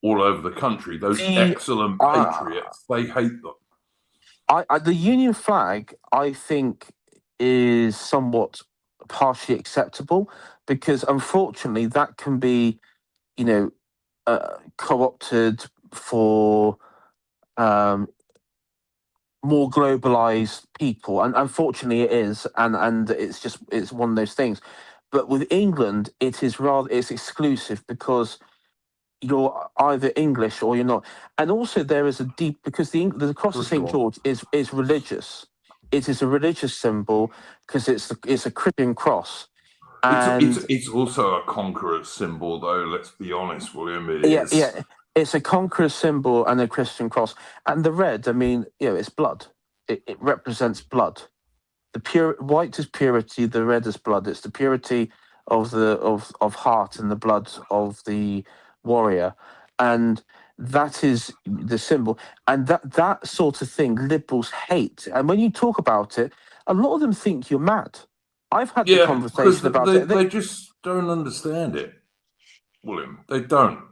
all over the country. Those The excellent patriots, they hate them. the Union flag, I think, is somewhat partially acceptable because unfortunately that can be, you know, co-opted for more globalized people, and unfortunately it is, and it's one of those things. But with England, it's exclusive because you're either English or you're not, and also there is a deep because the cross of St. George is religious. It is a religious symbol because it's a Christian cross, and It's also a conqueror's symbol, though. Let's be honest, William. It yeah, is. yeah, it's a conqueror's symbol and a Christian cross, and the red. I mean, it's blood. It represents blood. The pure white is purity, the red is blood. It's the purity of heart and the blood of the warrior, and that is the symbol. And that sort of thing liberals hate. And when you talk about it, a lot of them think you're mad. I've had the Yeah, because conversation about it. they just don't understand it, William. They don't.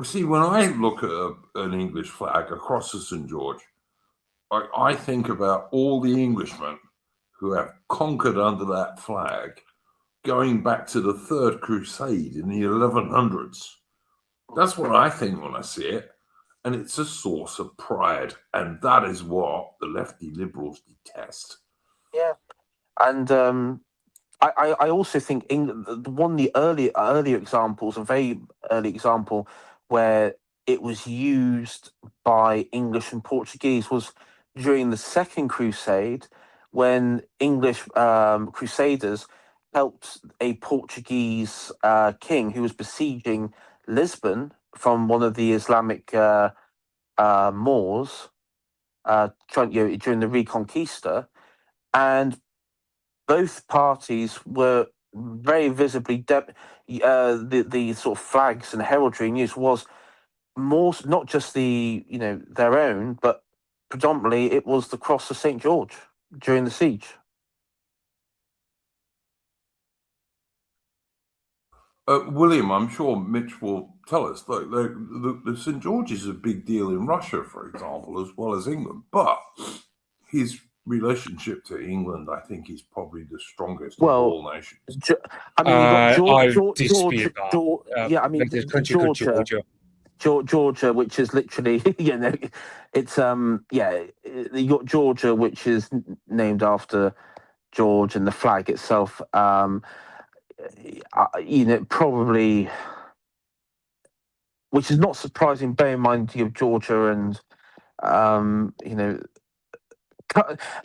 See, when I look at an English flag across the St. George, I think about all the Englishmen who have conquered under that flag going back to the Third Crusade in the 1100s. That's what I think when I see it. And it's a source of pride. And that is what the lefty liberals detest. Yeah. And I also think one of the earlier examples, a very early example where it was used by English and Portuguese was during the Second Crusade, when English crusaders helped a Portuguese king who was besieging Lisbon from one of the Islamic Moors during the Reconquista, and both parties were very visibly the sort of flags and heraldry in use was more not just their own, but predominantly it was the cross of St. George during the siege. William, I'm sure Mitch will tell us, the St. George is a big deal in Russia, for example, as well as England. But his relationship to England, I think, is probably the strongest of all nations. I mean, you got Georgia, which is literally, it's you got Georgia, which is named after George, and the flag itself, probably, which is not surprising. Bear in mind, you have Georgia, and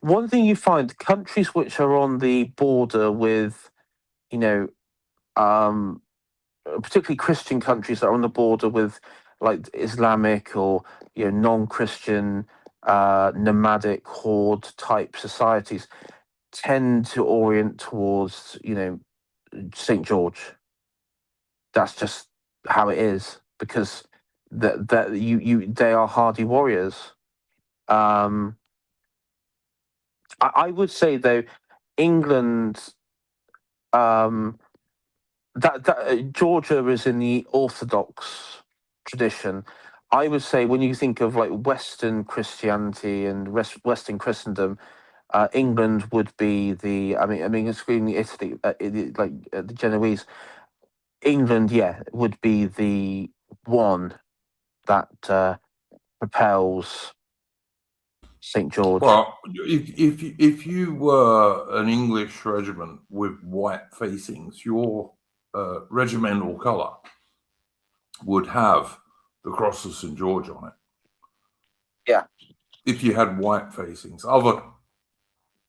one thing you find countries which are on the border with, particularly Christian countries that are on the border with like Islamic or non-Christian nomadic horde type societies tend to orient towards St. George. That's just how it is, because they are hardy warriors. I would say though, England, that Georgia is in the Orthodox tradition. I would say when you think of like Western Christianity and Western Christendom, England would be the. I mean, excluding Italy, the Genoese. England, would be the one that propels St. George. Well, if you were an English regiment with white facings, your regimental colour would have the cross of St. George on it. Yeah. If you had white facings, other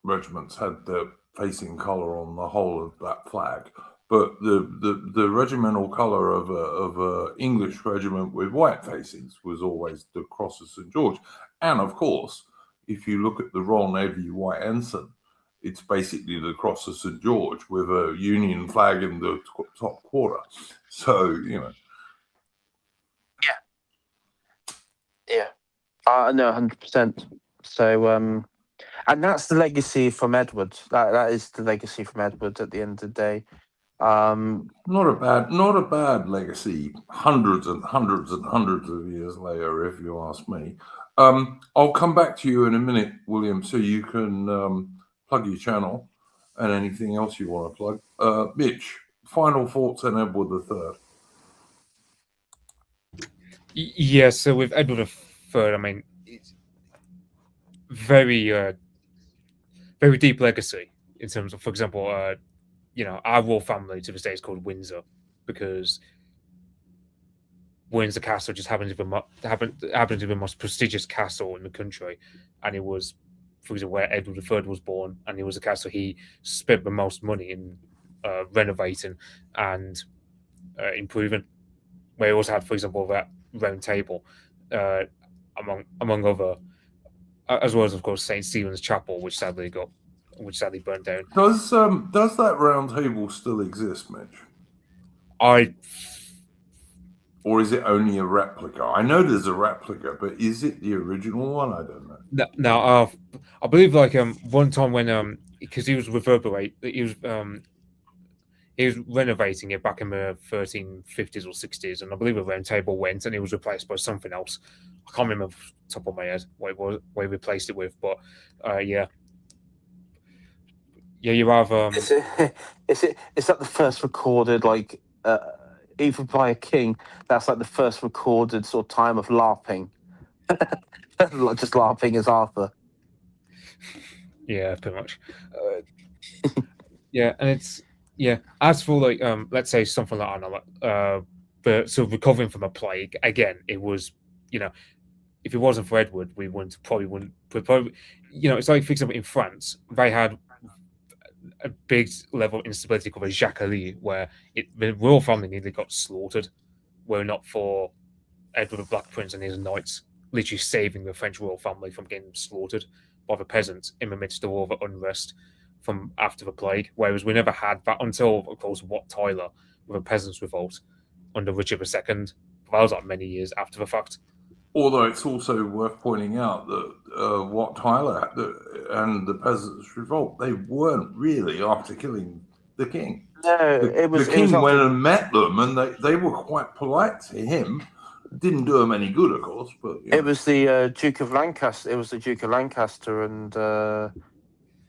regiments had the facing colour on the whole of that flag, but the regimental colour of a English regiment with white facings was always the cross of St. George. And of course, if you look at the Royal Navy White Ensign, it's basically the cross of St. George with a Union flag in the top quarter. So, you know. Yeah. No, 100%. So, and that's the legacy from Edward. That is the legacy from Edward at the end of the day. Not a bad legacy. Hundreds and hundreds and hundreds of years later, if you ask me. I'll come back to you in a minute, William, so you can plug your channel and anything else you want to plug. Mitch, final thoughts on Edward III. Yeah, so with Edward III, I mean, it's very, very deep legacy in terms of, for example, you know, our royal family to this day is called Windsor because Windsor Castle just happened to be the most prestigious castle in the country, and it was, for example, where Edward III was born, and it was a castle he spent the most money in renovating and improving. Where he also had, for example, that round table, among other, as well as of course Saint Stephen's Chapel, which sadly burned down. Does that round table still exist, Mitch? Or is it only a replica? I know there's a replica, but is it the original one? I don't know. No, I believe like one time when because he was renovating it back in the 1350s or 60s, and I believe a round table went and it was replaced by something else. I can't remember off the top of my head what he replaced it with, but yeah, you have Is that the first recorded like even by a king? That's like the first recorded sort of time of LARPing, just LARPing as Arthur. Yeah, pretty much. Yeah, and it's as for like let's say something like, I don't know, but sort of recovering from a plague again, it was, you know, if it wasn't for Edward, we probably wouldn't, you know, it's like, for example, in France they had a big level of instability called a Jacquerie, where the royal family nearly got slaughtered were it not for Edward the Black Prince and his knights literally saving the French royal family from getting slaughtered by the peasants in the midst of all the unrest from after the plague. Whereas we never had that until, of course, Wat Tyler with a peasants' revolt under Richard II. That was like many years after the fact. Although it's also worth pointing out that Wat Tyler and the Peasants' Revolt, they weren't really after killing the king. No, the king went and met them, and they were quite polite to him. Didn't do him any good, of course, but it was the Duke of Lancaster. It was the Duke of Lancaster, and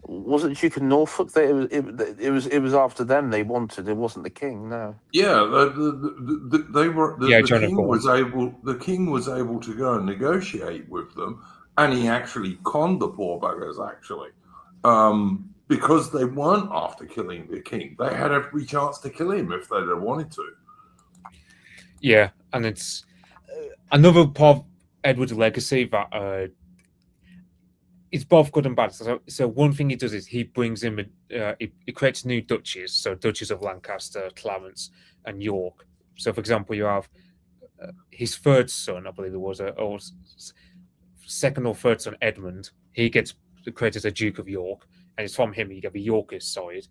was it Duke of Norfolk? It was after them they wanted. It wasn't the king. No. Yeah, they were. The king was able to go and negotiate with them, and he actually conned the poor buggers. Actually, because they weren't after killing the king, they had every chance to kill him if they'd have wanted to. Yeah, and it's another part of Edward's legacy that it's both good and bad. So one thing he does is he brings in, he creates new duchies. So duchies of Lancaster, Clarence, and York. So, for example, you have his third son, I believe it was, or second or third son, Edmund. He gets created as a Duke of York, and it's from him you get the Yorkist side.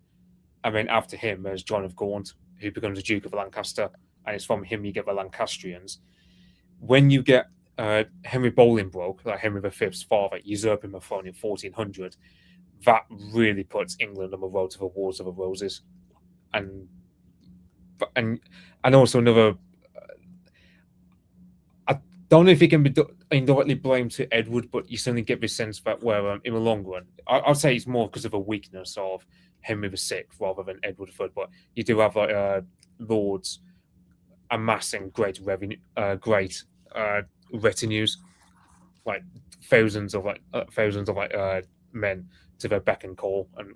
And then after him, there's John of Gaunt, who becomes a Duke of Lancaster, and it's from him you get the Lancastrians. When you get Henry Bolingbroke, like Henry V's father, usurping the throne in 1400, that really puts England on the road to the Wars of the Roses, and also another. I don't know if it can be indirectly blamed to Edward, but you certainly get this sense that where in the long run, I'd say it's more because of a weakness of Henry VI rather than Edward III. But you do have like lords amassing great revenue, retinues, like thousands of men to their beck and call, and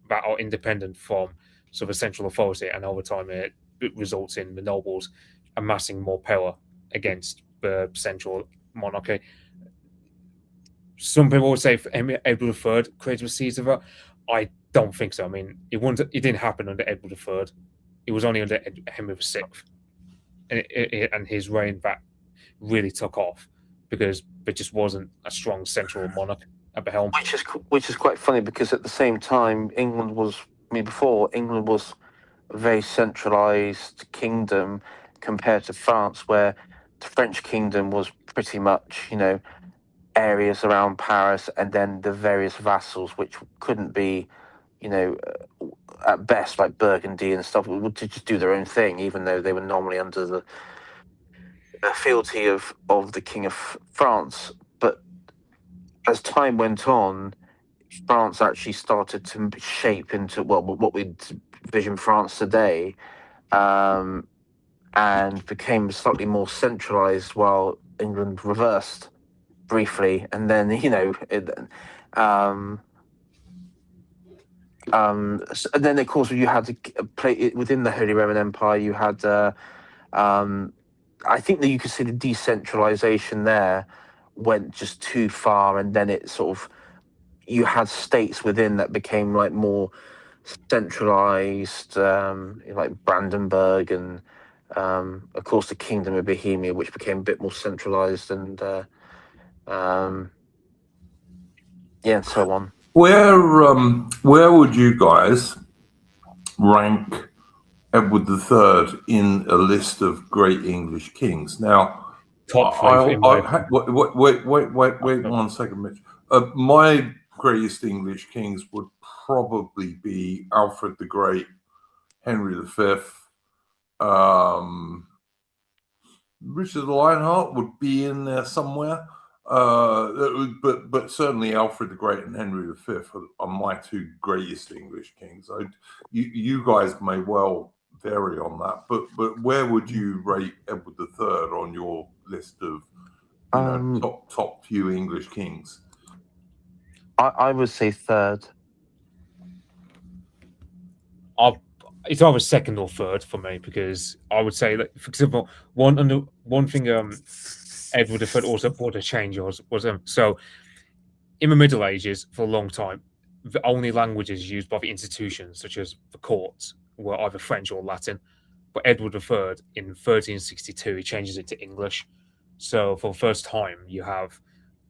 that are independent from sort of central authority, and over time it results in the nobles amassing more power against the central monarchy. Some people would say Edward III created a seeds of that. I don't think so. I mean, it didn't happen under Edward III. It was only under Henry VI, and his reign that really took off because there just wasn't a strong central monarch at the helm. Which is quite funny, because at the same time, before England was a very centralized kingdom compared to France, where the French kingdom was pretty much, areas around Paris, and then the various vassals, which couldn't be, at best, like Burgundy and stuff, would just do their own thing, even though they were normally under the fealty of the King of France. But as time went on, France actually started to shape into what we envision France today, and became slightly more centralized, while England reversed briefly, and then and then of course you had to play it within the Holy Roman Empire. You had, I think that you could see the decentralization there went just too far, and then it sort of, you had states within that became like more centralized, like Brandenburg, and of course the Kingdom of Bohemia, which became a bit more centralized, and and so on. Where would you guys rank Edward III in a list of great English kings? Now, Top three in my wait 1 second, Mitch. My greatest English kings would probably be Alfred the Great, Henry V, Richard the Lionheart would be in there somewhere. But certainly Alfred the Great and Henry V are my two greatest English kings. You guys may well vary on that, but where would you rate Edward III on your list of top few English kings? I would say third. It's either second or third for me, because I would say, like, for example, one thing Edward III also brought a change was so in the Middle Ages, for a long time, the only languages used by the institutions, such as the courts, were either French or Latin. But Edward III, in 1362, he changes it to English. So for the first time, you have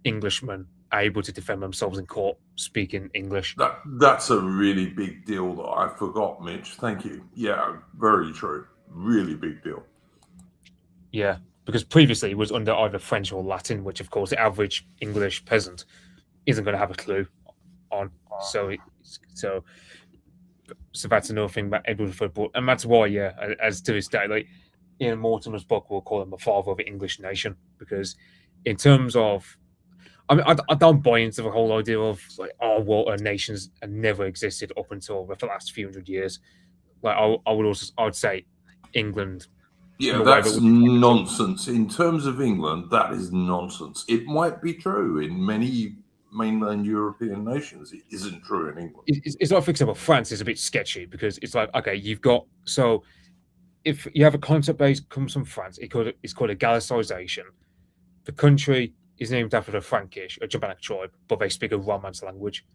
Englishmen able to defend themselves in court speaking English. That's a really big deal that I forgot, Mitch. Thank you. Yeah, very true. Really big deal. Yeah, because previously it was under either French or Latin, which of course the average English peasant isn't going to have a clue on. So that's another thing that Edward III brought, and that's why, as to this day, like Ian Mortimer's book, we'll call him the father of the English nation, because in terms of, I mean, I don't buy into the whole idea of like, nations have never existed up until the last few hundred years. Like, I would say England. Yeah, that's nonsense. In terms of England, that is nonsense. It might be true in many mainland European nations. It isn't true in England. It's not, for example, France is a bit sketchy, because it's like, okay, you've got, so if you have a concept base comes from France, it's called a Gallicization. The country is named after the Frankish, a Germanic tribe, but they speak a Romance language.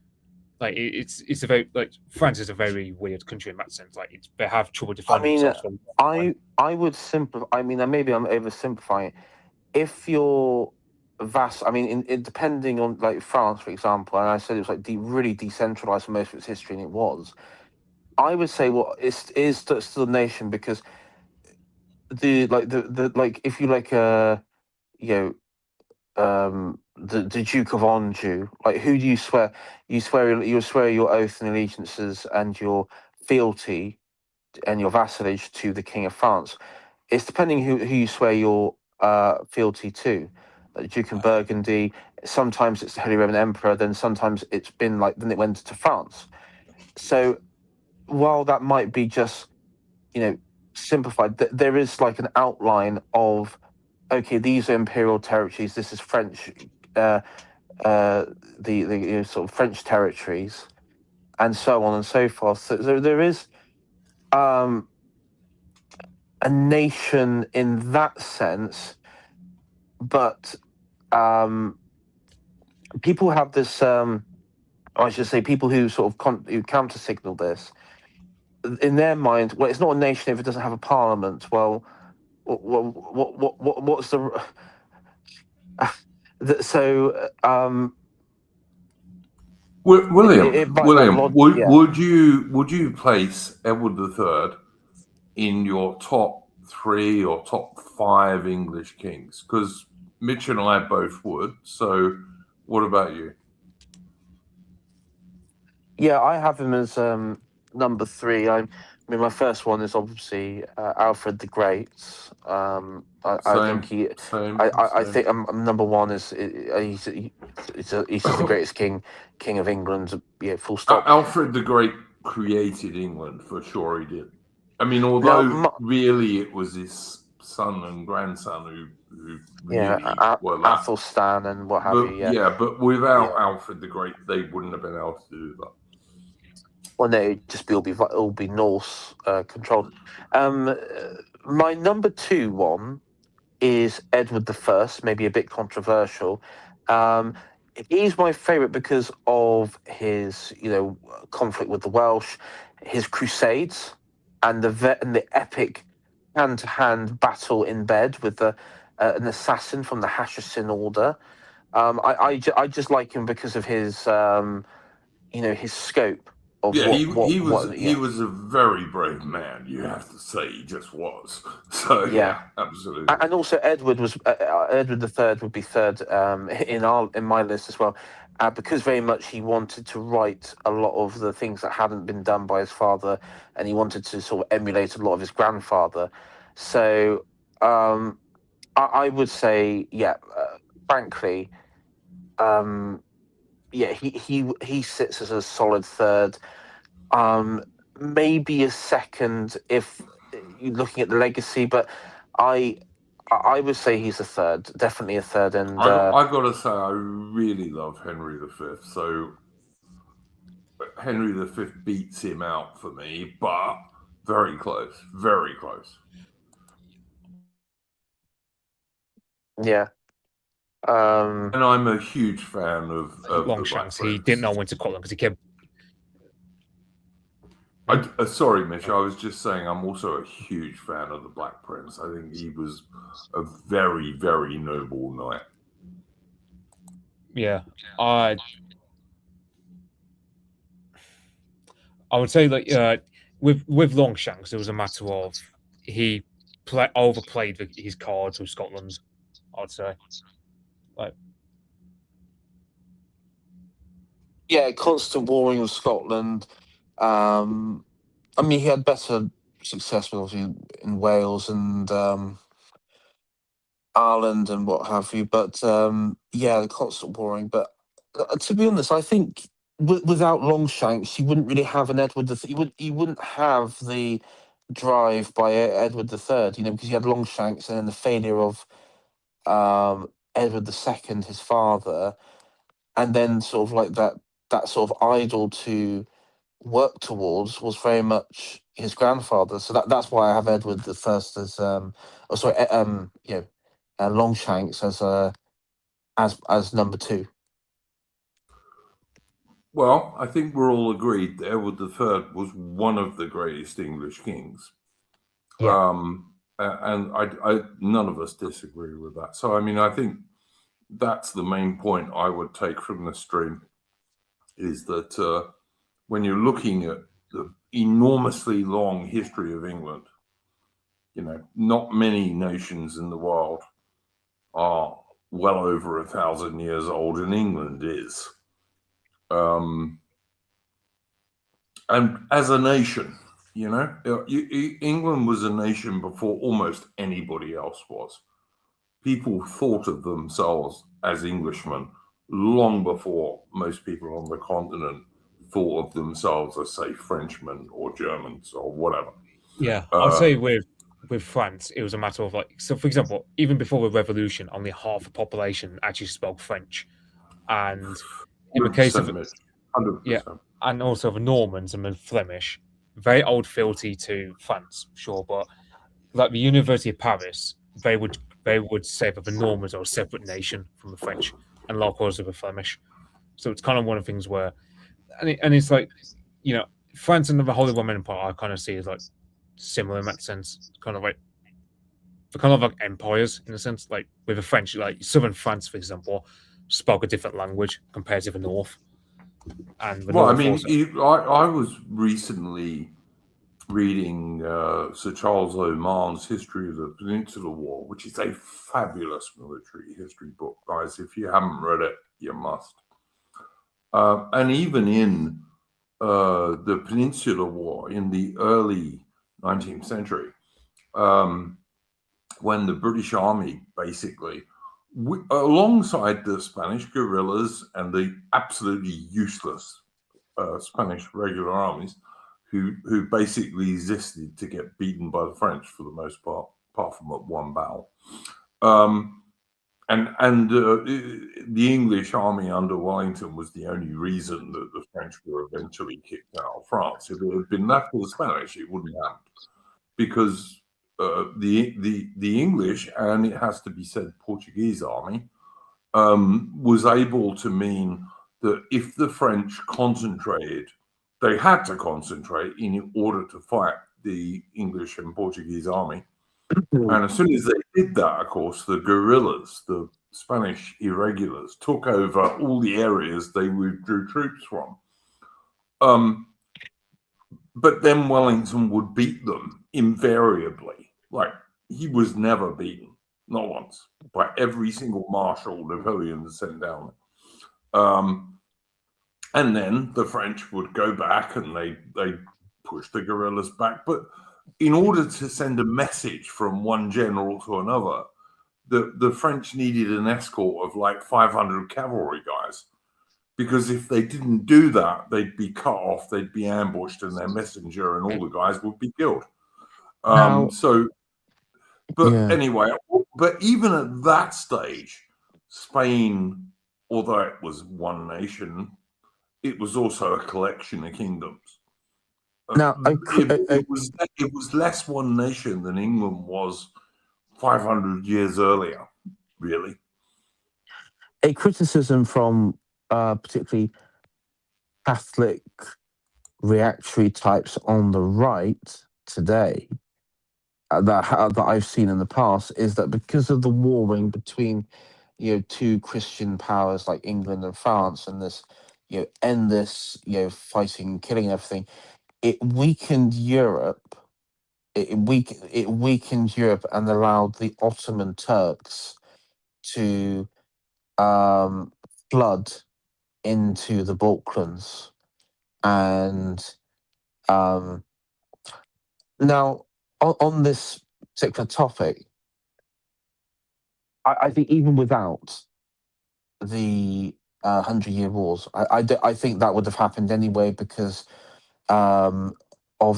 Like, it's a very, like, France is a very weird country in that sense. Like, they have trouble defining themselves. I would simplify. I mean, maybe I'm oversimplifying it. If you're vast, I mean, depending on, like, France, for example, and I said it was like really decentralized for most of its history, and it was. I would say, well, it is still a nation, because the if you like the Duke of Anjou, like, who do you swear? You swear your oath and allegiances and your fealty and your vassalage to the King of France. It's depending who you swear your fealty to. Like Duke of Burgundy, sometimes it's the Holy Roman Emperor, then sometimes it's been like, then it went to France. So while that might be just, simplified, there is like an outline of, okay, these are imperial territories, this is French, the sort of French territories, and so on and so forth. So there is a nation in that sense, but people have this, I should say, people who sort of who counter signal this, in their mind, well, it's not a nation if it doesn't have a parliament. Well, what's the so William, It might have William, would you place Edward III in your top 3 or top 5 English kings? Because Mitch and I both would. So, what about you? Yeah, I have him as number 3. I mean, my first one is obviously Alfred the Great. I think I think number 1 is he's just the greatest king of England. Yeah, full stop. Alfred the Great created England for sure. He did. I mean, Now, although really it was his son and grandson who really were that. Athelstan and what have you. Yeah, but without Alfred the Great, they wouldn't have been able to do that. Well, no, it'd just all be Norse controlled. My number 2 one is Edward I, maybe a bit controversial. He's my favourite because of his, conflict with the Welsh, his crusades, and the epic hand-to-hand battle in bed with an assassin from the Hashishin Order. I just like him because of his, his scope of he was a very brave man. You have to say, he just was. So yeah absolutely. And also Edward III would be third in my list as well, because very much he wanted to right a lot of the things that hadn't been done by his father, and he wanted to sort of emulate a lot of his grandfather. So I would say, frankly, he sits as a solid third. Maybe a second if you're looking at the legacy, but I would say he's a third, definitely a third. And I got to say, I really love Henry V. So Henry V beats him out for me, but very close, very close. Yeah. And I'm a huge fan of Longshanks. He didn't know when to call him because he kept. Sorry, Mitch. I was just saying I'm also a huge fan of the Black Prince. I think he was a very, very noble knight. Yeah, I would say that with Longshanks, it was a matter of he overplayed his cards with Scotland. I'd say, constant warring with Scotland. I mean, he had better success with obviously in Wales and Ireland and what have you, but the constant warring. But to be honest, I think without Longshanks, you wouldn't really have an Edward you wouldn't have the drive by Edward III, because you had Longshanks and then the failure of Edward II, his father, and then sort of like that sort of idol to work towards was very much his grandfather. So that's why I have Edward the First as Longshanks as number 2. Well, I think we're all agreed that Edward III was one of the greatest English kings. yeah. And I none of us disagree with that. So I mean, I think that's the main point I would take from the stream, is that when you're looking at the enormously long history of England, not many nations in the world are well over 1,000 years old, and England is. And as a nation, England was a nation before almost anybody else was. People thought of themselves as Englishmen long before most people on the continent thought of themselves as, say, Frenchmen or Germans or whatever. Yeah, I'd say with France, it was a matter of so for example, even before the revolution, only half the population actually spoke French, and in the case of 100%. And also the Normans and the Flemish, very old fealty to France, sure, but like the University of Paris, they would say that the Normans are a separate nation from the French, and likewise with the Flemish. So it's kind of one of the things where, and it's like, France and the Holy Roman Empire I kind of see as like similar in that sense, kind of like they're kind of like empires in a sense. Like with the French, like southern France, for example, spoke a different language compared to the north. And the Well, I Northern mean, force, I was recently reading Sir Charles Oman's History of the Peninsular War, which is a fabulous military history book, guys. If you haven't read it, you must. And even in the Peninsular War in the early 19th century, when the British Army basically, alongside the Spanish guerrillas and the absolutely useless Spanish regular armies, who basically existed to get beaten by the French for the most part, apart from at one battle. And the English army under Wellington was the only reason that the French were eventually kicked out of France. If it had been left for the Spanish, it wouldn't happen, because the English, and it has to be said, Portuguese army, was able to mean that if the French concentrated, they had to concentrate in order to fight the English and Portuguese army. And as soon as they did that, of course, the guerrillas, the Spanish irregulars, took over all the areas they withdrew troops from. But then Wellington would beat them invariably. Like, he was never beaten, not once, by every single marshal Napoleon sent down. And then the French would go back and they push the guerrillas back. But in order to send a message from one general to another, the French needed an escort of like 500 cavalry guys, because if they didn't do that, they'd be cut off, they'd be ambushed, and their messenger and all the guys would be killed. Anyway, but even at that stage, Spain, although it was one nation, it was also a collection of kingdoms. Now, it was less one nation than England was 500 years earlier, really. A criticism from particularly Catholic reactionary types on the right today that I've seen in the past is that because of the warring between two Christian powers like England and France, and this endless fighting, killing, everything, it weakened Europe. It weakened Europe and allowed the Ottoman Turks to flood into the Balkans. And now on this particular topic, I think even without the 100-Year Wars, I think that would have happened anyway, because of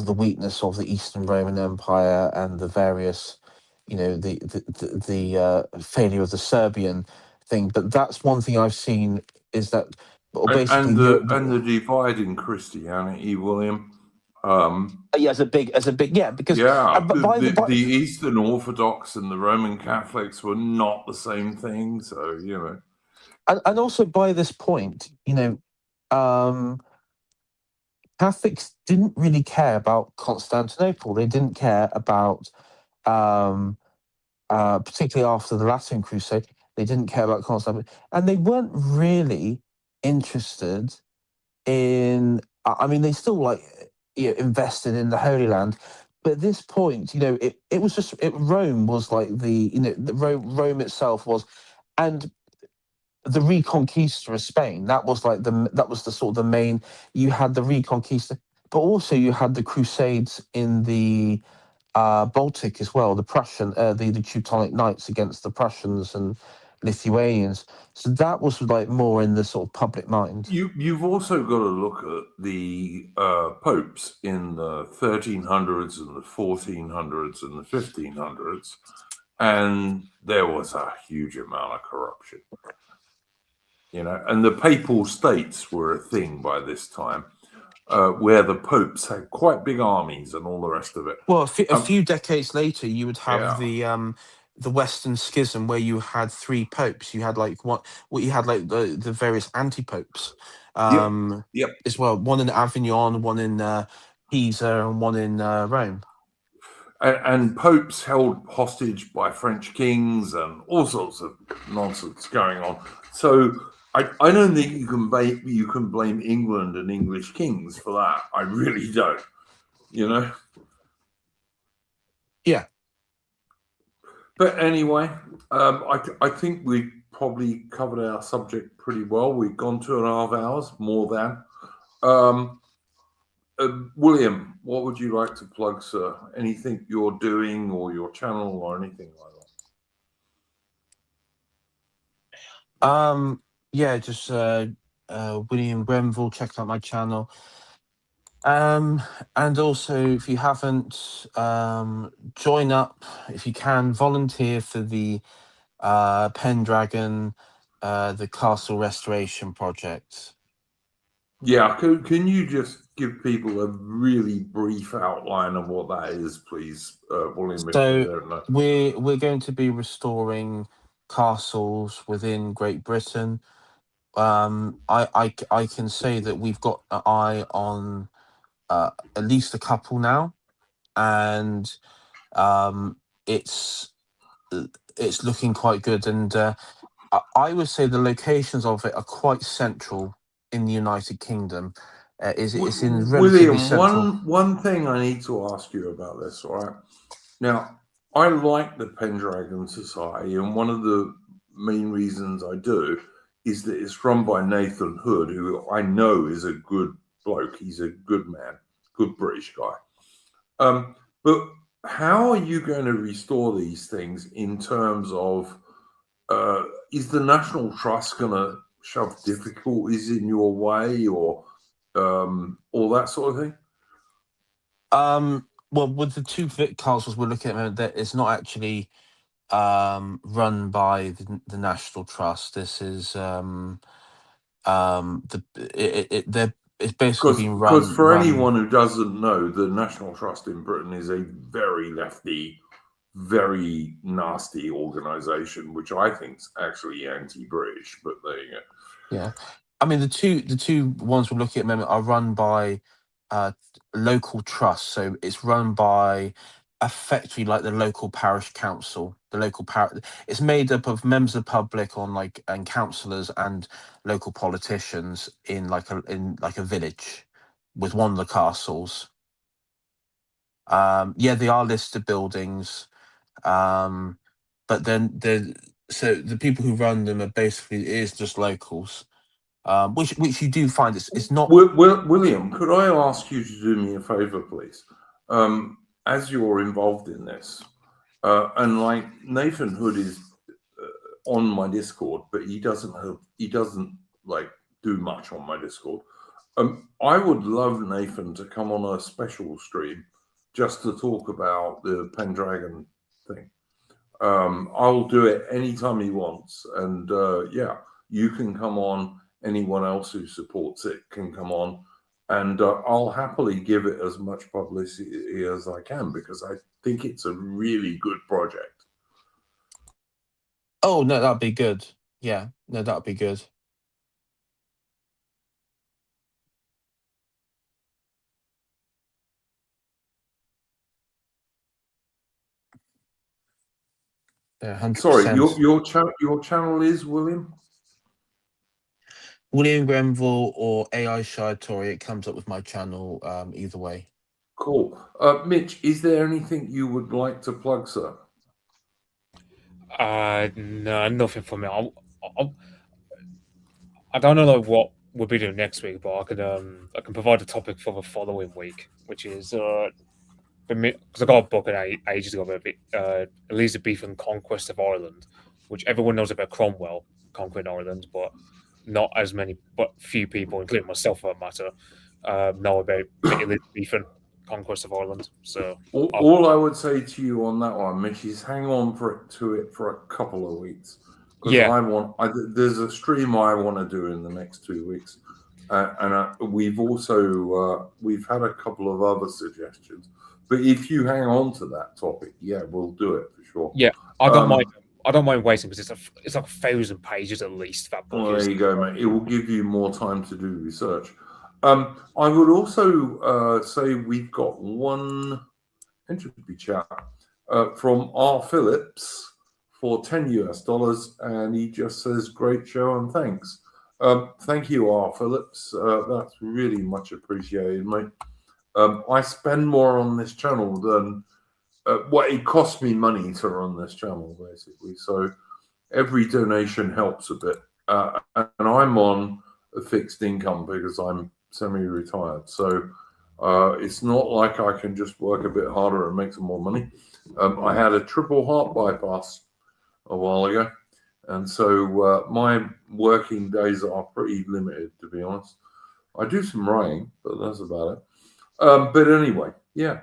the weakness of the Eastern Roman Empire and the various, the failure of the Serbian thing. But that's one thing I've seen, is that basically and the divide in Christianity, William. As a big because the Eastern Orthodox and the Roman Catholics were not the same thing, so and also by this point, Catholics didn't really care about Constantinople. They didn't care about, particularly after the Latin Crusade, they didn't care about Constantinople, and they weren't really interested in. I mean, they still invested in the Holy Land, but at this point, it was just Rome was like Rome itself was, and the Reconquista of Spain. That was the sort of the main. You had the Reconquista, but also you had the Crusades in the Baltic as well. The Prussian, the Teutonic Knights against the Prussians and Lithuanians. So that was more in the sort of public mind. You've also got to look at the popes in the 1300s and the 1400s and the 1500s, and there was a huge amount of corruption. And the papal states were a thing by this time, where the popes had quite big armies and all the rest of it. Well, a few decades later, you would have the Western Schism, where you had three popes. You had you had the various anti-popes as well. One in Avignon, one in Pisa, and one in Rome. And popes held hostage by French kings and all sorts of nonsense going on. So I don't think you can blame England and English kings for that. I really don't. You know. Yeah. But anyway, I think we probably covered our subject pretty well. We've gone 2.5 hours, more than. William, what would you like to plug, sir? Anything you're doing or your channel or anything like that? Yeah, just William Grenville, check out my channel. And also, if you haven't, join up if you can, volunteer for the Pendragon, the castle restoration project. Yeah, can you just give people a really brief outline of what that is, please, William? If they So don't know. we're going to be restoring castles within Great Britain. I can say that we've got an eye on at least a couple now, and it's looking quite good. And I would say the locations of it are quite central in the United Kingdom. It's in relatively William, central. one thing I need to ask you about this, all right? Now, I like the Pendragon Society, and one of the main reasons I do is that it's run by Nathan Hood, who I know is a good bloke. He's a good man, good British guy. But how are you going to restore these things in terms of, is the National Trust going to shove difficulties in your way or all that sort of thing? Well, with the two castles we're looking at, that it's not actually run by the National Trust. This is it's basically being run. Because for anyone who doesn't know, the National Trust in Britain is a very lefty, very nasty organisation, which I think is actually anti-British. But there you go. Yeah, I mean the two ones we're looking at the moment are run by local trusts. So it's run by effectively like the local parish council. The local it's made up of members of the public and councillors and local politicians in like a village with one of the castles. Yeah, they are listed buildings, but then so the people who run them are basically is just locals. Which you do find it's not. William, could I ask you to do me a favour, please? As you're involved in this, and like Nathan Hood is on my Discord, but he doesn't like do much on my Discord. I would love Nathan to come on a special stream just to talk about the Pendragon thing. I'll do it anytime he wants, and yeah, you can come on. Anyone else who supports it can come on, and I'll happily give it as much publicity as I can because I think it's a really good project. Oh no, that'd be good. Yeah, no, that'd be good. Yeah, 100%. Sorry, your channel is William Grenville or AI Shy Tory. It comes up with my channel either way. Cool. Mitch, is there anything you would like to plug, sir? No, nothing for me. I don't know what we'll be doing next week, but I can provide a topic for the following week, which is because I got a book ages ago about Elizabethan conquest of Ireland, which everyone knows about Cromwell conquering Ireland, but not as many, but few people, including myself for that matter, know about the Elizabethan conquest of Ireland. So all I would say to you on that one, Mitch, is hang on for a couple of weeks. Yeah, there's a stream I want to do in the next 2 weeks, and we've also we've had a couple of other suggestions. But if you hang on to that topic, yeah, we'll do it for sure. Yeah, I don't mind. I don't mind waiting because it's like 1,000 pages at least. That book. Well, there you go, mate. It will give you more time to do research. I would also say we've got one entropy chat from R. Phillips for $10 US, and he just says, "Great show and thanks." Thank you, R. Phillips. That's really much appreciated, mate. I spend more on this channel than what it costs me money to run this channel, basically. So every donation helps a bit. And I'm on a fixed income because I'm semi-retired. So it's not like I can just work a bit harder and make some more money. I had a triple heart bypass a while ago. And so my working days are pretty limited, to be honest. I do some writing, but that's about it. But anyway, yeah.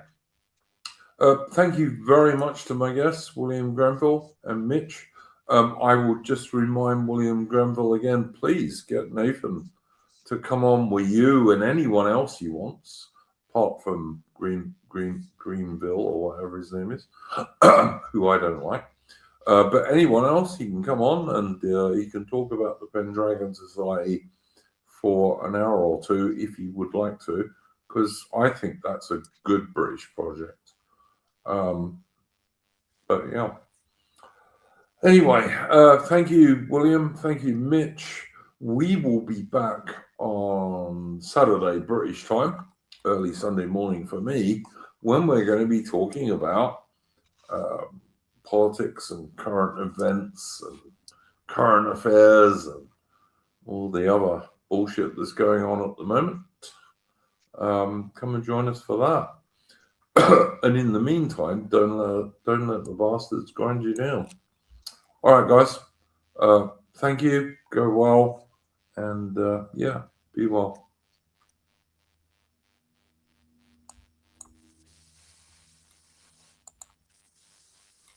Thank you very much to my guests, William Grenville and Mitch. I will just remind William Grenville again, please get Nathan to come on with you and anyone else he wants, apart from Greenville or whatever his name is, who I don't like. But anyone else, he can come on and he can talk about the Pendragon Society for an hour or two if he would like to, because I think that's a good British project. But yeah. Anyway, thank you, William. Thank you, Mitch. We will be back on Saturday, British time, early Sunday morning for me, when we're going to be talking about politics and current events and current affairs and all the other bullshit that's going on at the moment. Come and join us for that. And in the meantime, don't let the bastards grind you down. All right, guys. Thank you. Go well. And yeah, be well.